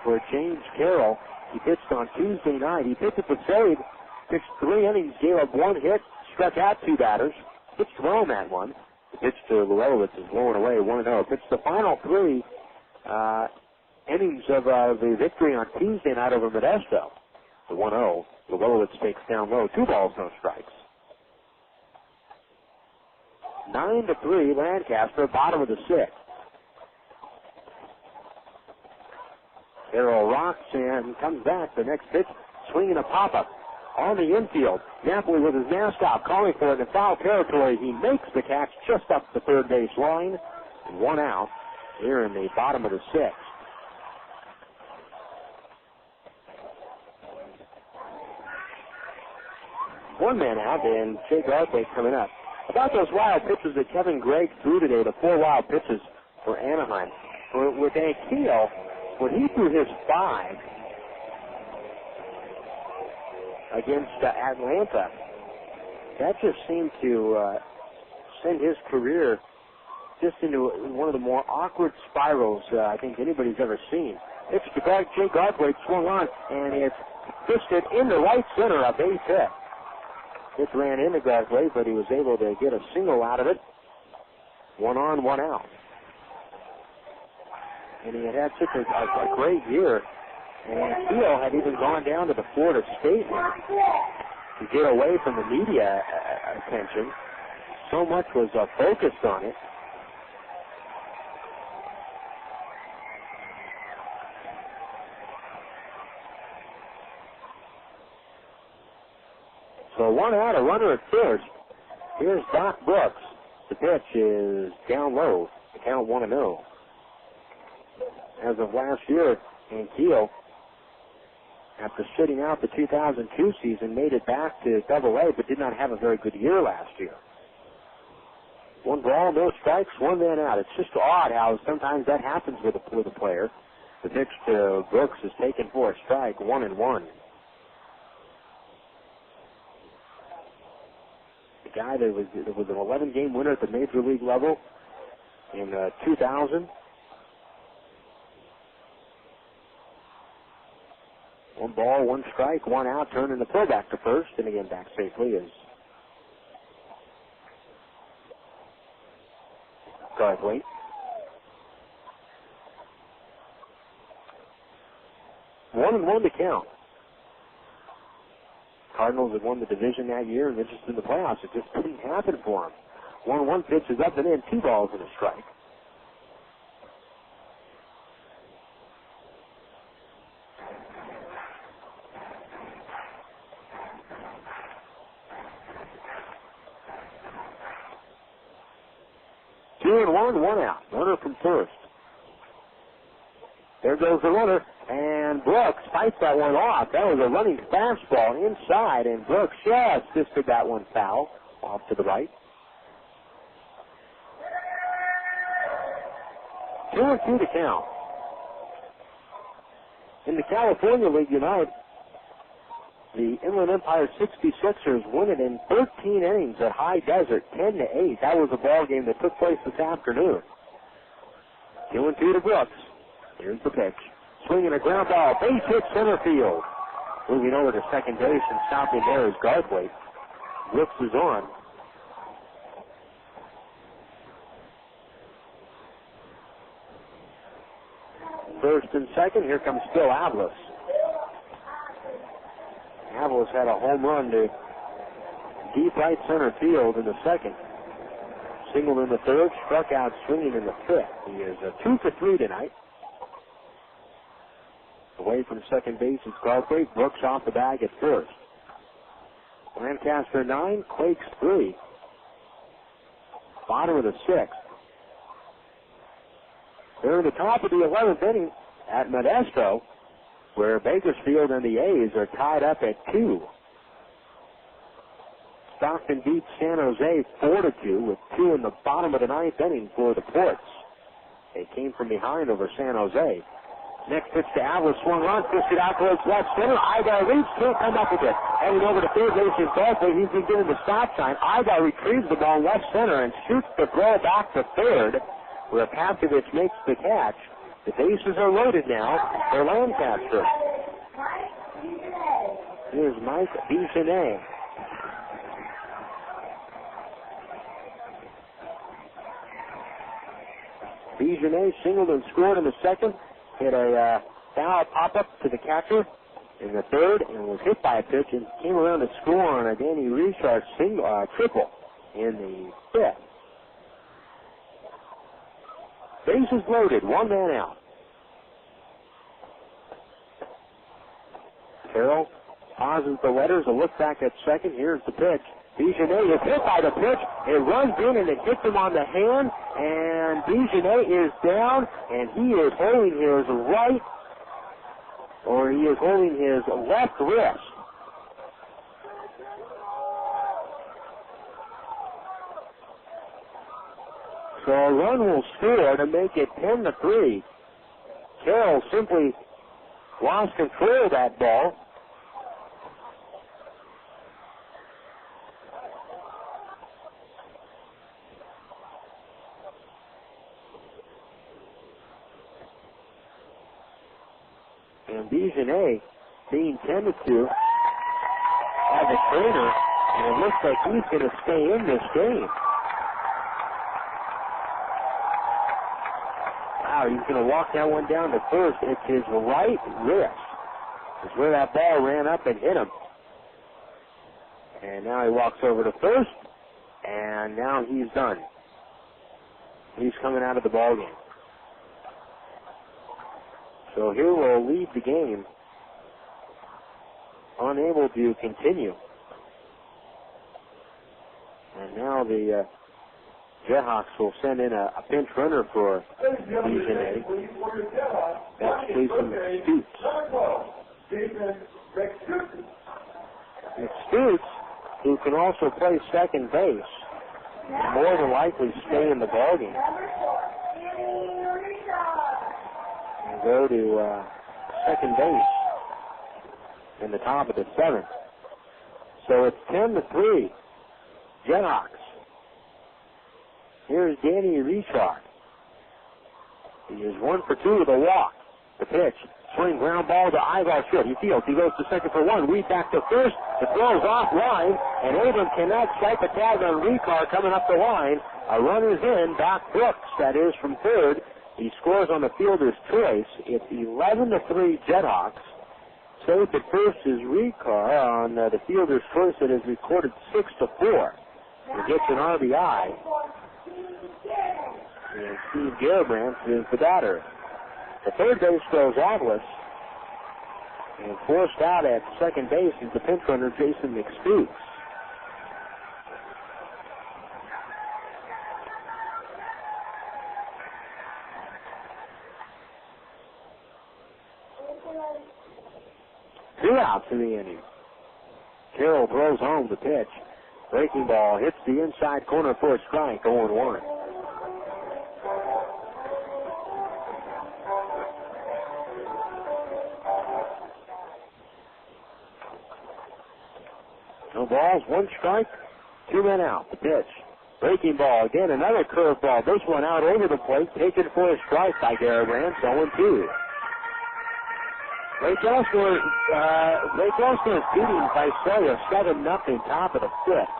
For James Carroll, he pitched on Tuesday night. He pitched at the save, pitched 3 innings, gave up 1 hit, struck out 2 batters, pitched well in that one. The pitch to Willits is blowing away 1-0. Pitched the final 3 innings of the victory on Tuesday night over Modesto. The 1-0. Willits takes down low. 2 balls, no strikes. 9-3, Lancaster, bottom of the sixth. Carroll rocks and comes back. The next pitch, swinging a pop-up on the infield. Napoli with his mask off, calling for it in foul territory. He makes the catch just up the third base line. And 1 out here in the bottom of the sixth. One man out, and Jay Garthwaite coming up. About those wild pitches that Kevin Gregg threw today, the 4 wild pitches for Anaheim. With Akeel, when he threw his 5 against Atlanta, that just seemed to send his career just into one of the more awkward spirals I think anybody's ever seen. It's to Jay Garthwaite, swung on, and it's fisted into right center, a base hit. It ran into Garthwaite, but he was able to get a single out of it. 1 on, 1 out. And he had such a great year. And Keel had even gone down to the Florida State to get away from the media attention. So much was focused on it. So 1 out, a runner at first. Here's Doc Brooks. The pitch is down low. The count 1-0. As of last year, Keel, after sitting out the 2002 season, made it back to Double-A, but did not have a very good year last year. 1 ball, no strikes, 1 man out. It's just odd how sometimes that happens with a player. The pitch to Brooks is taken for a strike, 1-1. The guy that was an 11-game winner at the major league level in 2000. 1 ball, 1 strike, 1 out, turning the throw back to first, and again back safely is Garthwaite. One and one to count. Cardinals had won the division that year, and they're just in the playoffs. It just didn't happen for them. 1-1 pitch is up and in, 2 balls and a strike. Two and one out. Runner from first. There goes the runner, and Brooks fights that one off. That was a running fastball inside, and Brooks just fisted that one foul off to the right. 2-2 to count. In the California League United, the Inland Empire 66ers win it in 13 innings at High Desert, 10-8. That was a ball game that took place this afternoon. 2-2 to Brooks. Here's the pitch. Swinging a ground ball. Base hit center field. Moving over to second base and stopping there is Garthwaite. Brooks is on. First and second, here comes Phil Avalos. Avalos had a home run to deep right center field in the second. Singled in the third, struck out swinging in the fifth. He is 2 for 3 tonight. Away from second base is Garthwaite. Brooks off the bag at first. Lancaster 9, Quakes 3. Bottom of the sixth. They're in the top of the 11th inning at Modesto, where Bakersfield and the A's are tied up at 2. Stockton beats San Jose 4-2 with 2 in the bottom of the 9th inning for the Ports. They came from behind over San Jose. Next pitch to Avalos, swung on, pushed it out towards left center. Aybar reads, can't come up with it. Heading over to third base is Garthwaite. He's been given the stop sign. Aybar retrieves the ball left center and shoots the throw back to third, where Pavkovich makes the catch. The bases are loaded now for Lancaster. Here's Mike Bigenet. Bigenet singled and scored in the second. Hit a foul pop-up to the catcher in the third and was hit by a pitch and came around to score on a Danny Richar triple in the fifth. Bases loaded, one man out. Carroll pauses the letters, a look back at second. Here's the pitch. Bigenet is hit by the pitch. It runs in and it hits him on the hand, and Bigenet is down, and he is holding his right, or he is holding his left wrist. So a run will score to make it 10-3. Carroll simply lost control of that ball. And Bigenet, being tended to as a trainer, and it looks like he's going to stay in this game. Wow, he's going to walk that one down to first. It's his right wrist. It's where that ball ran up and hit him. And now he walks over to first, and now he's done. He's coming out of the ball game. So here will lead the game, unable to continue. And now the JetHawks will send in a pinch runner for Bigenet. That's Jason McStutes. McStutes, who can also play second base, more than likely stay in the ballgame. And go to second base in the top of the seventh. So it's 10-3. JetHawks. Here's Danny Richar. He is 1 for 2 with a walk. The pitch. Swing ground ball to Aybar short. He fields. He goes to second for 1. Reed back to first. The throw is offline, and Abram cannot swipe a tag on Richar coming up the line. A runner's in. Doc Brooks, that is, from third. He scores on the fielder's choice. It's 11-3 JetHawks. Safe at first is Richar on the fielder's choice that is recorded 6-4. He gets an RBI. And Steve Garibrandt is the batter. The third base goes Avalos. And forced out at second base is the pinch runner, Jason McStutes. Two outs in the inning. Carroll throws home the pitch. Breaking ball hits the inside corner for a strike, 0-1. No balls, 1 strike, 2 men out. The pitch. Breaking ball again, another curveball. This one out over the plate, taken for a strike by Garibrandt, 0-2. Lake Elsinore is beating Visalia 7-0 top of the fifth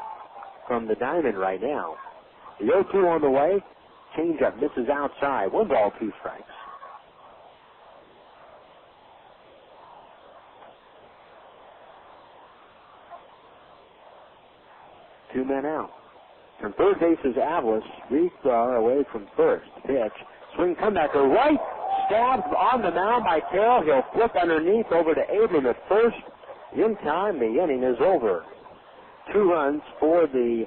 from the diamond right now. The 0-2 on the way. Change up, misses outside. 1 ball, 2 strikes. Two men out. From third base is Avalos. Richar away from first. Pitch. Swing comeback to right. Stabbed on the mound by Carroll. He'll flip underneath over to Abram at first. In time, the inning is over. 2 runs for the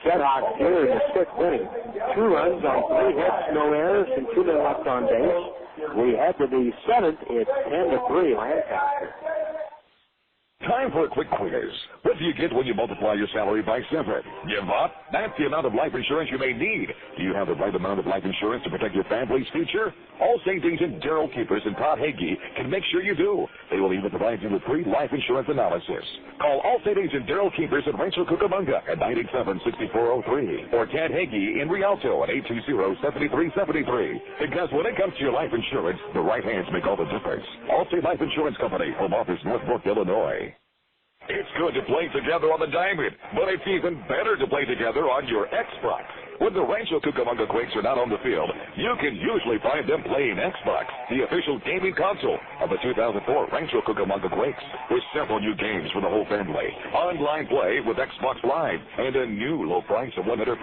JetHawks here in the 6th inning. 2 runs on 3 hits, no errors, and 2 men left on base. We head to the 7th. It's 10-3 Lancaster. Time for a quick quiz. What do you get when you multiply your salary by 7? Give up? That's the amount of life insurance you may need. Do you have the right amount of life insurance to protect your family's future? Allstate agent Daryl Keepers and Todd Hagee can make sure you do. They will even provide you with free life insurance analysis. Call Allstate agent Daryl Keepers at Rancho Cucamonga at 987-6403 or Tad Hagee in Rialto at 820-7373. Because when it comes to your life insurance, the right hands make all the difference. Allstate Life Insurance Company, home office, Northbrook, Illinois. It's good to play together on the diamond, but it's even better to play together on your Xbox. When the Rancho Cucamonga Quakes are not on the field, you can usually find them playing Xbox, the official gaming console of the 2004 Rancho Cucamonga Quakes, with several new games for the whole family, online play with Xbox Live, and a new low price of $149.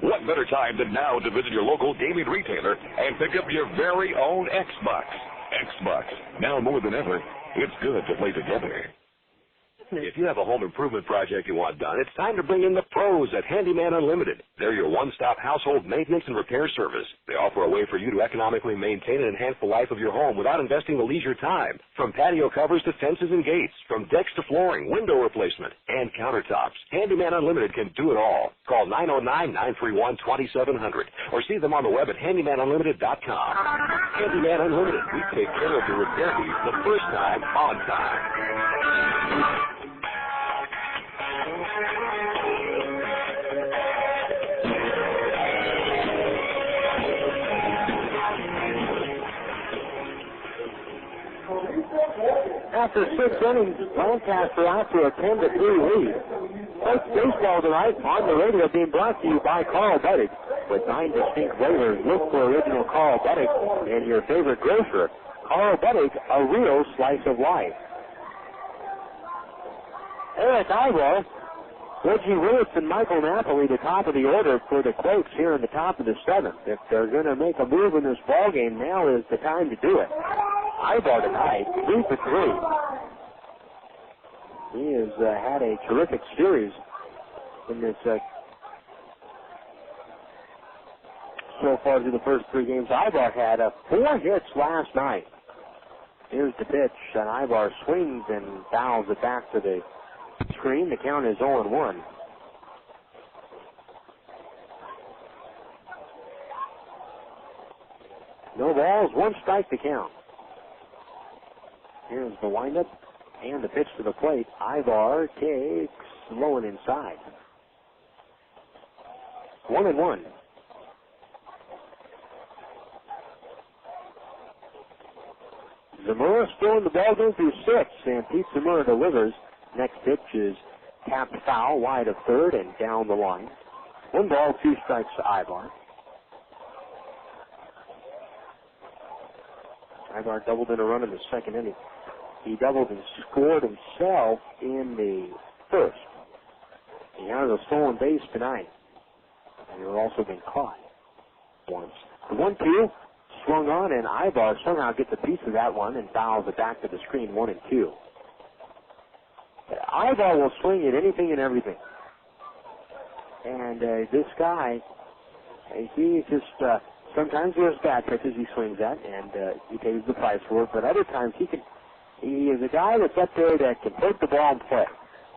What better time than now to visit your local gaming retailer and pick up your very own Xbox? Xbox, now more than ever, it's good to play together. If you have a home improvement project you want done, it's time to bring in the pros at Handyman Unlimited. They're your one-stop household maintenance and repair service. They offer a way for you to economically maintain and enhance the life of your home without investing the leisure time. From patio covers to fences and gates, from decks to flooring, window replacement, and countertops, Handyman Unlimited can do it all. Call 909-931-2700 or see them on the web at handymanunlimited.com. Handyman Unlimited. We take care of your repair needs the first time, on time. After 6 innings, Lancaster out to a 10-3 lead. Quakes baseball tonight on the radio being brought to you by Carl Budde. With 9 distinct flavors, look for original Carl Budde and your favorite grocer. Carl Budde, a real slice of life. Erick Aybar, Reggie Willits, and Michael Napoli, the top of the order for the Quakes here in the top of the 7th. If they're going to make a move in this ballgame, now is the time to do it. Aybar tonight, 3 for 3. He has had a terrific series in this so far through the first 3 games. Aybar had 4 hits last night. Here's the pitch, and Aybar swings and fouls it back to the screen. The count is 0-1. No balls, 1 strike to count. Here's the windup and the pitch to the plate. Aybar takes low and inside. 1-1. Zamora still in the ballgame through 6, and Pete Zamora delivers. Next pitch is tapped foul, wide of third and down the line. 1 ball, 2 strikes to Aybar. Aybar doubled in a run in the 2nd inning. He doubled and scored himself in the 1st. He has a stolen base tonight. And he's also been caught once. The 1-2 swung on, and Aybar somehow gets a piece of that one and fouls it back to the screen, 1-2. Aybar will swing at anything and everything. And this guy, he just, sometimes there's bad pitches he swings at, and he pays the price for it, but other times he is a guy that's up there that can take the ball and play.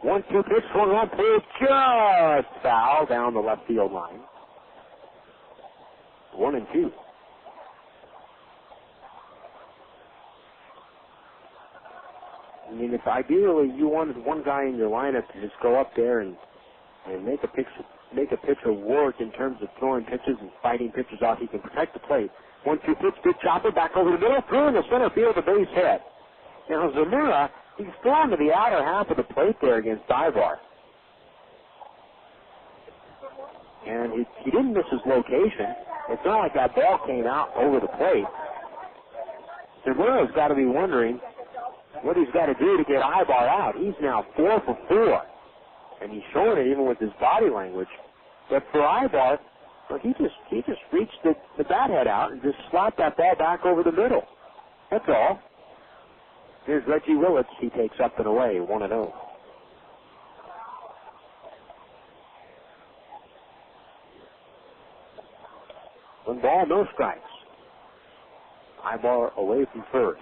1-2 pitch, swung on, pitch, just foul down the left field line. 1-2. I mean, if ideally you wanted one guy in your lineup to just go up there and make a make a pitcher work in terms of throwing pitches and fighting pitches off. He can protect the plate. 1-2 pitch, good chopper, back over the middle, through in the center field, a base hit. Now Zamora, he's thrown to the outer half of the plate there against Aybar. And he didn't miss his location. It's not like that ball came out over the plate. Zamora's got to be wondering what he's got to do to get Aybar out. He's now 4 for 4. And he's showing it even with his body language. But for Aybar, well, he just reached the bat head out and just slapped that ball back over the middle. That's all. Here's Reggie Willits. He takes up and away, 1-0. One ball, no strikes. Aybar away from first.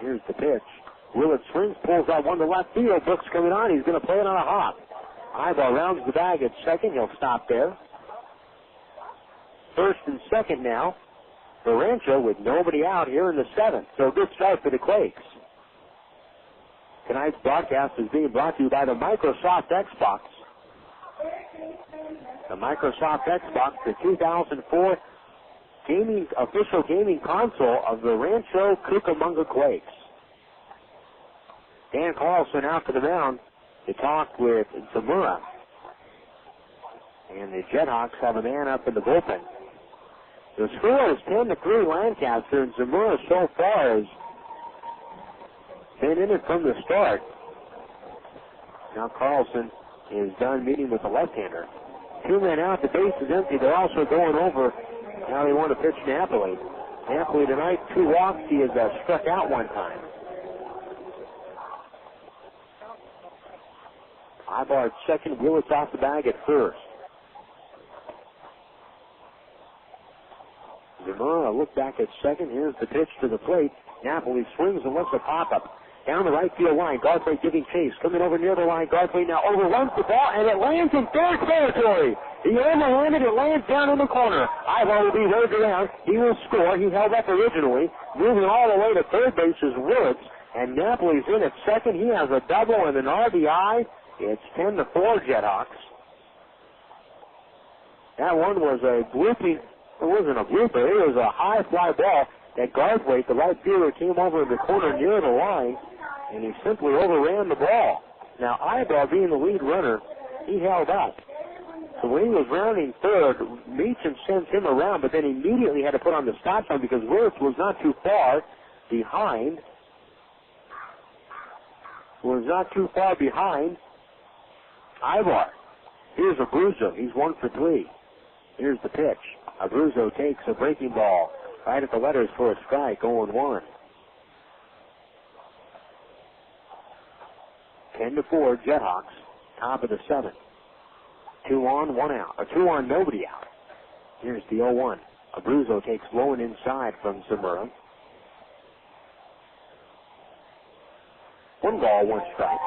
Here's the pitch. Willits swings, pulls out one to left field. Brooks coming on. He's going to play it on a hop. Aybar rounds the bag at second. He'll stop there. First and second now for Rancho with nobody out here in the seventh. So good start for the Quakes. Tonight's broadcast is being brought to you by the Microsoft Xbox. The Microsoft Xbox, the 2004 official gaming console of the Rancho Cucamonga Quakes. Dan Carlson out to the mound to talk with Zamora. And the JetHawks have a man up in the bullpen. The score is 10-3 Lancaster, and Zamora so far has been in it from the start. Now Carlson is done meeting with the left-hander. 2 men out, the base is empty. They're also going over. Now they want to pitch Napoli. Napoli tonight, 2 walks. He has struck out 1 time. Aybar at second, Willits off the bag at first. Zamora look back at second. Here's the pitch to the plate. Napoli swings and lets a pop-up. Down the right field line, Garthwaite giving chase. Coming over near the line, Garthwaite now overruns the ball, and it lands in third territory. He overlanded, it lands down in the corner. Aybar will be waved around. He will score. He held up originally. Moving all the way to third base is Willits, and Napoli's in at second. He has a double and an RBI. It's 10-4 JetHawks. That one was a blooping. It wasn't a blooper. It was a high fly ball that Garthwaite, the right fielder, came over in the corner near the line, and he simply overran the ball. Now, Aybar, being the lead runner, he held up. So when he was rounding third, Meacham sends him around, but then immediately had to put on the stop sign because Willits was not too far behind. Aybar. Here's Abruzzo. He's 1 for 3. Here's the pitch. Abruzzo takes a breaking ball right at the letters for a strike, 0-1. 10-4, JetHawks, top of the 7th. 2 on, 1 out. Or 2 on, nobody out. Here's the 0-1. Abruzzo takes low and inside from Zamora. 1 ball, 1 strike.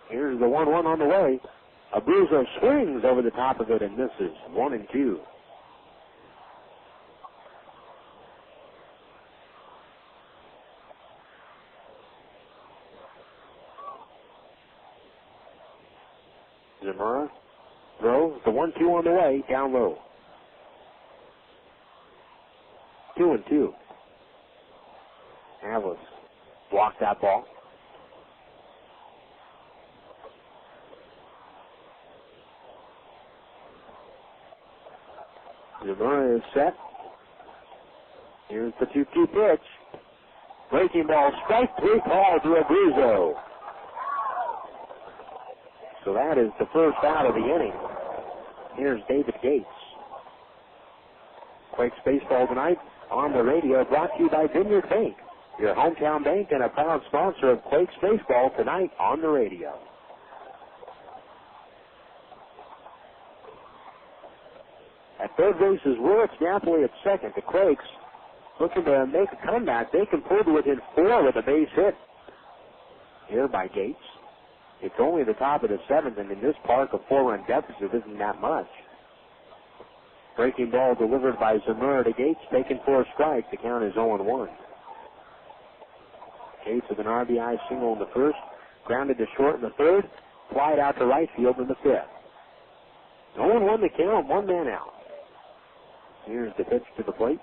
Here's the 1-1 on the way. Abruzzo swings over the top of it and misses. 1-2. Zamora throws the 1-2 on the way, down low. 2-2. Havlis blocked that ball. Zamora is set. Here's the 2-2 pitch. Breaking ball, strike 3 call to Abruzzo. So that is the first out of the inning. Here's David Gates. Quakes baseball tonight on the radio, brought to you by Vineyard Bank, your hometown bank and a proud sponsor of Quakes baseball tonight on the radio. At third base is Willits, Napoli at second. The Quakes looking to make a comeback. They can pull to within 4 with a base hit here by Gates. It's only the top of the 7th, and in this park, a 4-run deficit isn't that much. Breaking ball delivered by Zamora to Gates, taken for a strike. The count is 0-1. Gates with an RBI single in the first, grounded to short in the third, flied out to right field in the fifth. 0-1 the count, one man out. Here's the pitch to the plate.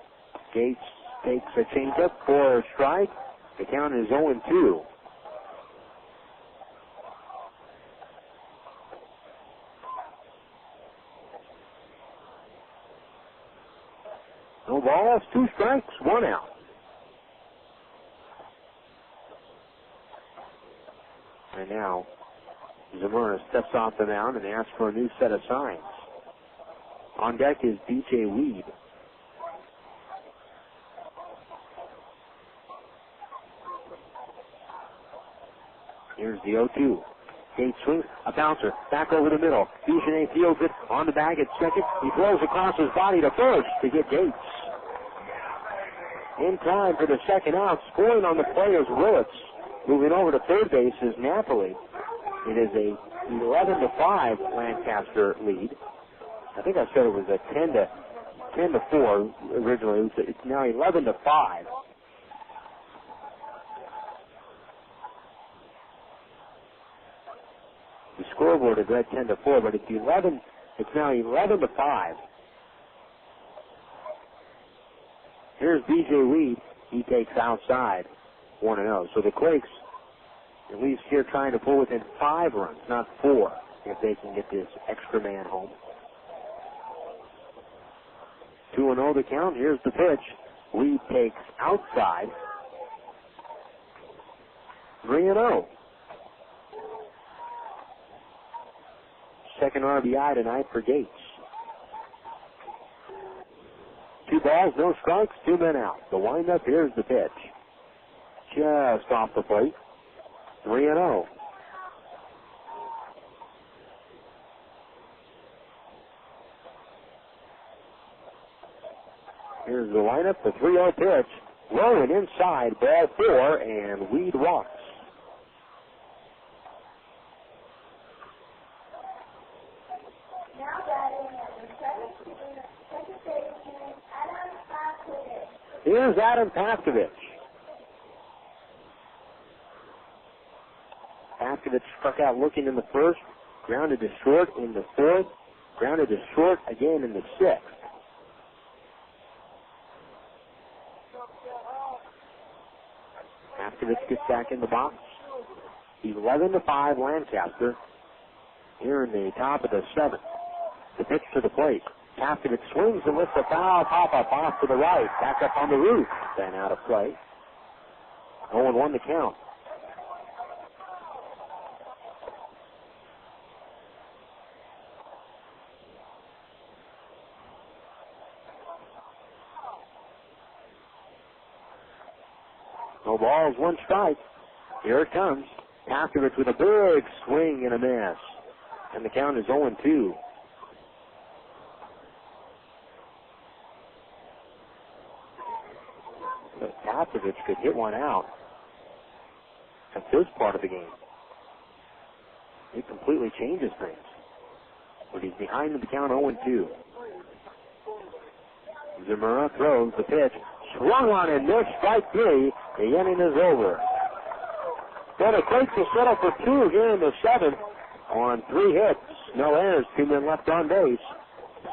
Gates takes a changeup for a strike. The count is 0-2. No balls, 2 strikes, 1 out. And now, Zamora steps off the mound and asks for a new set of signs. On deck is DJ Weed. Here's the 0-2. Gates swings, a bouncer, back over the middle. Duchesne fields it on the bag at second. He throws across his body to first to get Gates. In time for the second out, scoring on the play is Willits. Moving over to third base is Napoli. It is a 11-5 Lancaster lead. I think I said it was a 10-4 originally. It's now 11-5. The scoreboard is read 10-4, but it's now 11-5. Here's B.J. Weed. He takes outside, 1-0. So the Quakes, at least here, trying to pull within 5 runs, not 4, if they can get this extra man home. 2-0 the count. Here's the pitch. Weed takes outside. 3-0. Second RBI tonight for Gates. 2 balls, no strikes, 2 men out. The windup, here's the pitch. Just off the plate. 3-0. Here's the lineup, the 3-0 pitch. Low and inside, ball 4, and Weed walks. Here's Adam Paskovich. Paskovich struck out looking in the first, grounded to short in the fourth, grounded to short again in the sixth. Paskovich gets back in the box. 11-5 Lancaster here in the top of the seventh. The pitch to the plate. Paskovich swings and lifts a foul pop-up off to the right. Back up on the roof. Then out of play. 0-1 the count. No balls, 1 strike. Here it comes. Paskovich with a big swing and a miss. And the count is 0-2. Paskovich could hit one out at this part of the game. It completely changes things. But he's behind in the count 0-2. Zamora throws the pitch. Swung on and missed, strike 3. The inning is over. Then the Quakes will settle for 2 here in the 7th on 3 hits. No errors, 2 men left on base.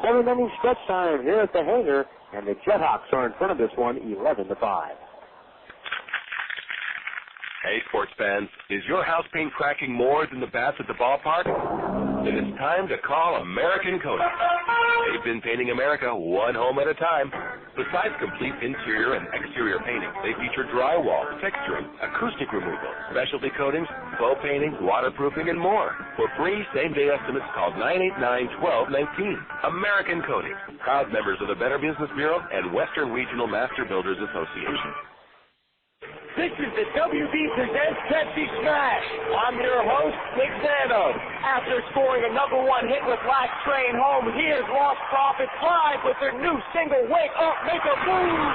7-inning stretch time here at the hangar, and the JetHawks are in front of this one 11-5. Hey, sports fans, is your house paint cracking more than the bats at the ballpark? Then it's time to call American Coatings. They've been painting America one home at a time. Besides complete interior and exterior painting, they feature drywall, texturing, acoustic removal, specialty coatings, faux painting, waterproofing, and more. For free same-day estimates, call 989-1219. American Coatings, proud members of the Better Business Bureau and Western Regional Master Builders Association. This is the WB Presents Pepsi Smash. I'm your host, Nick Santos. After scoring a #1 hit with Last Train Home, here's Lost Profits live with their new single, Wake Up, Make a Move.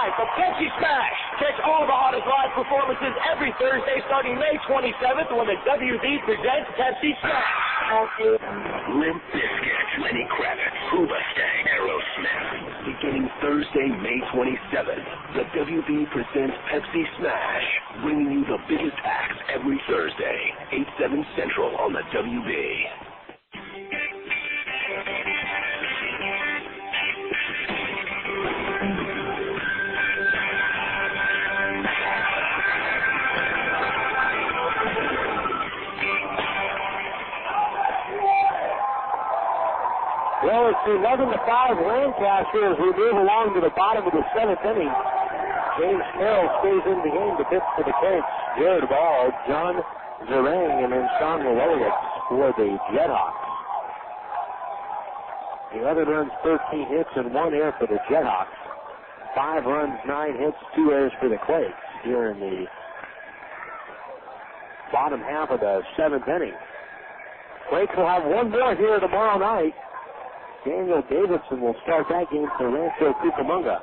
time for Pepsi Smash. Catch all the hottest live performances every Thursday starting May 27th when the WB presents Pepsi Smash. Limp Bizkit, Lenny Kravitz, Hoobastank, Aerosmith. Beginning Thursday, May 27th, the WB presents Pepsi Smash, bringing you the biggest acts every Thursday, 8/7 Central on the WB. Well, it's 11-5 Lancaster as we move along to the bottom of the 7th inning. James Carroll stays in the game to pitch for the Quakes. Jared Ball, John Zerang, and then Sean Willits for the JetHawks. 11 runs, 13 hits, and 1 error for the JetHawks. 5 runs, 9 hits, 2 errors for the Quakes here in the bottom half of the 7th inning. Quakes will have one more here tomorrow night. Daniel Davidson will start that game for Rancho Cucamonga.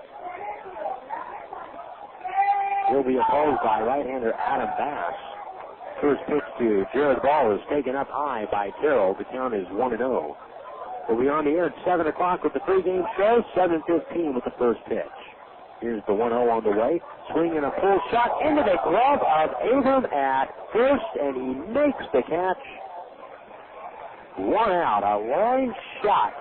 He'll be opposed by right-hander Adam Bass. First pitch to Jared Ball is taken up high by Terrell. The count is 1-0. We'll be on the air at 7 o'clock with the pregame show, 7:15 with the first pitch. Here's the 1-0 on the way. Swinging a full shot into the glove of Abram at first, and he makes the catch. 1 out, a line shot.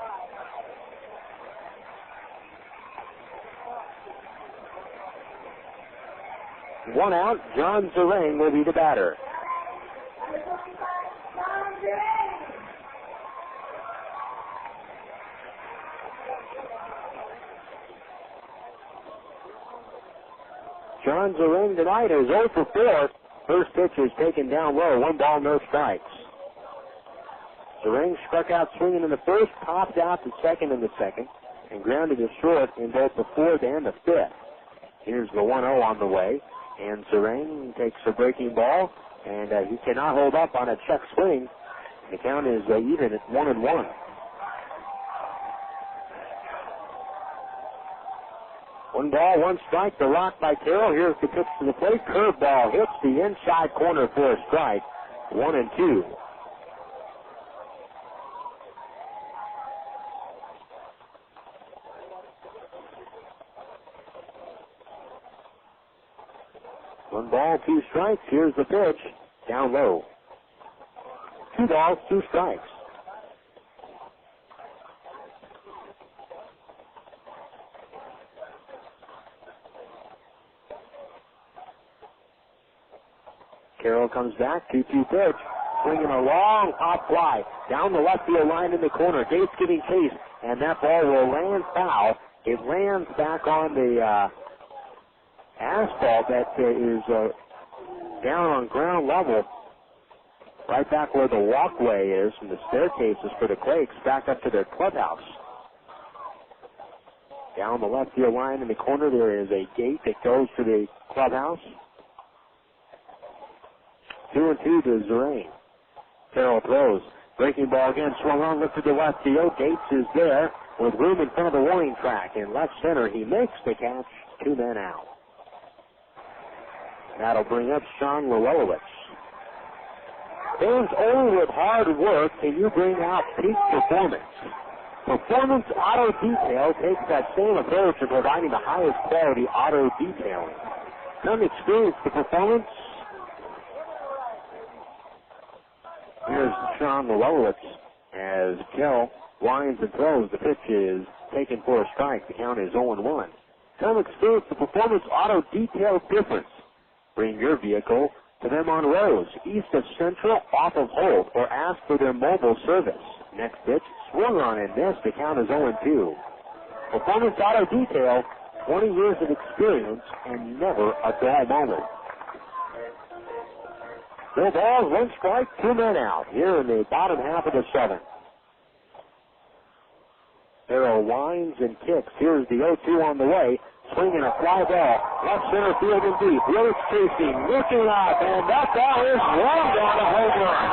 One out, John Zerang will be the batter. John Zerang tonight is 0 for 4. First pitch is taken down low, 1 ball, no strikes. Zerang struck out swinging in the first, popped out to second in the second, and grounded to short in both the fourth and the fifth. Here's the 1-0 on the way. And Zerang takes a breaking ball, and he cannot hold up on a check swing. The count is even at 1-1. One ball, 1 strike. The rock by Terrell. Here's the pitch to the plate. Curveball hits the inside corner for a strike. 1-2. One ball, 2 strikes. Here's the pitch. Down low. 2 balls, 2 strikes. Carroll comes back. 2-2 pitch. Swinging a long pop fly down the left field line in the corner. Gates giving chase, and that ball will land foul. It lands back on the asphalt that is down on ground level, right back where the walkway is and the staircases for the Quakes, back up to their clubhouse. Down the left field line in the corner, there is a gate that goes to the clubhouse. 2-2 to Zerang. Terrell throws. Breaking ball again, swung on, lifted to left field. Gates is there with room in front of the warning track. In left center, he makes the catch. 2 men out. That'll bring up Sean Willits. Fans, only with hard work can you bring out peak performance. Performance Auto Detail takes that same approach in providing the highest quality auto detailing. Come experience the performance. Here's Sean Willits as Kell winds and throws. The pitch is taken for a strike. The count is 0-1. Come experience the Performance Auto Detail difference. Bring your vehicle to them on Rose, east of Central, off of Holt, or ask for their mobile service. Next pitch, swung on and missed. The count is 0-2. Performance Auto Detail, 20 years of experience and never a dull moment. 4 balls, 1 strike, 2 men out here in the bottom half of the 7th. Farrell winds and kicks. Here's the 0-2 on the way. Swinging a fly ball. Left center field and deep. Willits chasing, looking up, and that ball is rolled on a home run.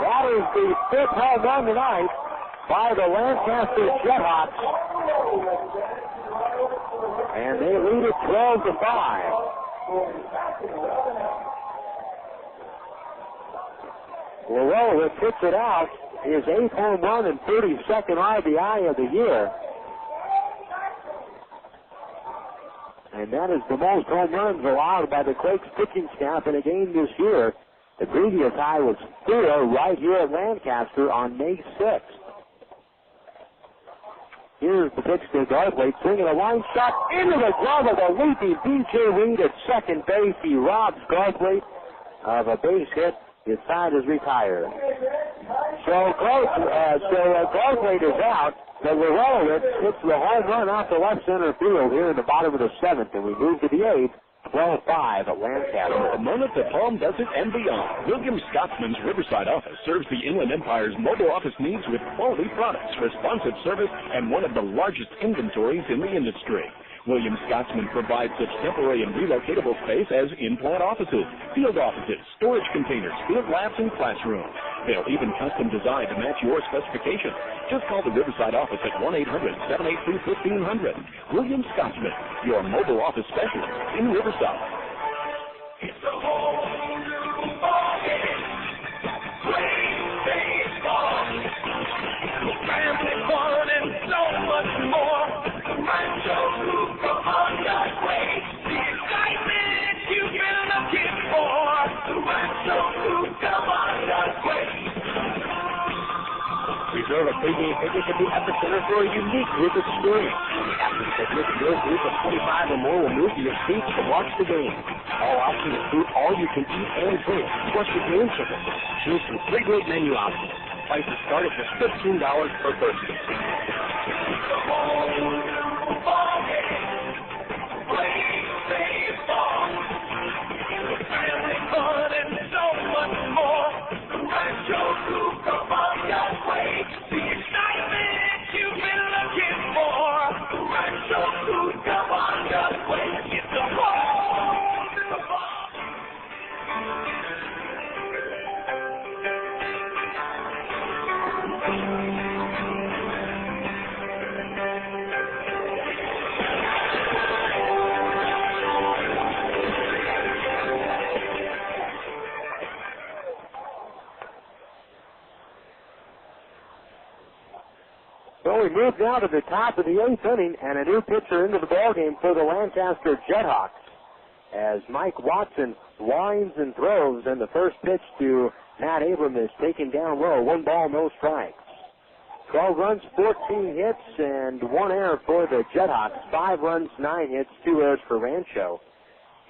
That that is the 5th home run tonight by the Lancaster JetHawks. And they lead it 12-5. Lowell will pitch it out. His 8th home run and 32nd RBI of the year. And that is the most home runs allowed by the Quakes pitching staff in a game this year. The previous high was 4 right here at Lancaster on May 6th. Here's the pitch to Garthwaite, swinging a line shot into the glove of the leaping B.J. Reed at second base. He robs Garthwaite of a base hit. His side is retired. So Garthwaite is out. The Willits hits the home run out to left center field here in the bottom of the 7th, and we move to the 8th. 12-5 at Lancaster. A moment at Palm Desert and beyond. William Scotsman's Riverside office serves the Inland Empire's mobile office needs with quality products, responsive service, and one of the largest inventories in the industry. William Scotsman provides such temporary and relocatable space as in-plant offices, field offices, storage containers, field labs, and classrooms. They'll even custom design to match your specifications. Just call the Riverside office at 1-800-782-1500. William Scotsman, your mobile office specialist in Riverside. It's a whole new ballgame. Great baseball. Family fun and so much more. Rancho, Cucamonga, Quakes. The excitement you've been looking for. Rancho, Cucamonga, Quakes. Reserve a premium ticket to be at the center for a unique group experience. After the ticket, your group of 25 or more will move to your seats to watch the game. All options include all you can eat and drink, plus your game ticket. Choose from 3 great menu options. Prices start at just $15 per person. Family fun and so much more. Rancho, Cucamonga, Quakes. The excitement you've been looking for. Rancho, Cucamonga, Quakes. It's a whole new ball. So we move now to the top of the 8th inning, and a new pitcher into the ballgame for the Lancaster JetHawks. As Mike Watson winds and throws, and the first pitch to Matt Abram is taken down low. 1 ball, no strikes. 12 runs, 14 hits, and 1 error for the JetHawks. 5 runs, 9 hits, 2 errors for Rancho.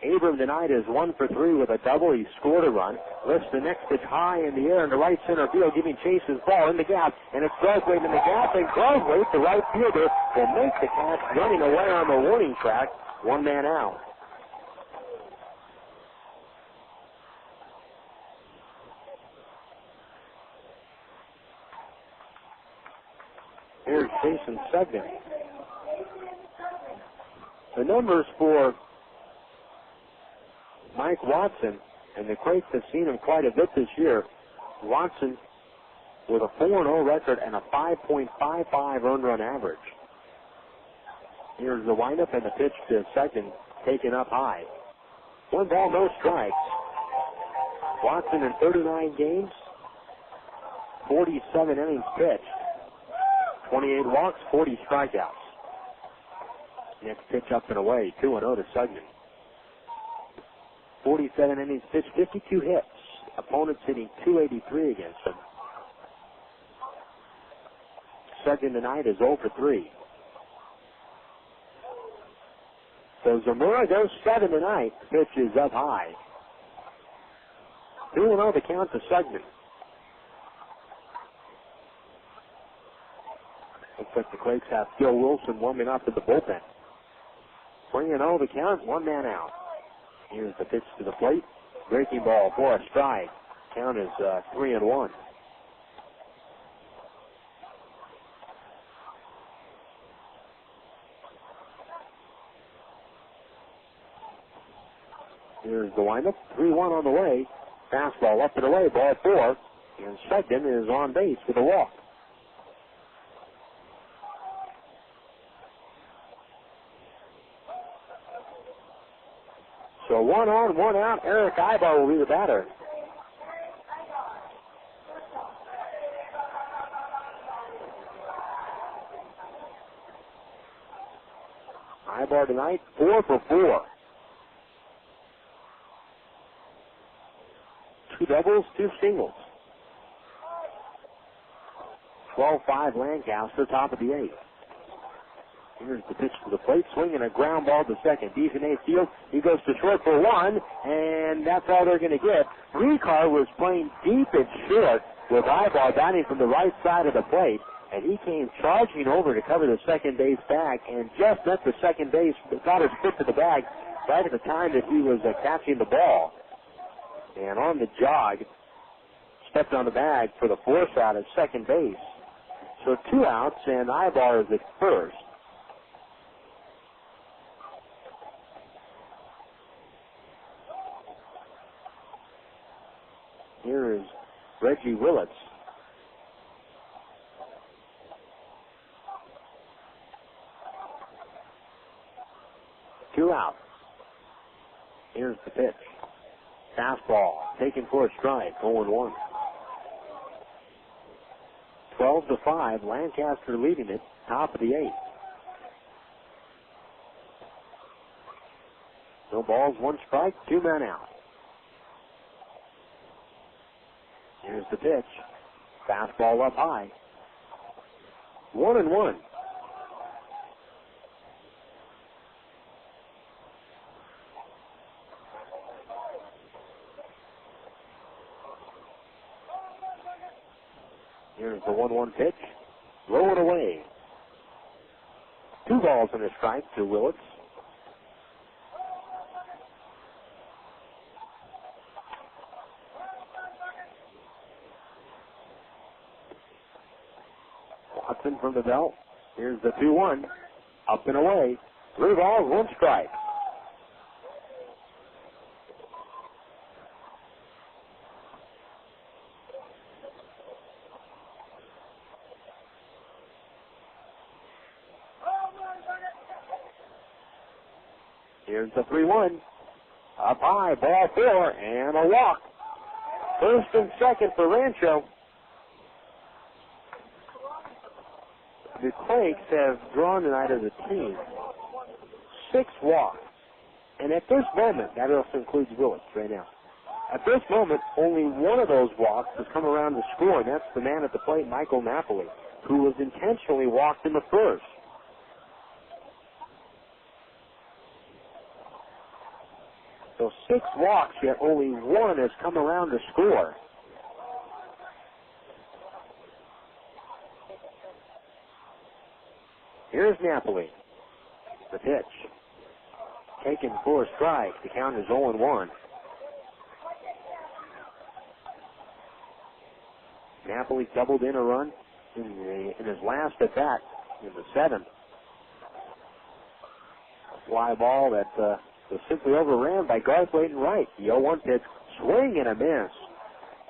Abram tonight is 1 for 3 with a double. He scored a run. Lifts the next pitch high in the air into right center field, giving Chase his ball in the gap. And it's Garthwaite in the gap, and Garthwaite, the right fielder, will make the catch, running away on the warning track. 1 man out. Here's Jason Sugden. The numbers for Mike Watson, and the Quakes have seen him quite a bit this year. Watson with a 4-0 record and a 5.55 earned run average. Here's the windup and the pitch to second, taken up high. 1 ball, no strikes. Watson in 39 games, 47 innings pitched, 28 walks, 40 strikeouts. Next pitch up and away, 2-0 to Sugden. 47 innings pitched, 52 hits. Opponents hitting .283 against him. Sugden tonight is 0 for 3. So Zamora goes 7 tonight. Pitch is up high. 2-0 the count to Sugden. Looks like the Quakes have Phil Wilson warming up in the bullpen. 3-0 the count, 1 man out. Here's the pitch to the plate. Breaking ball for a strike. Count is 3-1. Here's the windup. 3-1 on the way. Fastball up and away. Ball 4. And second is on base with a walk. So 1 on, 1 out. Erick Aybar will be the batter. Aybar tonight, 4 for 4. 2 doubles, 2 singles. 12-5 Lancaster, top of the 8th. Here's the pitch to the plate, swinging a ground ball to second. Deep in 8th field, he goes to short for 1, and that's all they're going to get. Richar was playing deep and short with Aybar batting from the right side of the plate, and he came charging over to cover the second base bag and just met the second base, got his foot to the bag right at the time that he was catching the ball. And on the jog, stepped on the bag for the force out at second base. So 2 outs, and Aybar is at first. Here is Reggie Willits. Two out. Here's the pitch. Fastball taken for a strike. 0-1. 12-5. Lancaster leading it. Top of the 8th. No balls, 1 strike, 2 men out. Here's the pitch. Fastball up high. 1-1. Here's the 1-1 pitch. Throw it away. 2 balls and a strike to Willits. Watson from the belt. Here's the 2-1. Up and away. 3 balls, 1 strike. Here's the 3-1. Up high, ball 4, and a walk. First and second for Rancho. The Quakes have drawn tonight as a team 6 walks. And at this moment, that also includes Willits right now. At this moment, only one of those walks has come around to score, and that's the man at the plate, Michael Napoli, who was intentionally walked in the first. So 6 walks, yet only one has come around to score. Here's Napoli. The pitch. Taken for a strike. The count is 0-1. Napoli doubled in a run in his last at bat in the 7th. Fly ball that was simply overran by Garthwaite and Wright. The 0-1 pitch. Swing and a miss.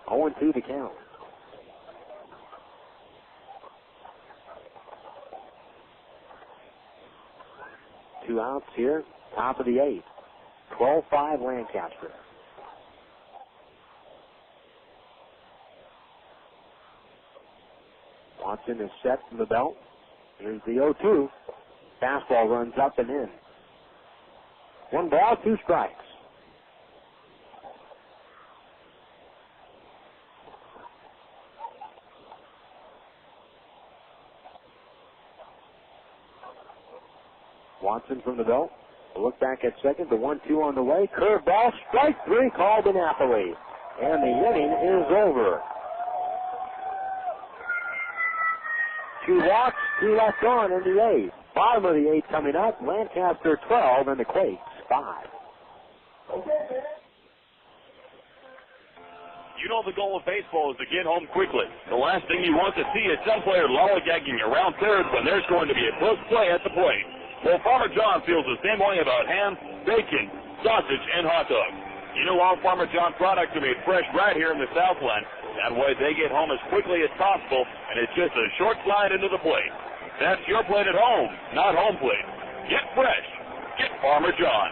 0-2 to count. Two outs here, top of the 8th. 12-5 Lancaster. Watson is set from the belt. Here's the 0-2. Fastball runs up and in. 1 ball, 2 strikes. Watson from the belt. A look back at second. The 1-2 on the way. Curve ball. Strike 3 called to Napoli. And the inning is over. 2 walks, 2 left on in the 8th. Bottom of the 8th coming up. Lancaster 12 and the Quakes 5. You know the goal of baseball is to get home quickly. The last thing you want to see is some player lollygagging around third when there's going to be a close play at the plate. Well, Farmer John feels the same way about ham, bacon, sausage, and hot dogs. You know all Farmer John products are made fresh right here in the Southland, That way they get home as quickly as possible, and it's just a short slide into the plate. That's your plate at home, not home plate. Get fresh. Get Farmer John.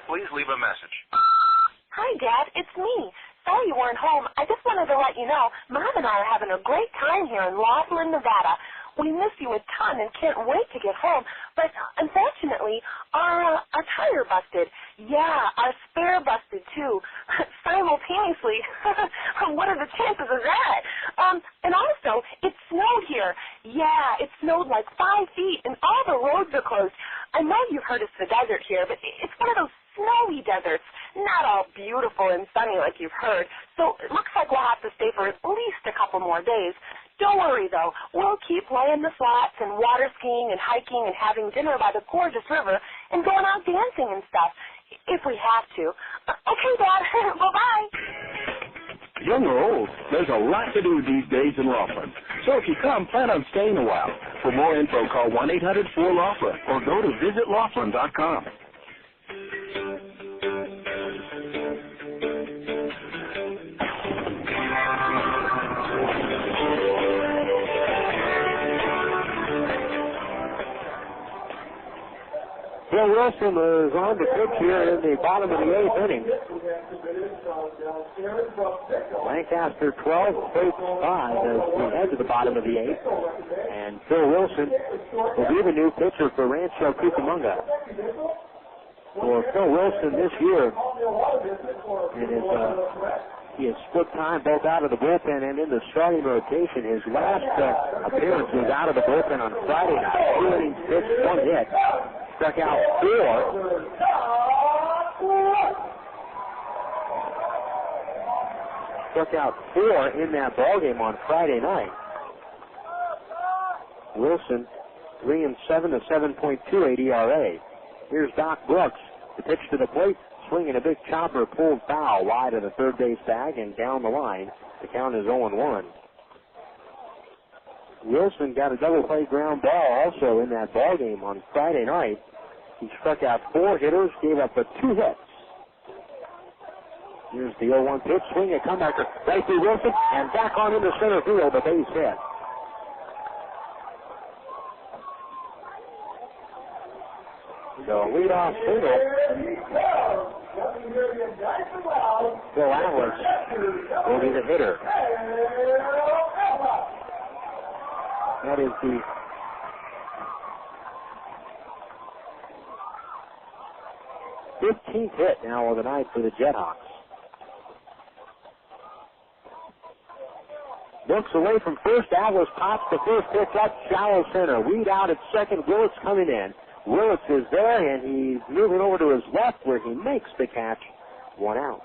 Please leave a message. Hi, Dad. It's me. Sorry you weren't home. I just wanted to let you know Mom and I are having a great time here in Laughlin, Nevada. We miss you a ton and can't wait to get home. But unfortunately, our tire busted. Yeah, our spare busted too. Simultaneously. What are the chances of that? And also, it snowed here. Yeah, it snowed like 5 feet and all the roads are closed. I know you've heard it's the desert here, but it's one of those snowy deserts. Not all beautiful and sunny like you've heard. So it looks like we'll have to stay for at least a couple more days. Don't worry, though. We'll keep playing the slots and water skiing and hiking and having dinner by the gorgeous river and going out dancing and stuff, if we have to. Okay, Dad. Bye-bye. Young or old, there's a lot to do these days in Laughlin. So if you come, plan on staying a while. For more info, call 1-800-4-LAUGHLIN or go to visitlaughlin.com. Bill Wilson is on the pitch here in the bottom of the 8th inning. Lancaster 12, Quakes 5 as we head to the bottom of the 8th. And Phil Wilson will be the new pitcher for Rancho Cucamonga. For Phil Wilson this year, he has split time both out of the bullpen and in the starting rotation. His last appearance was out of the bullpen on Friday night. 2 innings pitched, 1 hit. Struck out 4. Struck out 4 in that ballgame on Friday night. Wilson 3-7 to 7.28 ERA. Here's Doc Brooks. The pitch to the plate, swinging a big chopper, pulled foul wide of the third base bag and down the line. The count is 0-1. Wilson got a double play ground ball also in that ballgame on Friday night. He struck out 4 hitters, gave up 2 hits. Here's the 0-1 pitch, swing a comebacker right through Wilson, and back on into center field, a base hit. So leadoff single. Phil Atlas will be the hitter. That is the 15th hit now of the night for the JetHawks. Looks away from first. Atlas pops the first pitch up, shallow center. Weed out at second. Willits coming in. Willits is there, and he's moving over to his left where he makes the catch. 1 out.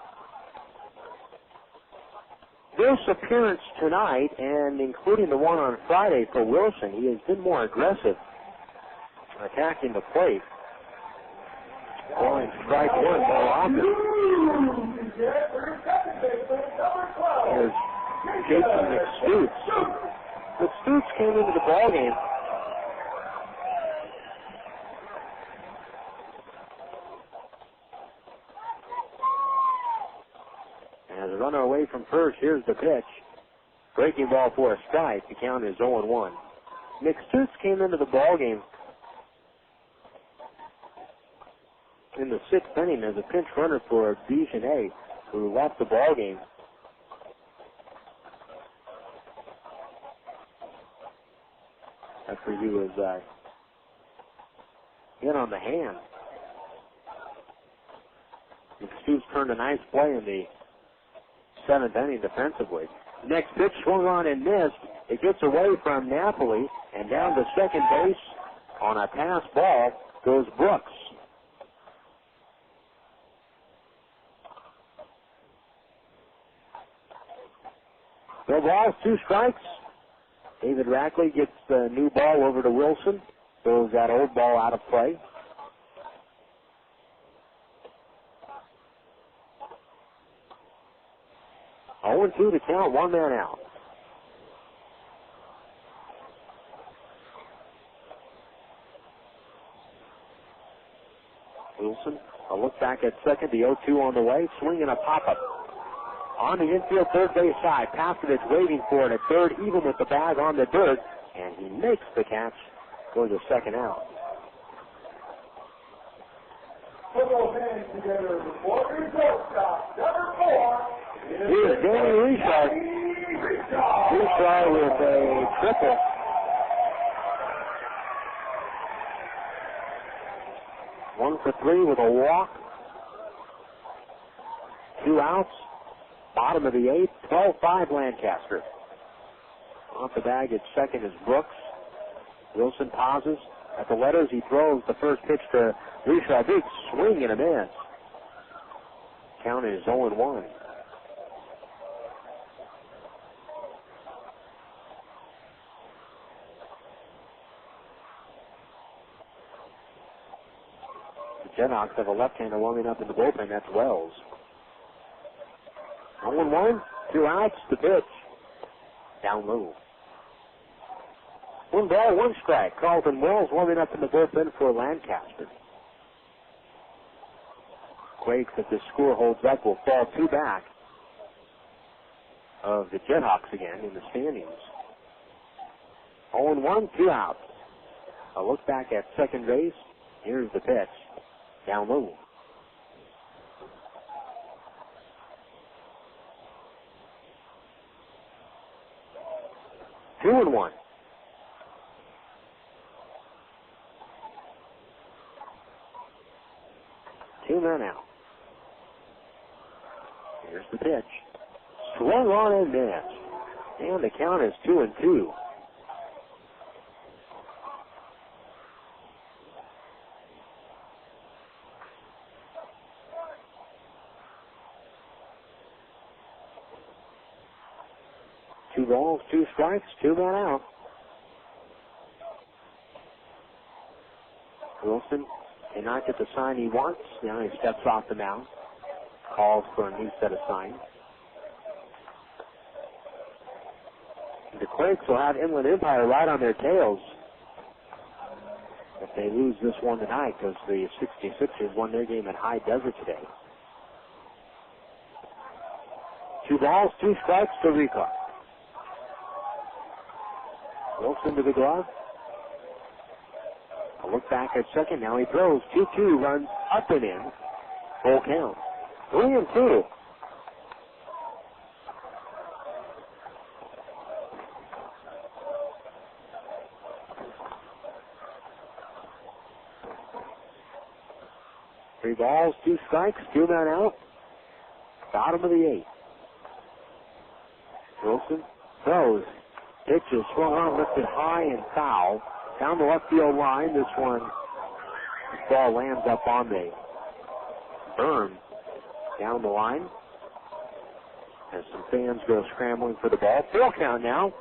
This appearance tonight, and including the one on Friday for Wilson, he has been more aggressive attacking the plate. Going strike 1 more often. Here's Jason McStoots. McStoots came into the ballgame as a runner away from first. Here's the pitch. Breaking ball for a strike. The count is 0-1. McStoots came into the ballgame in the 6th inning as a pinch runner for Bijonet, who left the ballgame. After he was in on the hand. McStoots turned a nice play in the 7th inning defensively. Next pitch swung on and missed. It gets away from Napoli, and down to second base on a pass ball goes Brooks. No balls, 2 strikes. David Rackley gets the new ball over to Wilson. Throws that old ball out of play. Oh, 0-2 to count, 1 man out. Wilson, a look back at second, the 0-2 on the way, swinging a pop-up. on the infield third base side. Pastovich waiting for it at third, even with the bag on the dirt, and he makes the catch for the second out. Here's Danny Richar. Richar with a triple. One for three with a walk. 2 outs. Bottom of the eighth. 12-5 Lancaster. Off the bag at second is Brooks. Wilson pauses at the letters. He throws the first pitch to Richar. Big swing and a miss. Count is 0-1. The JetHawks have a left-hander warming up in the bullpen. That's Wells. 0-1, 2 outs, the pitch. Down low. 1 ball, 1 strike. Carlton Wells warming up in the bullpen for Lancaster. Quakes, if the score holds up, will fall 2 back of the JetHawks again in the standings. 0-1, 2 outs. A look back at second base. Here's the pitch. Down low. Two and 1. Two men out. Here's the pitch. Swung on and missed. And the count is 2-2. Two balls, 2 strikes, 2 men out. Wilson cannot get the sign he wants. Now he steps off the mound. Calls for a new set of signs. The Quakes will have Inland Empire right on their tails if they lose this one tonight, because the 66ers won their game at High Desert today. 2 balls, 2 strikes to Richar. Wilson to the glove. A look back at second. Now he throws. 2-2 runs up and in. Full count. 3-2. Three balls, 2 strikes, 2 men out. Bottom of the eighth. Wilson throws. Pitch is swung on, lifted high and foul. Down the left field line. This one, this ball lands up on the berm down the line. As some fans go scrambling for the ball. Full count now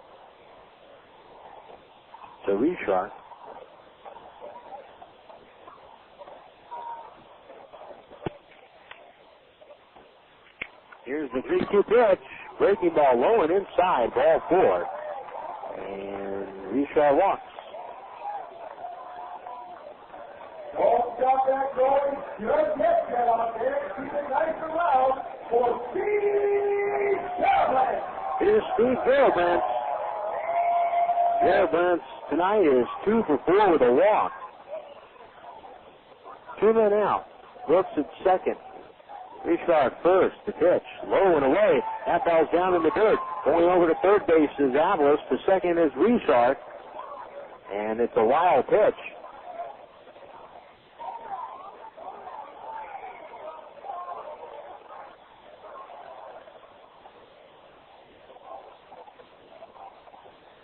to Richar. Here's the 3-2 pitch. Breaking ball low and inside. Ball 4. And Richar walks. Don't stop that going. Just get that out there. Keep it nice and loud for Steve Fairbanks. Here's Steve Fairbanks. Fairbanks tonight is 2 for 4 with a walk. 2 men out. Brooks at second. Richar at first. The pitch. Low and away. That ball's down in the dirt. Going over to third base is Avalos. The second is Richar. And it's a wild pitch.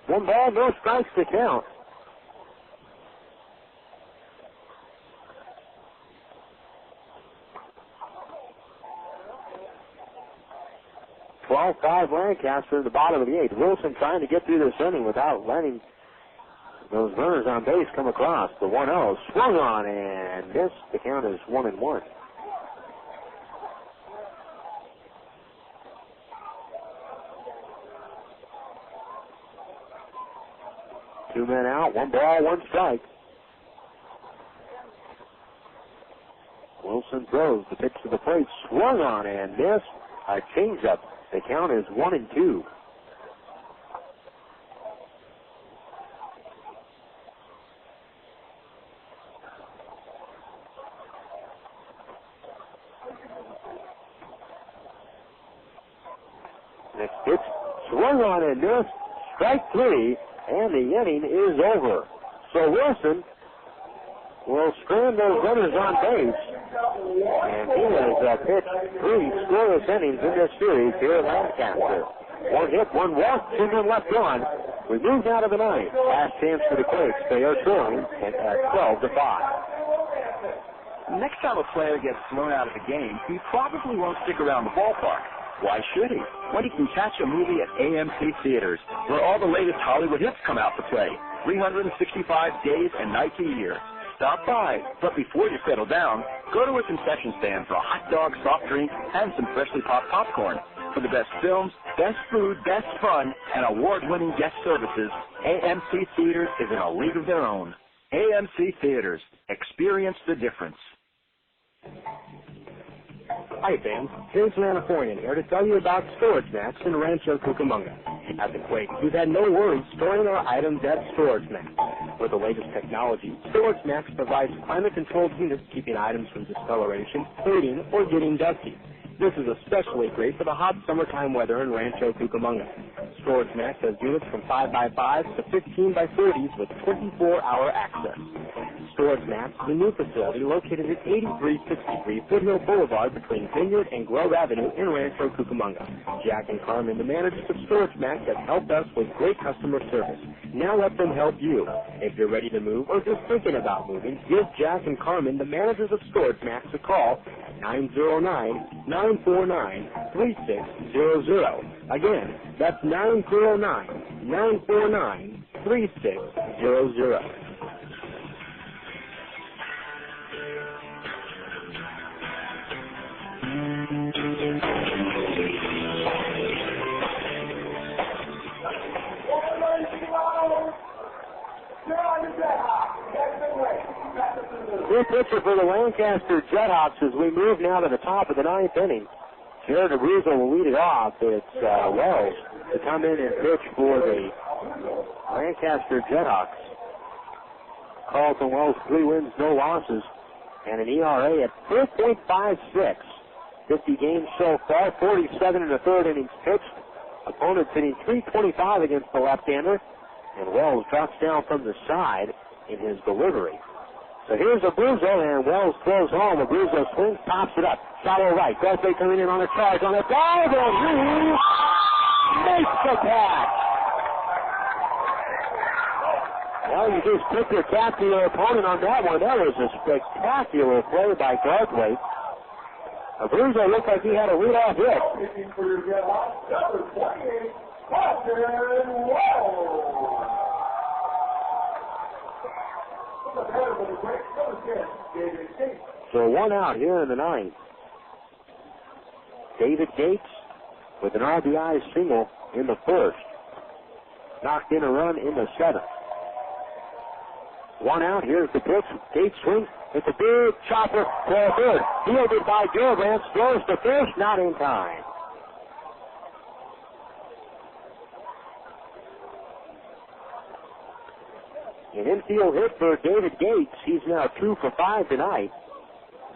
One ball, no strikes to count. Five Lancaster in the bottom of the eighth. Wilson trying to get through this inning without letting those runners on base come across. The 1-0 swung on and missed. The count is 1-1. Two men out, 1 ball, 1 strike. Wilson throws the pitch to the plate, swung on and missed. A changeup The count is 1-2. Next pitch, swung on and missed, strike 3, and the inning is over. So Wilson will strand those runners on base, and he has pitched 3 scoreless innings in this series here at Lancaster. 1 hit, 1 walk, 2 men left on. We move now to the 9th. Last chance for the Quakes. They are trailing at 12-5. Next time a player gets thrown out of the game, he probably won't stick around the ballpark. Why should he? When he can catch a movie at AMC Theaters, where all the latest Hollywood hits come out to play, 365 days and nights a year. Stop by, but before you settle down, go to a concession stand for a hot dog, soft drink, and some freshly popped popcorn. For the best films, best food, best fun, and award-winning guest services, AMC Theaters is in a league of their own. AMC Theaters. Experience the difference. Hi fans, Jason Anapoyan here to tell you about Storage Max in Rancho, Cucamonga. At the Quakes, we've had no worries storing our items at Storage Max. With the latest technology, Storage Max provides climate-controlled units keeping items from discoloration, fading, or getting dusty. This is especially great for the hot summertime weather in Rancho, Cucamonga. Storage Max has units from 5x5s to 15x30s with 24-hour access. Storage Max is a new facility located at 8363 Foothill Boulevard between Vineyard and Grove Avenue in Rancho, Cucamonga. Jack and Carmen, the managers of Storage Max, have helped us with great customer service. Now let them help you. If you're ready to move or just thinking about moving, give Jack and Carmen, the managers of Storage Max, a call at 909-949-3600. Again, that's 909-949-3600. New pitcher for the Lancaster JetHawks as we move now to the top of the 9th inning. Jared Abruzzo will lead it off. It's Wells to come in and pitch for the Lancaster JetHawks. Carlton Wells, 3 wins, no losses, and an ERA at 4.56. 50 games so far, 47 in the 3rd innings pitched. Opponents hitting .325 against the left-hander, and Wells drops down from the side in his delivery. So here's Abruzzo, and Wells throws home. Abruzzo swings, pops it up. Shallow right. Belfay coming in on a charge on a dive, and he makes the catch. Well, you just took your cap to your opponent on that one. That was a spectacular play by Garthwaite. Abruzzo looked like he had a lead-off hit. So 1 out here in the 9th. David Gates with an RBI single in the 1st. Knocked in a run in the 7th. 1 out, here's the pitch. Gates swings. It's a big chopper for a third. Fielded by Gilbrand. Throws to first, not in time. An infield hit for David Gates. He's now 2 for 5 tonight.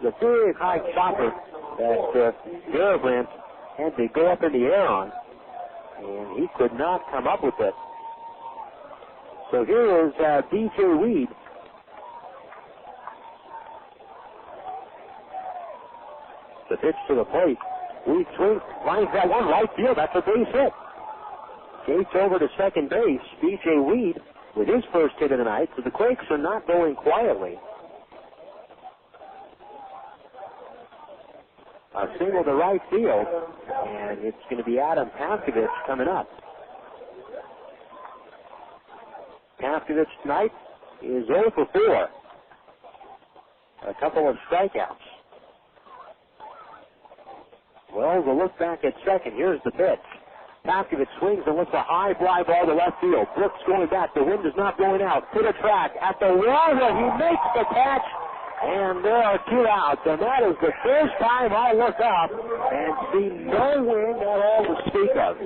The big high chopper that Gilbrand had to go up in the air on, and he could not come up with it. So here is B.J. Weed. The pitch to the plate. Weed swings, lines that one right field. That's a base hit. Gates over to second base. B.J. Weed with his first hit of the night. So the Quakes are not going quietly. A single to right field, and it's going to be Adam Pavkovich coming up. Pavkovich tonight is 0 for 4. A couple of strikeouts. Wells will look back at second. Here's the pitch. Pavkovich swings and looks a high fly ball to left field. Brooks going back. The wind is not going out. To the track at the wall where he makes the catch And there are 2 outs, and that is the first time I look up and see no wind at all to speak of.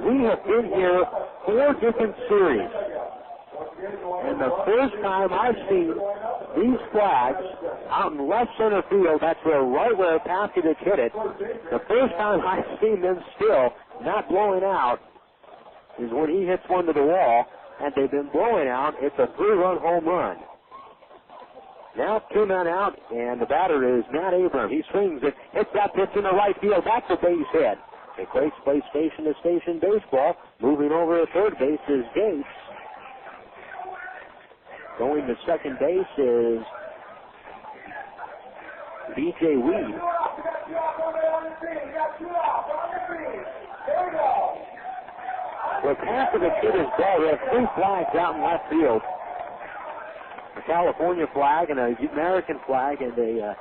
We have been here 4 different series, and the first time I've seen these flags out in left center field, that's right where Paskovich hit it, the first time I've seen them still not blowing out is when he hits one to the wall, and they've been blowing out. It's a 3-run home run. Now 2 men out, and the batter is Matt Abram. He swings it, hits that pitch in the right field. That's a base hit. The Quakes play station-to-station baseball. Moving over to third base is Gates. Going to second base is B.J. Weed. Well, Paskovich hit his ball. We have 3 flags out in left field. A California flag and an American flag and a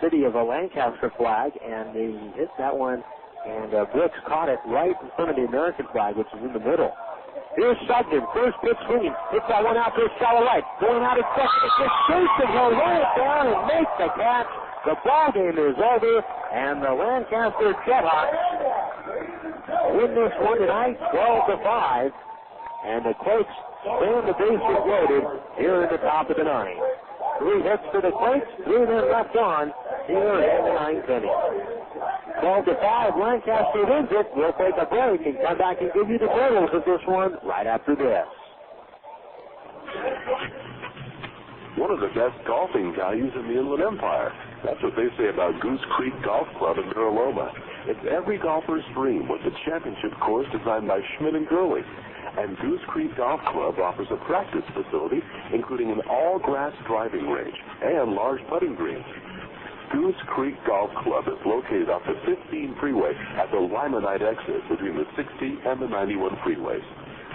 city of a Lancaster flag, and he hit that one, and Brooks caught it right in front of the American flag, which is in the middle. Here's Sugden, first pitch swinging, hits that one out to his shallow right, going out at second, it just shoots and he'll lay it down and make the catch. The ball game is over, and the Lancaster JetHawks win this one tonight, 12-5, and the Quakes stand the bases loaded here in the top of the 9th. 3 hits for the Quakes, 3 men left on here in the 9th inning. 12-5, Lancaster wins it. We'll take a break and come back and give you the totals of this one right after this. One of the best golfing values in the Inland Empire. That's what they say about Goose Creek Golf Club in Mira-Loma. It's every golfer's dream with the championship course designed by Schmidt and Gurley. And Goose Creek Golf Club offers a practice facility, including an all-grass driving range and large putting greens. Goose Creek Golf Club is located off the 15 freeway at the Limonite exit between the 60 and the 91 freeways.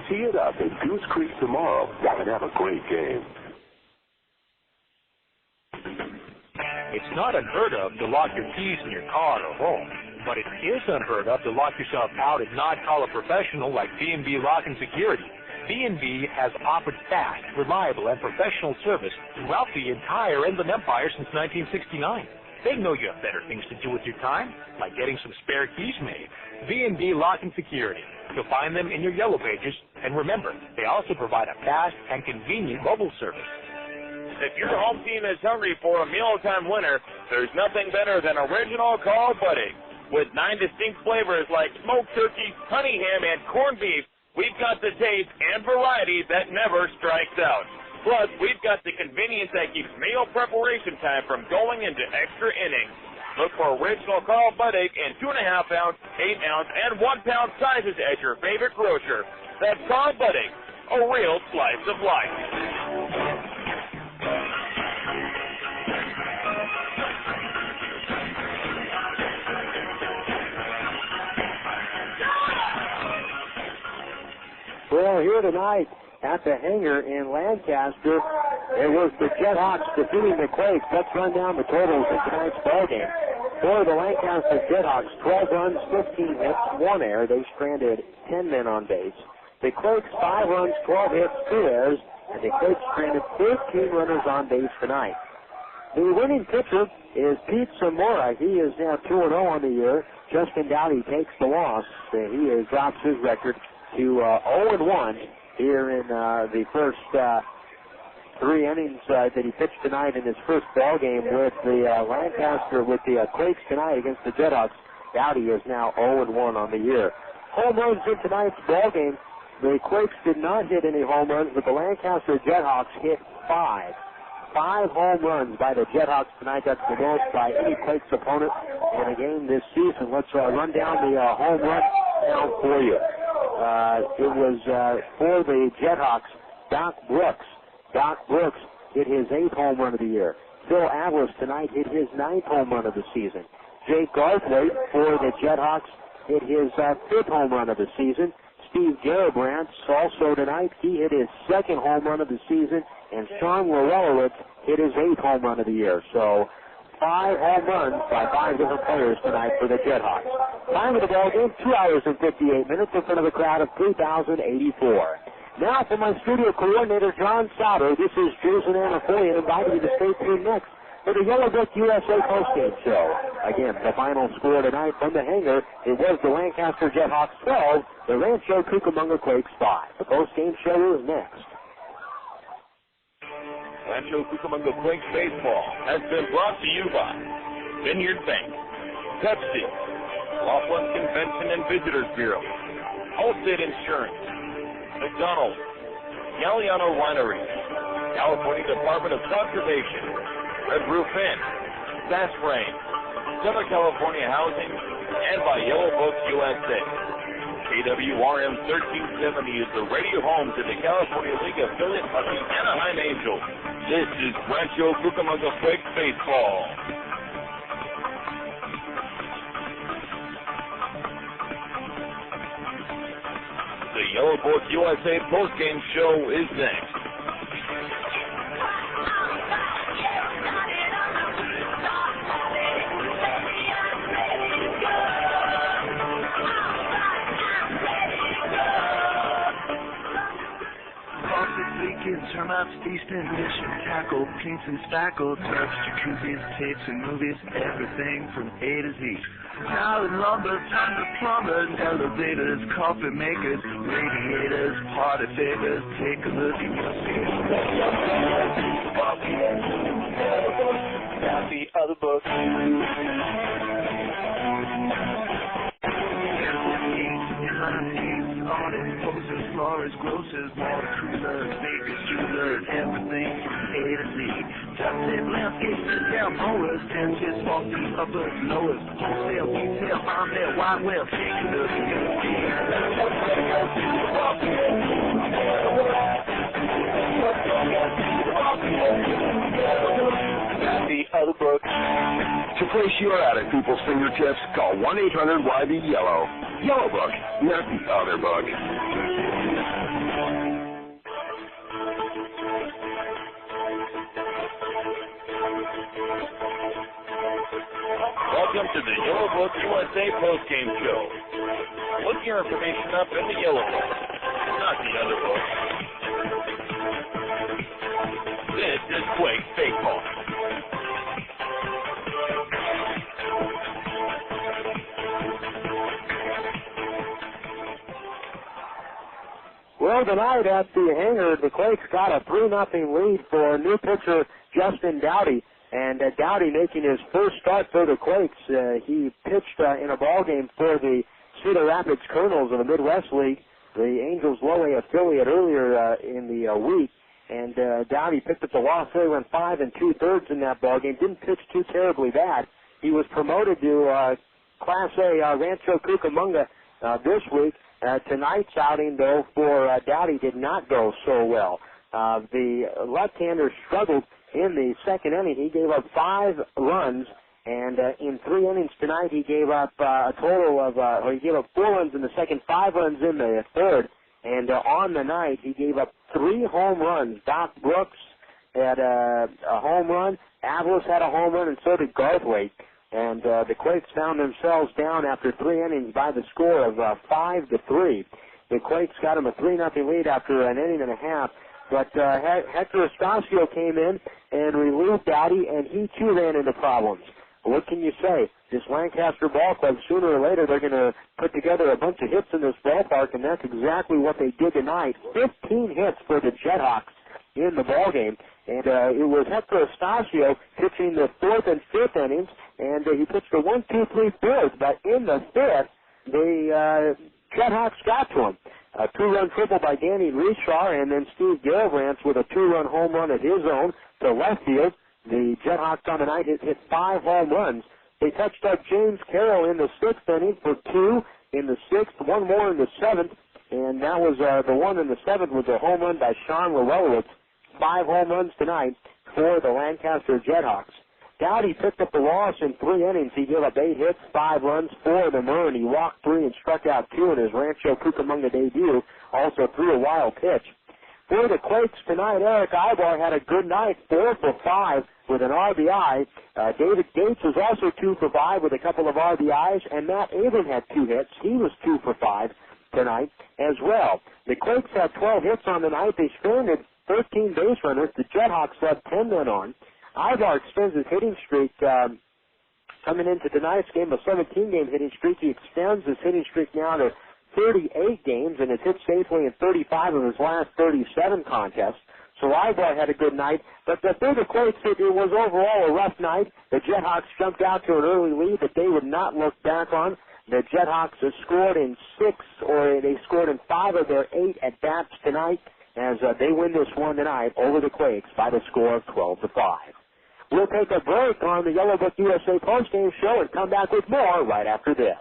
Tee it up at Goose Creek tomorrow and have a great game. It's not unheard of to lock your keys in your car or home, but it is unheard of to lock yourself out and not call a professional like B&B Lock and Security. B&B has offered fast, reliable, and professional service throughout the entire Inland Empire since 1969. They know you have better things to do with your time, like getting some spare keys made. B&B Lock and Security. You'll find them in your yellow pages, and remember, they also provide a fast and convenient mobile service. If your home team is hungry for a mealtime winner, there's nothing better than Original Call Budde. With 9 distinct flavors like smoked turkey, honey ham, and corned beef, we've got the taste and variety that never strikes out. Plus, we've got the convenience that keeps meal preparation time from going into extra innings. Look for Original Call Budde in 2.5-ounce, 8-ounce, and 1-pound sizes at your favorite grocer. That's Call Budde, a real slice of life. Well, here tonight at the hangar in Lancaster, it was the JetHawks defeating the Quakes. Let's run down the totals of tonight's ballgame. For the Lancaster JetHawks, 12 runs, 15 hits, 1 error. They stranded 10 men on base. The Quakes, 5 runs, 12 hits, 2 errors, and the Quakes stranded 13 runners on base tonight. The winning pitcher is Pete Zamora. He is now 2-0 on the year. Justin Dowdy takes the loss. He has dropped his record to 0-1 here in the first 3 innings that he pitched tonight in his first ball game with the Lancaster, with the Quakes tonight against the JetHawks. Dowdy is now 0-1 on the year. Home runs in tonight's ball game. The Quakes did not hit any home runs, but the Lancaster JetHawks hit 5. 5 home runs by the JetHawks tonight. That's the most by any Quakes opponent in a game this season. Let's run down the home run count for you. It was for the JetHawks, Doc Brooks. Doc Brooks hit his 8th home run of the year. Phil Atlas tonight hit his 9th home run of the season. Jake Garthwaite for the JetHawks hit his 5th home run of the season. Steve Garibrandt also tonight, he hit his 2nd home run of the season. And Sean Lorelowitz hit his 8th home run of the year. So 5 home runs by 5 different players tonight for the JetHawks. Time of the ball game, 2 hours and 58 minutes in front of a crowd of 3,084. Now for my studio coordinator, John Sauter, this is Jason Anafoy inviting you to stay tuned next for the Yellow Book USA postgame show. Again, the final score tonight from the hangar, it was the Lancaster JetHawks 12, the Rancho Cucamonga Quakes 5. The postgame show is next. Rancho Cucamonga Quakes baseball has been brought to you by Vineyard Bank, Pepsi, Laughlin Convention and Visitors Bureau, Allstate Insurance, McDonald's, Galliano Winery, California Department of Conservation, Red Roof Inn, Sass-Rain, Southern California Housing, and by Yellow Book USA. KWRM 1370 is the radio home to the California League affiliate of the Anaheim Angels. This is Rancho Cucamonga Quakes baseball. The Yellow Book USA postgame show is next. Termites, feast and fish and tackle, paints and spackle, turfs, jacuzzis, tapes and movies, everything from A to Z. Tile and lumber, tons of plumbers, elevators, coffee makers, radiators, party favors. Take a look and you'll see. Now the other book. Audit, posters, florists, grocers, water coolers, bakers, jewelers, everything from A to Z. Top tip, landscapes, down mowers, benches, faulty, uppers, lowers, wholesale, retail, on there, wide well, take a look and you'll see. The other book. To place your ad at people's fingertips, call 1-800-YB-YELLOW. Yellow Book, not the other book. Welcome to the Yellow Book USA postgame show. Look your information up in the Yellow Book, not the other book. This is Quakes baseball. Well, tonight at the hangar, the Quakes got a 3-0 lead for new pitcher Justin Dowdy. And Dowdy making his first start for the Quakes. He pitched in a ball game for the Cedar Rapids Colonels of the Midwest League, the Angels low-A affiliate earlier in the week. And Dowdy picked up the loss. They went 5 2/3 in that ball game. Didn't pitch too terribly bad. He was promoted to Class A Rancho Cucamonga this week. Tonight's outing, though, for Dowdy did not go so well. The left-hander struggled in the second inning. He gave up 5 runs, and in 3 innings tonight he gave up a total of, he gave up 4 runs in the second, 5 runs in the third, and on the night he gave up 3 home runs. Doc Brooks had a home run, Avalos had a home run, and so did Garthwaite. And the Quakes found themselves down after 3 innings by the score of 5-3. The Quakes got him a 3-0 lead after an inning and a half. But Hector Estacio came in and relieved Dowdy, and he too ran into problems. What can you say? This Lancaster ball club, sooner or later, they're going to put together a bunch of hits in this ballpark, and that's exactly what they did tonight. 15 hits for the JetHawks in the ball game. And it was Hector Estacio pitching the 4th and 5th innings, and he pitched a 1, 2, 3, 4th. But in the 5th, the JetHawks got to him. A 2-run triple by Danny Richar, and then Steve Gilbrantz with a 2-run home run of his own to left field. The JetHawks on the night hit 5 home runs. They touched up James Carroll in the 6th inning for 2 in the 6th, 1 more in the 7th, and that was the one in the 7th was a home run by Sean Llewellyn. 5 home runs tonight for the Lancaster JetHawks. Dowdy picked up the loss in 3 innings. He gave up 8 hits, 5 runs, 4 of them earned. He walked 3 and struck out 2 in his Rancho Cucamonga debut. Also threw a wild pitch. For the Quakes tonight, Erick Aybar had a good night, 4 for 5 with an RBI. David Gates was also 2 for 5 with a couple of RBIs, and Matt Abram had 2 hits. He was 2 for 5. tonight as well. The Quakes had 12 hits on the night. They stranded 13 base runners. The JetHawks led 10 men on. Aybar extends his hitting streak coming into tonight's game, a 17-game hitting streak. He extends his hitting streak now to 38 games and has hit safely in 35 of his last 37 contests. So Aybar had a good night, but for the Quakes, it was overall a rough night. The JetHawks jumped out to an early lead that they would not look back on. The JetHawks have scored in 5 of their 8 at-bats tonight as they win this one tonight over the Quakes by the score of 12-5. We'll take a break on the Yellow Book USA postgame show and come back with more right after this.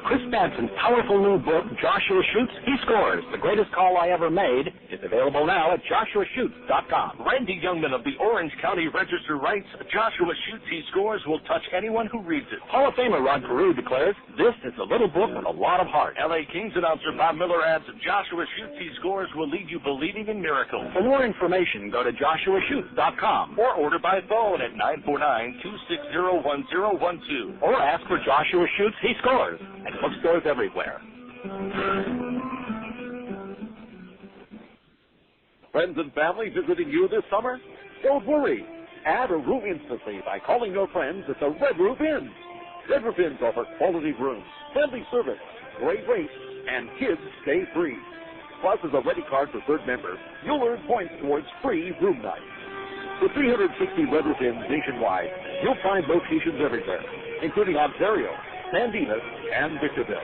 Chris Badson's powerful new book, Joshua Shoots, He Scores, The Greatest Call I Ever Made, is available now at joshuashoots.com. Randy Youngman of the Orange County Register writes, Joshua Shoots, He Scores will touch anyone who reads it. Hall of Famer Rod Carew declares, this is a little book with a lot of heart. L.A. Kings announcer Bob Miller adds, Joshua Shoots, He Scores will leave you believing in miracles. For more information, go to joshuashoots.com or order by phone at 949-260-1012. or ask for Joshua Shoots, He Scores at bookstores everywhere. Friends and family visiting you this summer? Don't worry. Add a room instantly by calling your friends at the Red Roof Inn. Red Roof Inns offer quality rooms, friendly service, great rates, and kids stay free. Plus, as a Ready Card for third member, you'll earn points towards free room nights. With 360 Red Roof Inns nationwide, you'll find locations everywhere, including Ontario, San Dimas, and Victorville.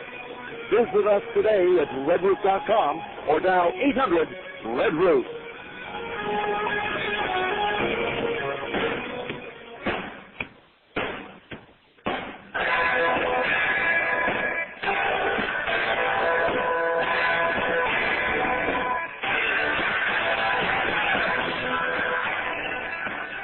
Visit us today at redroof.com or dial 800-RED-ROOF.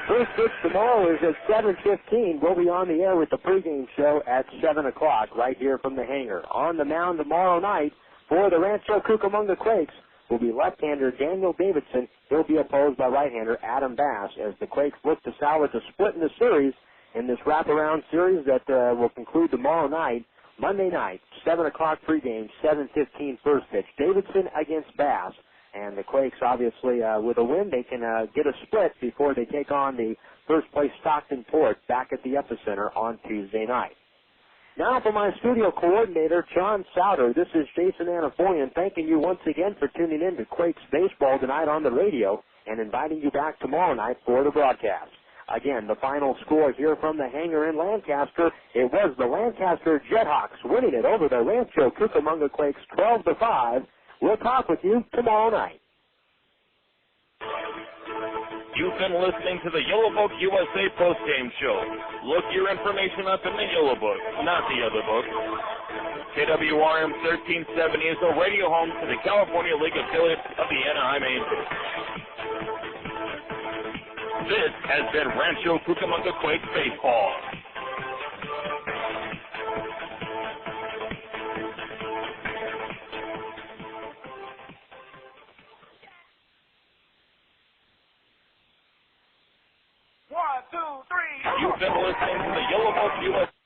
First pitch tomorrow is at 7:15. We'll be on the air with the pregame show at 7 o'clock right here from the hangar. On the mound tomorrow night for the Rancho Cucamonga Quakes will be left-hander Daniel Davidson. He'll be opposed by right-hander Adam Bass as the Quakes look to salvage a split in the series in this wraparound series that will conclude tomorrow night, Monday night, 7 o'clock pregame, 7:15 first pitch. Davidson against Bass. And the Quakes, obviously, with a win, they can get a split before they take on the first-place Stockton Port back at the Epicenter on Tuesday night. Now for my studio coordinator, John Souter, this is Jason Anafoyan, thanking you once again for tuning in to Quakes baseball tonight on the radio and inviting you back tomorrow night for the broadcast. Again, the final score here from the hangar in Lancaster, it was the Lancaster JetHawks winning it over the Rancho Cucamonga Quakes 12-5. We'll talk with you tomorrow night. You've been listening to the Yellow Book USA postgame show. Look your information up in the Yellow Book, not the other book. KWRM 1370 is the radio home to the California League affiliate of the Anaheim Angels. This has been Rancho Cucamonga Quakes Baseball. You've been listening to the Yellow Book USA.